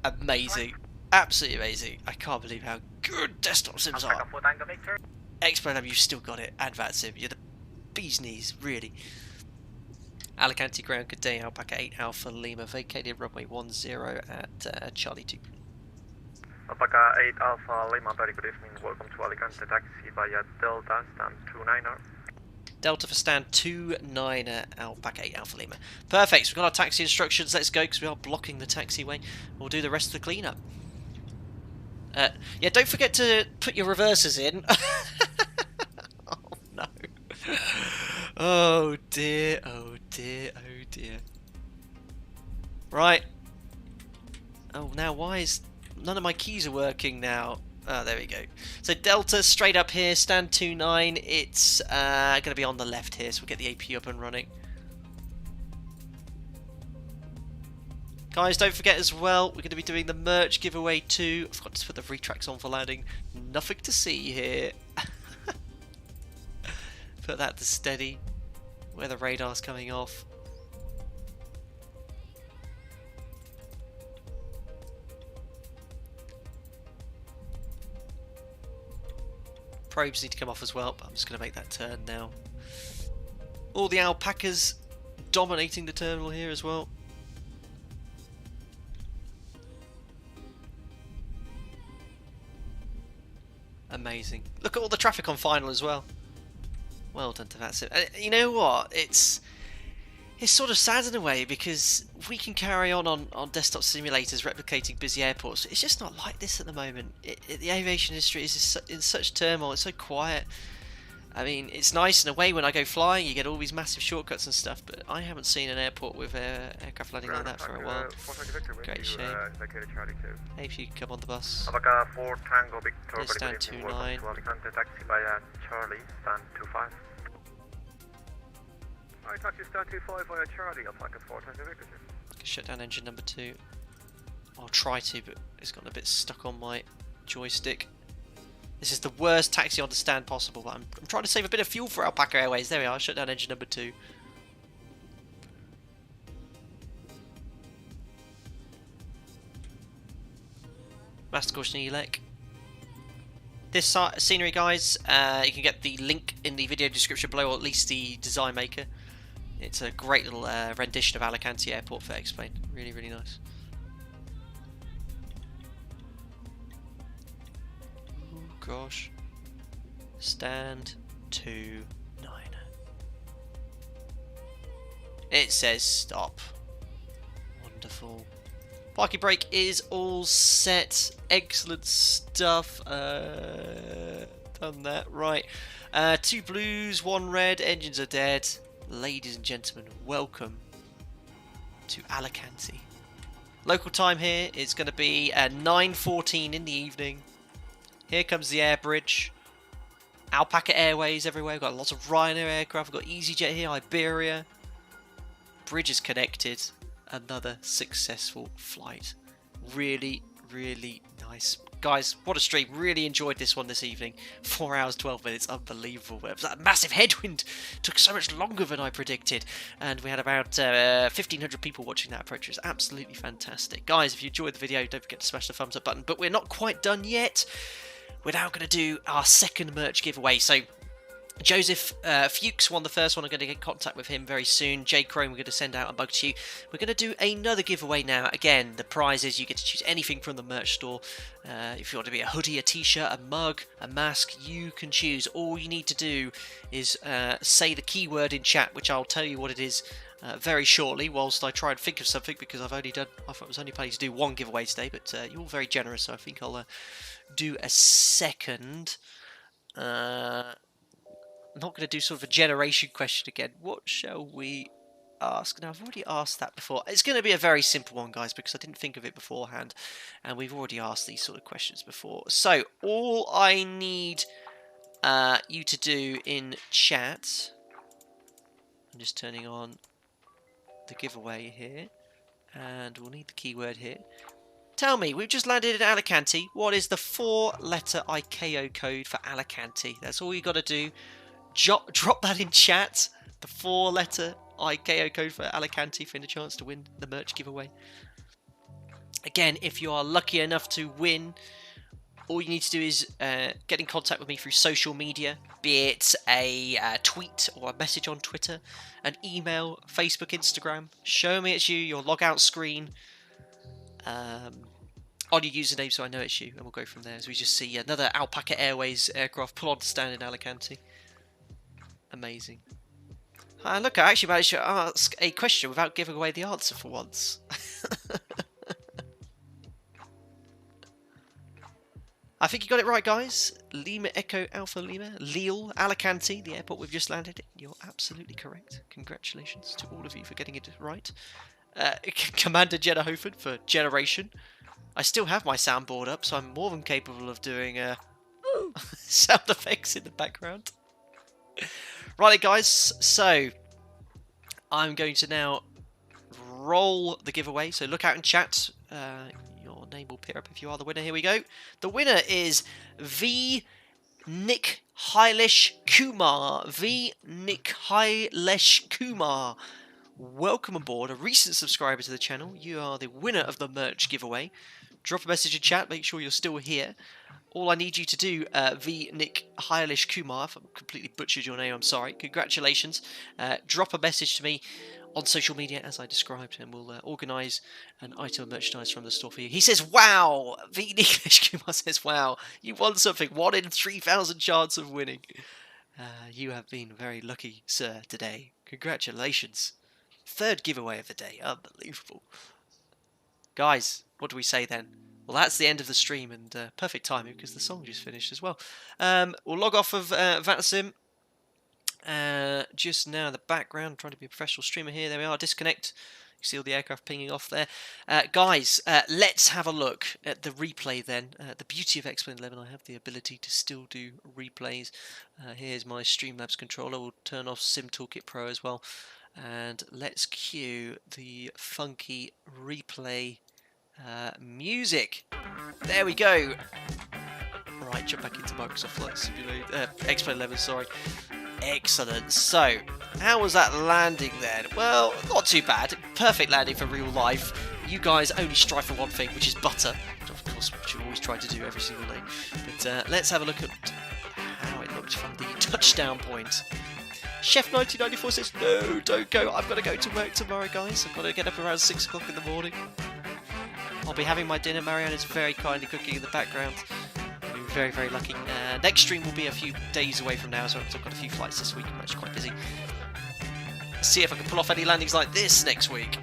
Amazing. Absolutely amazing. I can't believe how good desktop sims are. Explode, you've still got it. And VATSIM. You're the bee's knees, really. Alicante ground, good day. Alpaca 8 Alpha Lima. Vacated runway 10 at Charlie 2. Alpaca 8 Alpha Lima, very good evening. Welcome to Alicante. Taxi via Delta, stand 29er. Delta for stand 29er, Alpaca 8 Alpha Lima. Perfect, so we've got our taxi instructions. Let's go, because we are blocking the taxiway. We'll do the rest of the cleanup. Yeah, don't forget to put your reversers in. Oh, no. Oh, dear, oh, dear, oh, dear. Right. Oh, now why is... None of my keys are working now. Oh, there we go. So Delta straight up here, stand 29. It's going to be on the left here, so we'll get the AP up and running. Guys, don't forget as well, we're going to be doing the merch giveaway too. I forgot to put the retracts on for landing. Nothing to see here. Put that to steady. Where the radar's coming off. Probes need to come off as well, but I'm just going to make that turn now. All the alpacas dominating the terminal here as well. Amazing. Look at all the traffic on final as well. Well done to VATSIM. You know what? It's sort of sad in a way, because we can carry on desktop simulators replicating busy airports. It's just not like this at the moment. The aviation industry is in such turmoil. It's so quiet. I mean, it's nice in a way when I go flying, you get all these massive shortcuts and stuff, but I haven't seen an airport with aircraft landing like that for a while. Great shame. Hey, if you could come on the bus. Apakah 4 Tango Victor, stand 29. Alicante, taxi by Charlie, stand 25. Alright, taxi stand 25 via Charlie, Apakah 4 Tango Victor. Shut down engine number 2. I'll try to, but it's gotten a bit stuck on my joystick. This is the worst taxi on the stand possible, but I'm trying to save a bit of fuel for Alpaca Airways. There we are, shut down engine number 2. Master caution elec. This scenery, guys, you can get the link in the video description below, or at least the design maker. It's a great little rendition of Alicante Airport for X-Plane. Really, really nice. Gosh. Stand 29. It says stop. Wonderful. Parking brake is all set. Excellent stuff. Done that. Right. 2 blues, 1 red. Engines are dead. Ladies and gentlemen, welcome to Alicante. Local time here is going to be 9:14 in the evening. Here comes the air bridge. Alpaca Airways everywhere. We've got lots of Ryanair aircraft. We've got EasyJet here, Iberia. Bridge is connected. Another successful flight. Really, really nice. Guys, what a stream. Really enjoyed this one this evening. 4 hours, 12 minutes. Unbelievable. It was that massive headwind. Took so much longer than I predicted. And we had about 1,500 people watching that approach. It was absolutely fantastic. Guys, if you enjoyed the video, don't forget to smash the thumbs up button. But we're not quite done yet. We're now going to do our second merch giveaway. So Joseph Fuchs won the first one. I'm going to get in contact with him very soon. J Chrome, we're going to send out a mug to you. We're going to do another giveaway now. Again, the prize is you get to choose anything from the merch store. If you want to be a hoodie, a t-shirt, a mug, a mask, you can choose. All you need to do is say the keyword in chat, which I'll tell you what it is very shortly, whilst I try and think of something, because I thought it was only planning to do one giveaway today, but you're all very generous, so I think I'll do a second. I'm not going to do sort of a generation question again. What shall we ask? Now, I've already asked that before. It's going to be a very simple one, guys, because I didn't think of it beforehand, and we've already asked these sort of questions before. So, all I need you to do in chat, I'm just turning on the giveaway here, and we'll need the keyword here. Tell me, we've just landed in Alicante. What is the 4-letter ICAO code for Alicante? That's all you got to do. Drop that in chat. The 4-letter ICAO code for Alicante for a chance to win the merch giveaway. Again, if you are lucky enough to win, all you need to do is get in contact with me through social media, be it a tweet or a message on Twitter, an email, Facebook, Instagram. Show me it's you, your logout screen, on your username so I know it's you, and we'll go from there as we just see another Alpaca Airways aircraft pull on to stand in Alicante. Amazing. Look, I actually managed to ask a question without giving away the answer for once. I think you got it right, guys. Lima Echo Alpha Lima, Lille, Alicante, the airport we've just landed. You're absolutely correct. Congratulations to all of you for getting it right. Commander Jenna Hofen for Generation. I still have my soundboard up, so I'm more than capable of doing sound effects in the background. Right, guys, so I'm going to now roll the giveaway. So look out in chat. Your name will appear up if you are the winner. Here we go. The winner is Nick Hailesh Kumar. Nick Hailesh Kumar. Welcome aboard, a recent subscriber to the channel. You are the winner of the merch giveaway. Drop a message in chat, make sure you're still here. All I need you to do, Nick Hailesh Kumar, if I've completely butchered your name, I'm sorry. Congratulations. Drop a message to me on social media as I described, and we'll organise an item of merchandise from the store for you. He says, wow! Nick Hailesh Kumar says, wow, you won something. 1 in 3,000 chance of winning. You have been very lucky, sir, today. Congratulations. 3rd giveaway of the day. Unbelievable. Guys, what do we say then? Well, that's the end of the stream, and perfect timing because the song just finished as well. We'll log off of VATSIM. Just now in the background, trying to be a professional streamer here. There we are, disconnect. You see all the aircraft pinging off there. Guys, let's have a look at the replay then. The beauty of X-Plane 11, I have the ability to still do replays. Here's my Streamlabs controller. We'll turn off Sim Toolkit Pro as well. And let's cue the funky replay music. There we go. Right, jump back into Microsoft Flight Simulator. X-Plane 11, sorry. Excellent. So, how was that landing then? Well, not too bad. Perfect landing for real life. You guys only strive for one thing, which is butter. Of course, which you always try to do every single day. But let's have a look at how it looked from the touchdown point. Chef 1994 says, no, don't go. I've got to go to work tomorrow, guys. I've got to get up around 6 o'clock in the morning. I'll be having my dinner. Marianne's very kindly cooking in the background. I'm very, very lucky. Next stream will be a few days away from now, so I've got a few flights this week. I'm actually quite busy. Let's see if I can pull off any landings like this next week.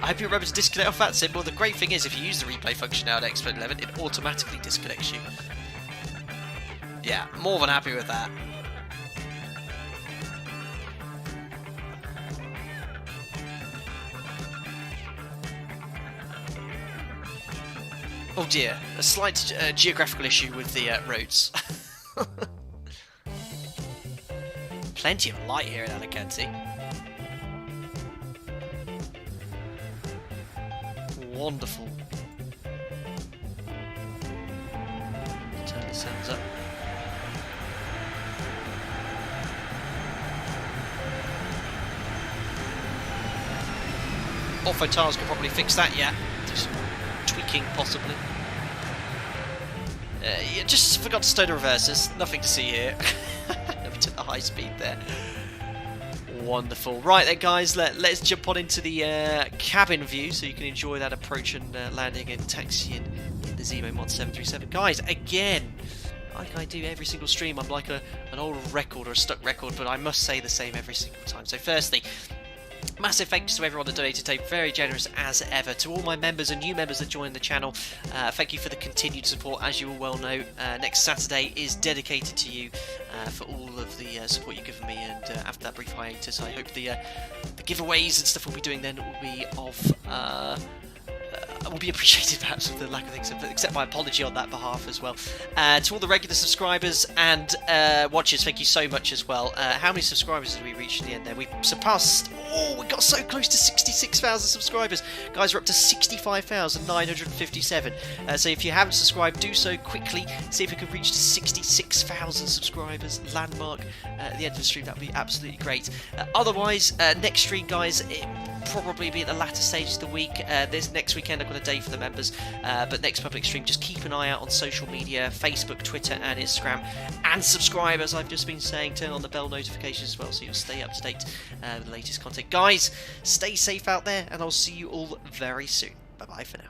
I hope you remember to disconnect off VATSIM. Well, the great thing is, if you use the replay function now at X-Plane 11, it automatically disconnects you. Yeah, more than happy with that. Oh dear, a slight geographical issue with the roads. Plenty of light here in Alicante. Wonderful. Turn the sounds up. Ortho tiles could probably fix that, yeah. Just tweaking, possibly. Yeah, just forgot to stow the reversers. Nothing to see here. Never took the high speed there. Wonderful. Right then, guys, let's jump on into the cabin view so you can enjoy that approach and landing and taxiing in the ZIBO MOD 737. Guys, again, like I do every single stream, I'm like an old record or a stuck record, but I must say the same every single time. So firstly, massive thanks to everyone that donated today, very generous as ever. To all my members and new members that joined the channel, thank you for the continued support. As you all well know, next Saturday is dedicated to you for all of the support you've given me, and after that brief hiatus, I hope the giveaways and stuff we'll be doing then will be of will be appreciated, perhaps, with the lack of things, accept my apology on that behalf as well. To all the regular subscribers and watchers, thank you so much as well. How many subscribers did we reach in the end there? We surpassed, we got so close to 66,000 subscribers. Guys, we're up to 65,957. So if you haven't subscribed, do so quickly. See if we can reach to 66,000 subscribers, landmark, at the end of the stream. That would be absolutely great. Otherwise, next stream, guys, probably be at the latter stages of the week. This next weekend I've got a day for the members, but next public stream, just keep an eye out on social media, Facebook, Twitter and Instagram, and subscribe, as I've just been saying. Turn on the bell notifications as well so you'll stay up to date with the latest content. Guys, stay safe out there, and I'll see you all very soon. Bye bye for now.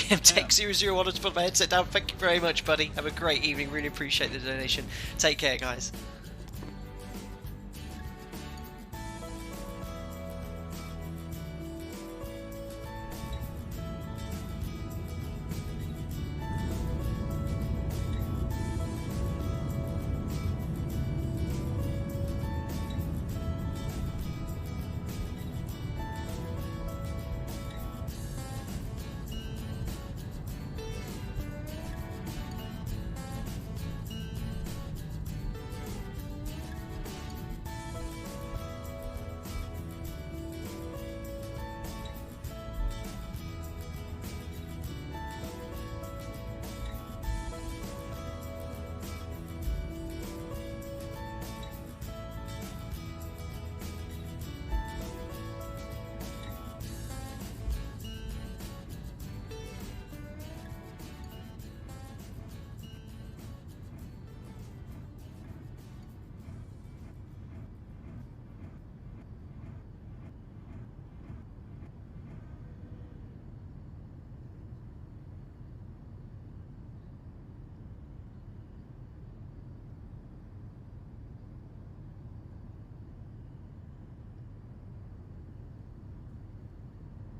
Tech001 to put my headset down. Thank you very much, buddy. Have a great evening. Really appreciate the donation. Take care, guys.